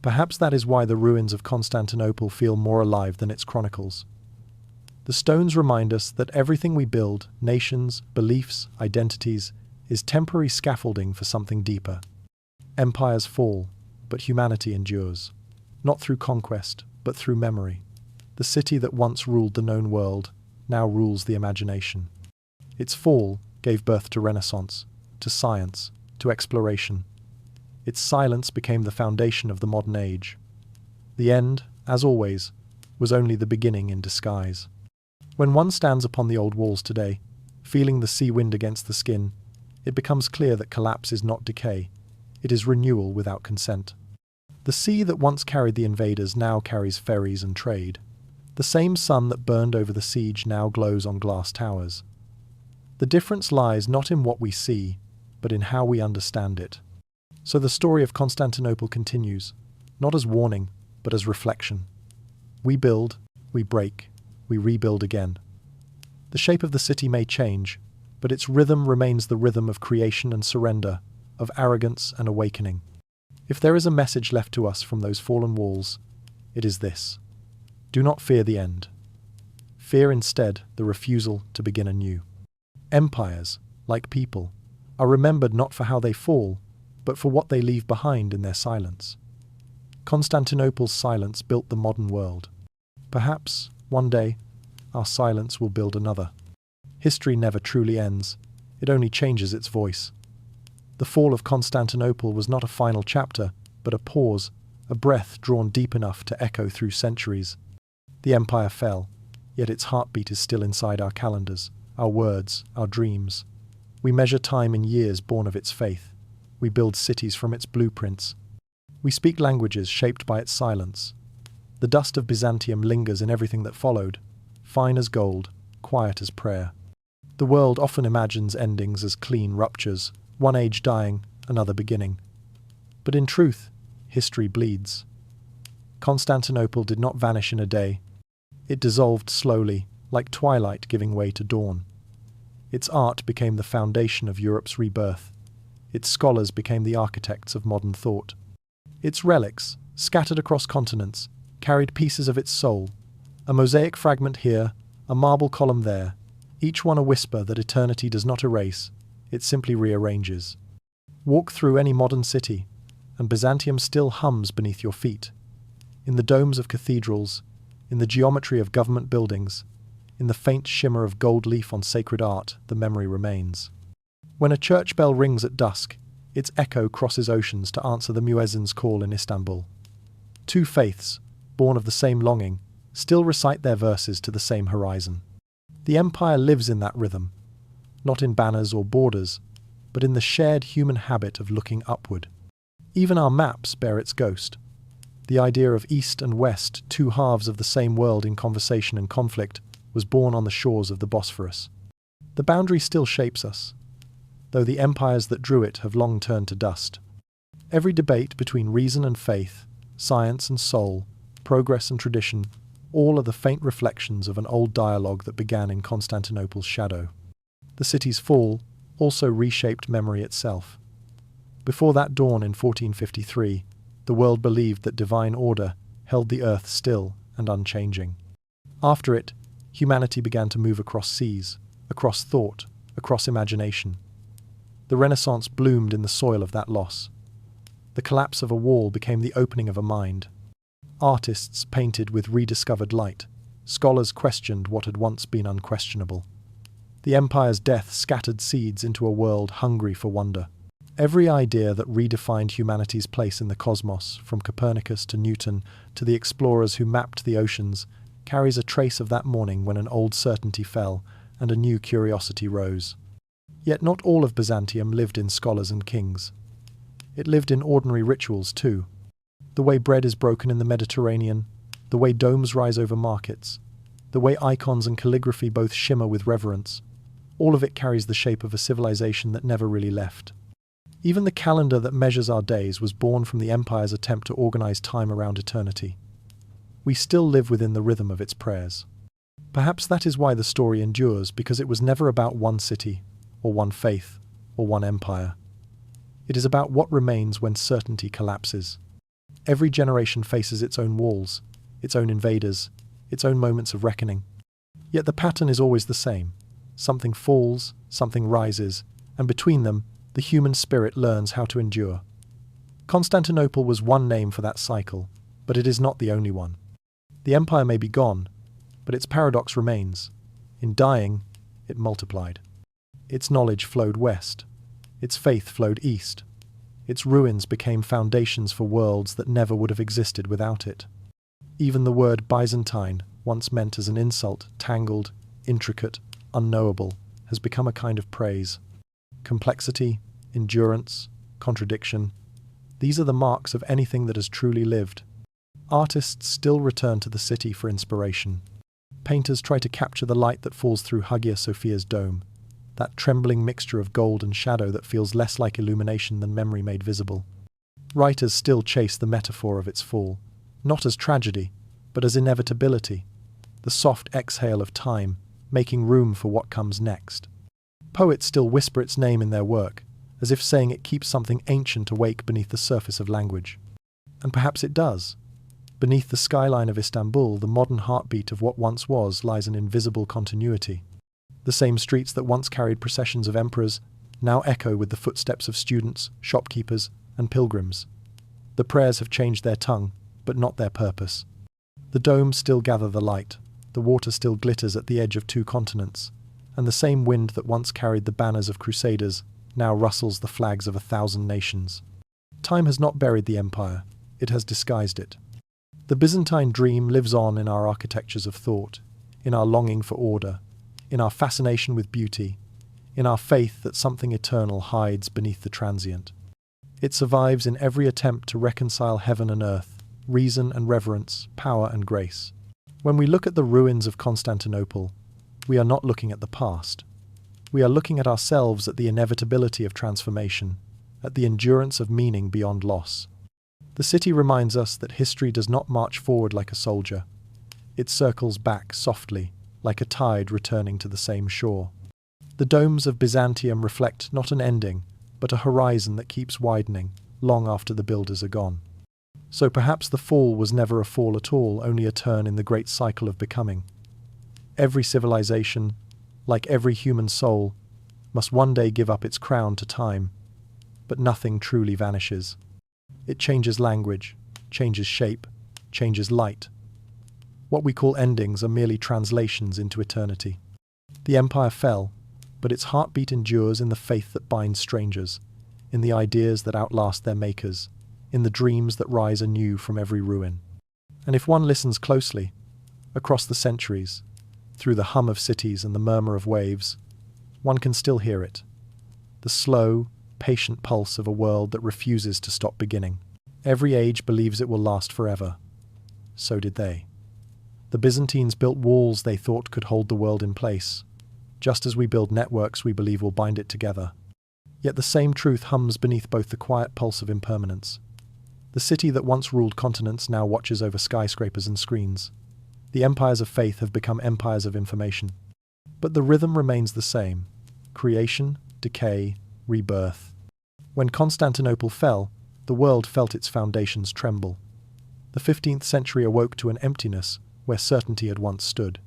Perhaps that is why the ruins of Constantinople feel more alive than its chronicles. The stones remind us that everything we build, nations, beliefs, identities, is temporary scaffolding for something deeper. Empires fall, but humanity endures. Not through conquest, but through memory. The city that once ruled the known world now rules the imagination. Its fall gave birth to Renaissance, to science, to exploration. Its silence became the foundation of the modern age. The end, as always, was only the beginning in disguise. When one stands upon the old walls today, feeling the sea wind against the skin, it becomes clear that collapse is not decay, it is renewal without consent. The sea that once carried the invaders now carries ferries and trade. The same sun that burned over the siege now glows on glass towers. The difference lies not in what we see, but in how we understand it. So the story of Constantinople continues, not as warning, but as reflection. We build, we break, we rebuild again. The shape of the city may change, but its rhythm remains the rhythm of creation and surrender, of arrogance and awakening. If there is a message left to us from those fallen walls, it is this: do not fear the end. Fear instead the refusal to begin anew. Empires, like people, are remembered not for how they fall, but for what they leave behind in their silence. Constantinople's silence built the modern world. Perhaps, one day, our silence will build another. History never truly ends, it only changes its voice. The fall of Constantinople was not a final chapter, but a pause, a breath drawn deep enough to echo through centuries. The empire fell, yet its heartbeat is still inside our calendars, our words, our dreams. We measure time in years born of its faith. We build cities from its blueprints. We speak languages shaped by its silence. The dust of Byzantium lingers in everything that followed, fine as gold, quiet as prayer. The world often imagines endings as clean ruptures, one age dying, another beginning. But in truth, history bleeds. Constantinople did not vanish in a day. It dissolved slowly, like twilight giving way to dawn. Its art became the foundation of Europe's rebirth. Its scholars became the architects of modern thought. Its relics, scattered across continents, carried pieces of its soul. A mosaic fragment here, a marble column there, each one a whisper that eternity does not erase, it simply rearranges. Walk through any modern city, and Byzantium still hums beneath your feet. In the domes of cathedrals, in the geometry of government buildings, in the faint shimmer of gold leaf on sacred art, the memory remains. When a church bell rings at dusk, its echo crosses oceans to answer the muezzin's call in Istanbul. Two faiths, born of the same longing, still recite their verses to the same horizon. The empire lives in that rhythm, not in banners or borders, but in the shared human habit of looking upward. Even our maps bear its ghost. The idea of East and West, two halves of the same world in conversation and conflict, was born on the shores of the Bosphorus. The boundary still shapes us, though the empires that drew it have long turned to dust. Every debate between reason and faith, science and soul, progress and tradition, all are the faint reflections of an old dialogue that began in Constantinople's shadow. The city's fall also reshaped memory itself. Before that dawn in 1453, the world believed that divine order held the earth still and unchanging. After it, humanity began to move across seas, across thought, across imagination. The Renaissance bloomed in the soil of that loss. The collapse of a wall became the opening of a mind. Artists painted with rediscovered light. Scholars questioned what had once been unquestionable. The empire's death scattered seeds into a world hungry for wonder. Every idea that redefined humanity's place in the cosmos, from Copernicus to Newton to the explorers who mapped the oceans, carries a trace of that morning when an old certainty fell and a new curiosity rose. Yet not all of Byzantium lived in scholars and kings. It lived in ordinary rituals too. The way bread is broken in the Mediterranean, the way domes rise over markets, the way icons and calligraphy both shimmer with reverence, all of it carries the shape of a civilization that never really left. Even the calendar that measures our days was born from the empire's attempt to organize time around eternity. We still live within the rhythm of its prayers. Perhaps that is why the story endures, because it was never about one city, or one faith, or one empire. It is about what remains when certainty collapses. Every generation faces its own walls, its own invaders, its own moments of reckoning. Yet the pattern is always the same. Something falls, something rises, and between them, the human spirit learns how to endure. Constantinople was one name for that cycle, but it is not the only one. The empire may be gone, but its paradox remains. In dying, it multiplied. Its knowledge flowed west. Its faith flowed east. Its ruins became foundations for worlds that never would have existed without it. Even the word Byzantine, once meant as an insult, tangled, intricate, unknowable, has become a kind of praise. Complexity, endurance, contradiction, these are the marks of anything that has truly lived. Artists still return to the city for inspiration. Painters try to capture the light that falls through Hagia Sophia's dome, that trembling mixture of gold and shadow that feels less like illumination than memory made visible. Writers still chase the metaphor of its fall, not as tragedy, but as inevitability, the soft exhale of time, making room for what comes next. Poets still whisper its name in their work, as if saying it keeps something ancient awake beneath the surface of language. And perhaps it does. Beneath the skyline of Istanbul, the modern heartbeat of what once was lies an invisible continuity. The same streets that once carried processions of emperors now echo with the footsteps of students, shopkeepers, and pilgrims. The prayers have changed their tongue, but not their purpose. The domes still gather the light, the water still glitters at the edge of two continents, and the same wind that once carried the banners of crusaders now rustles the flags of 1,000 nations. Time has not buried the empire, it has disguised it. The Byzantine dream lives on in our architectures of thought, in our longing for order, in our fascination with beauty, in our faith that something eternal hides beneath the transient. It survives in every attempt to reconcile heaven and earth, reason and reverence, power and grace. When we look at the ruins of Constantinople, we are not looking at the past. We are looking at ourselves, at the inevitability of transformation, at the endurance of meaning beyond loss. The city reminds us that history does not march forward like a soldier. It circles back softly, like a tide returning to the same shore. The domes of Byzantium reflect not an ending, but a horizon that keeps widening, long after the builders are gone. So perhaps the fall was never a fall at all, only a turn in the great cycle of becoming. Every civilization, like every human soul, must one day give up its crown to time, but nothing truly vanishes. It changes language, changes shape, changes light. What we call endings are merely translations into eternity. The empire fell, but its heartbeat endures in the faith that binds strangers, in the ideas that outlast their makers, in the dreams that rise anew from every ruin. And if one listens closely, across the centuries, through the hum of cities and the murmur of waves, one can still hear it. The slow, patient pulse of a world that refuses to stop beginning. Every age believes it will last forever. So did they. The Byzantines built walls they thought could hold the world in place, just as we build networks we believe will bind it together. Yet the same truth hums beneath both the quiet pulse of impermanence. The city that once ruled continents now watches over skyscrapers and screens. The empires of faith have become empires of information. But the rhythm remains the same: creation, decay, rebirth. When Constantinople fell, the world felt its foundations tremble. The 15th century awoke to an emptiness where certainty had once stood.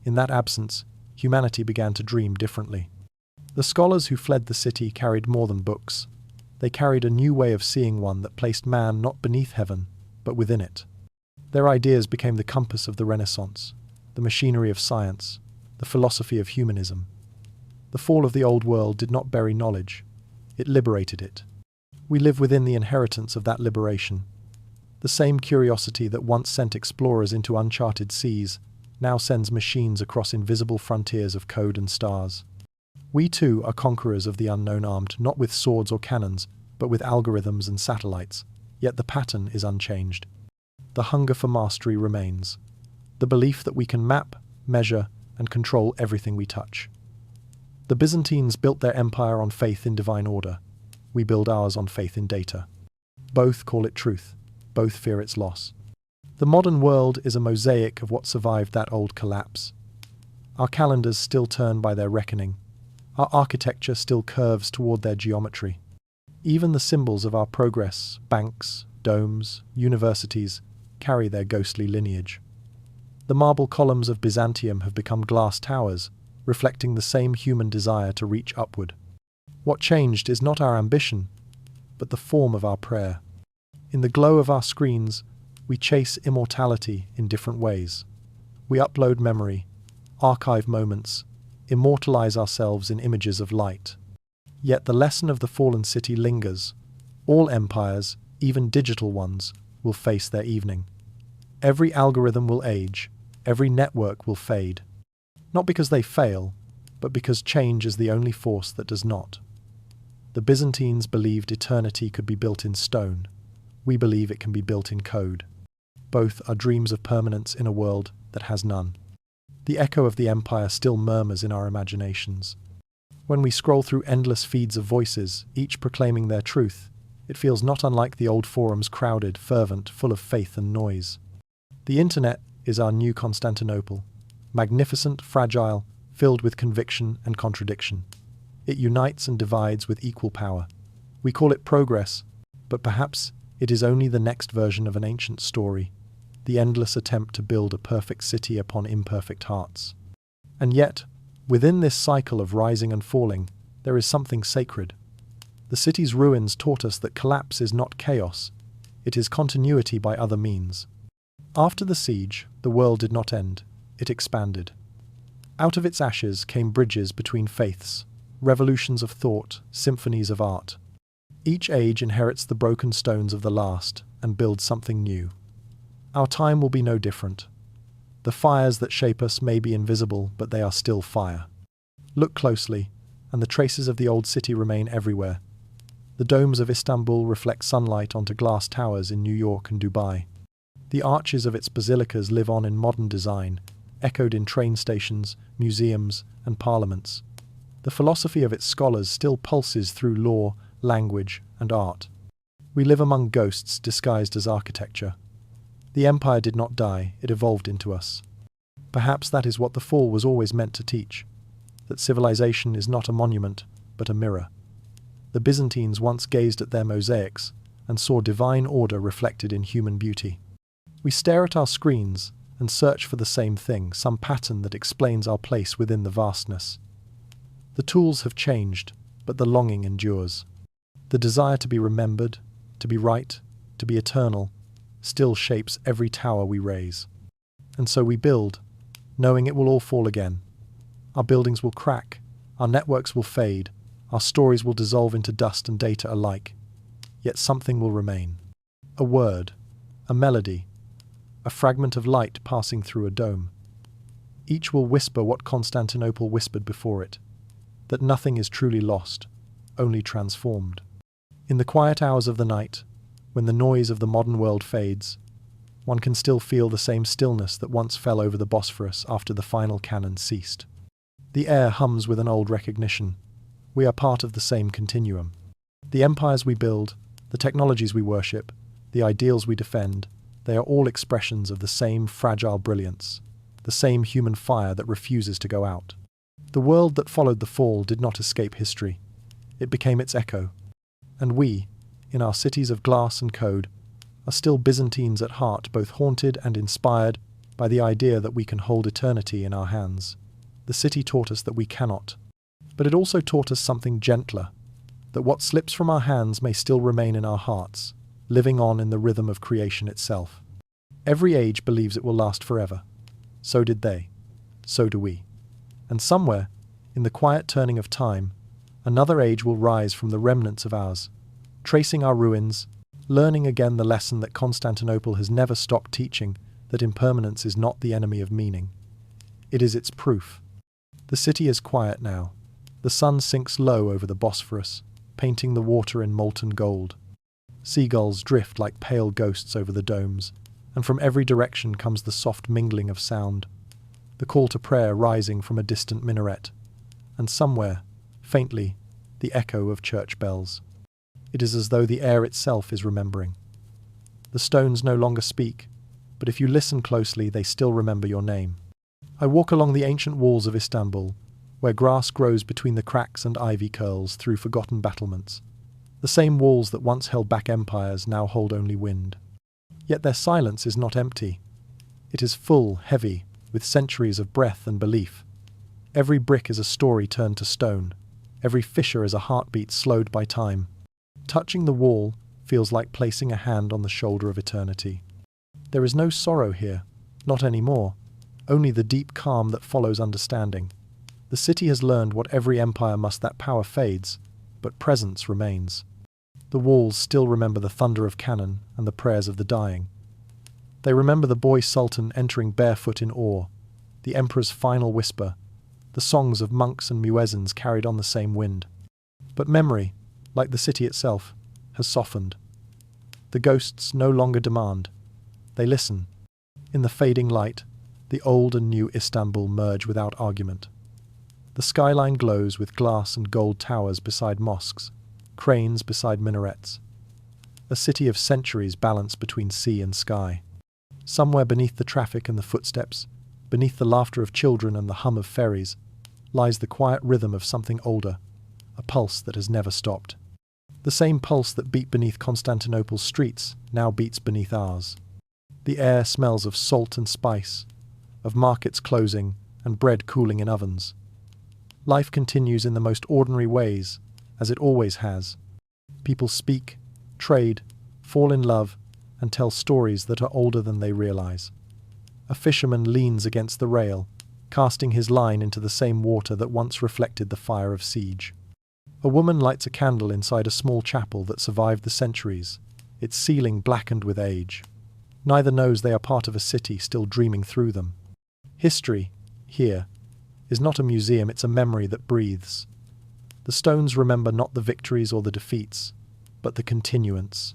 In that absence, humanity began to dream differently. The scholars who fled the city carried more than books. They carried a new way of seeing, one that placed man not beneath heaven, but within it. Their ideas became the compass of the Renaissance, the machinery of science, the philosophy of humanism. The fall of the old world did not bury knowledge, it liberated it. We live within the inheritance of that liberation. The same curiosity that once sent explorers into uncharted seas now sends machines across invisible frontiers of code and stars. We too are conquerors of the unknown, armed not with swords or cannons, but with algorithms and satellites, yet the pattern is unchanged. The hunger for mastery remains, the belief that we can map, measure, and control everything we touch. The Byzantines built their empire on faith in divine order. We build ours on faith in data. Both call it truth, both fear its loss. The modern world is a mosaic of what survived that old collapse. Our calendars still turn by their reckoning. Our architecture still curves toward their geometry. Even the symbols of our progress, banks, domes, universities, carry their ghostly lineage. The marble columns of Byzantium have become glass towers, reflecting the same human desire to reach upward. What changed is not our ambition, but the form of our prayer. In the glow of our screens, we chase immortality in different ways. We upload memory, archive moments, immortalize ourselves in images of light. Yet the lesson of the fallen city lingers. All empires, even digital ones, will face their evening. Every algorithm will age, every network will fade. Not because they fail, but because change is the only force that does not. The Byzantines believed eternity could be built in stone. We believe it can be built in code. Both are dreams of permanence in a world that has none. The echo of the empire still murmurs in our imaginations. When we scroll through endless feeds of voices, each proclaiming their truth, it feels not unlike the old forums, crowded, fervent, full of faith and noise. The internet is our new Constantinople, magnificent, fragile, filled with conviction and contradiction. It unites and divides with equal power. We call it progress, but perhaps it is only the next version of an ancient story, the endless attempt to build a perfect city upon imperfect hearts. And yet, within this cycle of rising and falling, there is something sacred. The city's ruins taught us that collapse is not chaos, it is continuity by other means. After the siege, the world did not end, it expanded. Out of its ashes came bridges between faiths, revolutions of thought, symphonies of art. Each age inherits the broken stones of the last and builds something new. Our time will be no different. The fires that shape us may be invisible, but they are still fire. Look closely, and the traces of the old city remain everywhere. The domes of Istanbul reflect sunlight onto glass towers in New York and Dubai. The arches of its basilicas live on in modern design, echoed in train stations, museums, and parliaments. The philosophy of its scholars still pulses through law, language, and art. We live among ghosts disguised as architecture. The empire did not die, it evolved into us. Perhaps that is what the fall was always meant to teach, that civilization is not a monument, but a mirror. The Byzantines once gazed at their mosaics and saw divine order reflected in human beauty. We stare at our screens and search for the same thing, some pattern that explains our place within the vastness. The tools have changed, but the longing endures. The desire to be remembered, to be right, to be eternal, still shapes every tower we raise. And so we build, knowing it will all fall again. Our buildings will crack, our networks will fade, our stories will dissolve into dust and data alike. Yet something will remain. A word, a melody, a fragment of light passing through a dome. Each will whisper what Constantinople whispered before it, that nothing is truly lost, only transformed. In the quiet hours of the night, when the noise of the modern world fades, one can still feel the same stillness that once fell over the Bosphorus after the final cannon ceased. The air hums with an old recognition. We are part of the same continuum. The empires we build, the technologies we worship, the ideals we defend, they are all expressions of the same fragile brilliance, the same human fire that refuses to go out. The world that followed the fall did not escape history. It became its echo. And we, in our cities of glass and code, are still Byzantines at heart, both haunted and inspired by the idea that we can hold eternity in our hands. The city taught us that we cannot, but it also taught us something gentler, that what slips from our hands may still remain in our hearts, living on in the rhythm of creation itself. Every age believes it will last forever. So did they. So do we. And somewhere, in the quiet turning of time, another age will rise from the remnants of ours, tracing our ruins, learning again the lesson that Constantinople has never stopped teaching, that impermanence is not the enemy of meaning. It is its proof. The city is quiet now. The sun sinks low over the Bosphorus, painting the water in molten gold. Seagulls drift like pale ghosts over the domes, and from every direction comes the soft mingling of sound, the call to prayer rising from a distant minaret, and somewhere, faintly, the echo of church bells. It is as though the air itself is remembering. The stones no longer speak, but if you listen closely, they still remember your name. I walk along the ancient walls of Istanbul, where grass grows between the cracks and ivy curls through forgotten battlements. The same walls that once held back empires now hold only wind. Yet their silence is not empty. It is full, heavy, with centuries of breath and belief. Every brick is a story turned to stone. Every fissure is a heartbeat slowed by time. Touching the wall feels like placing a hand on the shoulder of eternity. There is no sorrow here, not anymore, only the deep calm that follows understanding. The city has learned what every empire must: that power fades, but presence remains. The walls still remember the thunder of cannon and the prayers of the dying. They remember the boy sultan entering barefoot in awe, the emperor's final whisper, the songs of monks and muezzins carried on the same wind. But memory, like the city itself, has softened. The ghosts no longer demand. They listen. In the fading light, the old and new Istanbul merge without argument. The skyline glows with glass and gold towers beside mosques, cranes beside minarets. A city of centuries balanced between sea and sky. Somewhere beneath the traffic and the footsteps, beneath the laughter of children and the hum of ferries, lies the quiet rhythm of something older, a pulse that has never stopped. The same pulse that beat beneath Constantinople's streets now beats beneath ours. The air smells of salt and spice, of markets closing and bread cooling in ovens. Life continues in the most ordinary ways, as it always has. People speak, trade, fall in love, and tell stories that are older than they realize. A fisherman leans against the rail, casting his line into the same water that once reflected the fire of siege. A woman lights a candle inside a small chapel that survived the centuries, its ceiling blackened with age. Neither knows they are part of a city still dreaming through them. History, here, is not a museum, it's a memory that breathes. The stones remember not the victories or the defeats, but the continuance.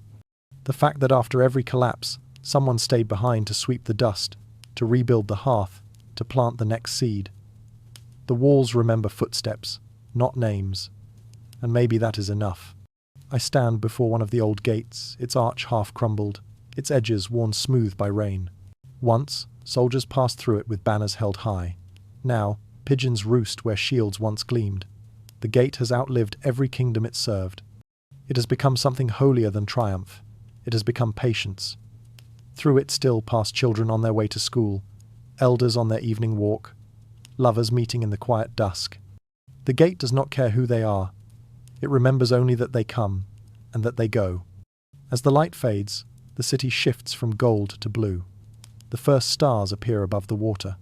The fact that after every collapse, someone stayed behind to sweep the dust, to rebuild the hearth, to plant the next seed. The walls remember footsteps, not names. And maybe that is enough. I stand before one of the old gates, its arch half crumbled, its edges worn smooth by rain. Once, soldiers passed through it with banners held high. Now, pigeons roost where shields once gleamed. The gate has outlived every kingdom it served. It has become something holier than triumph. It has become patience. Through it still pass children on their way to school, elders on their evening walk, lovers meeting in the quiet dusk. The gate does not care who they are. It remembers only that they come, and that they go. As the light fades, the city shifts from gold to blue. The first stars appear above the water.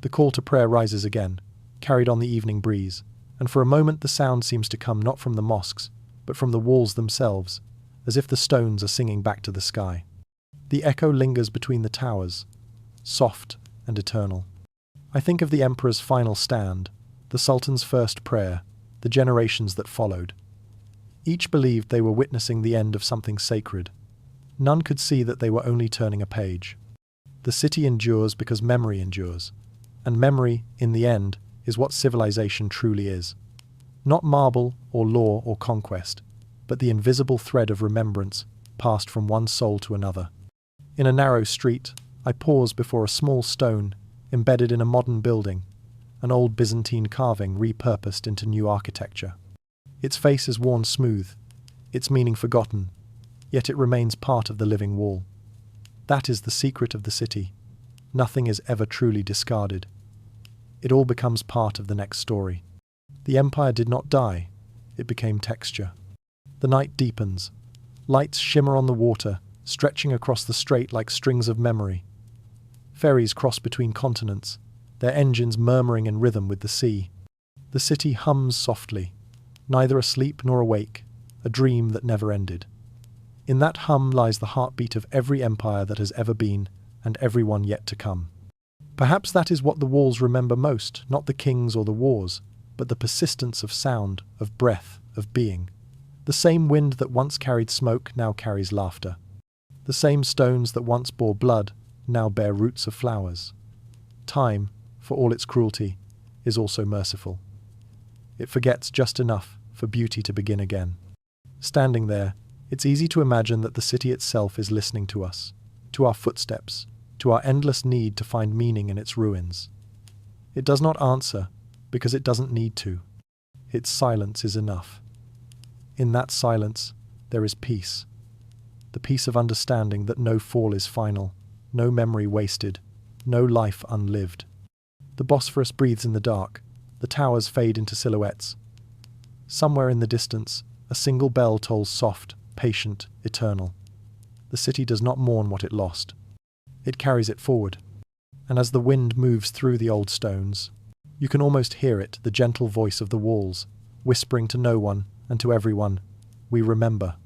The call to prayer rises again, carried on the evening breeze, and for a moment the sound seems to come not from the mosques, but from the walls themselves, as if the stones are singing back to the sky. The echo lingers between the towers, soft and eternal. I think of the emperor's final stand, the sultan's first prayer, the generations that followed. Each believed they were witnessing the end of something sacred. None could see that they were only turning a page. The city endures because memory endures. And memory, in the end, is what civilization truly is. Not marble or law or conquest, but the invisible thread of remembrance passed from one soul to another. In a narrow street, I pause before a small stone embedded in a modern building, an old Byzantine carving repurposed into new architecture. Its face is worn smooth, its meaning forgotten, yet it remains part of the living wall. That is the secret of the city. Nothing is ever truly discarded. It all becomes part of the next story. The empire did not die, it became texture. The night deepens. Lights shimmer on the water, stretching across the strait like strings of memory. Ferries cross between continents, their engines murmuring in rhythm with the sea. The city hums softly, neither asleep nor awake, a dream that never ended. In that hum lies the heartbeat of every empire that has ever been, and every one yet to come. Perhaps that is what the walls remember most, not the kings or the wars, but the persistence of sound, of breath, of being. The same wind that once carried smoke now carries laughter. The same stones that once bore blood now bear roots of flowers. Time, for all its cruelty, is also merciful. It forgets just enough for beauty to begin again. Standing there, it's easy to imagine that the city itself is listening to us, to our footsteps, to our endless need to find meaning in its ruins. It does not answer, because it doesn't need to. Its silence is enough. In that silence, there is peace. The peace of understanding that no fall is final, no memory wasted, no life unlived. The Bosphorus breathes in the dark, the towers fade into silhouettes. Somewhere in the distance, a single bell tolls soft, patient, eternal. The city does not mourn what it lost. It carries it forward. And as the wind moves through the old stones, You can almost hear it, the gentle voice of the walls, whispering to no one and to everyone, "We remember."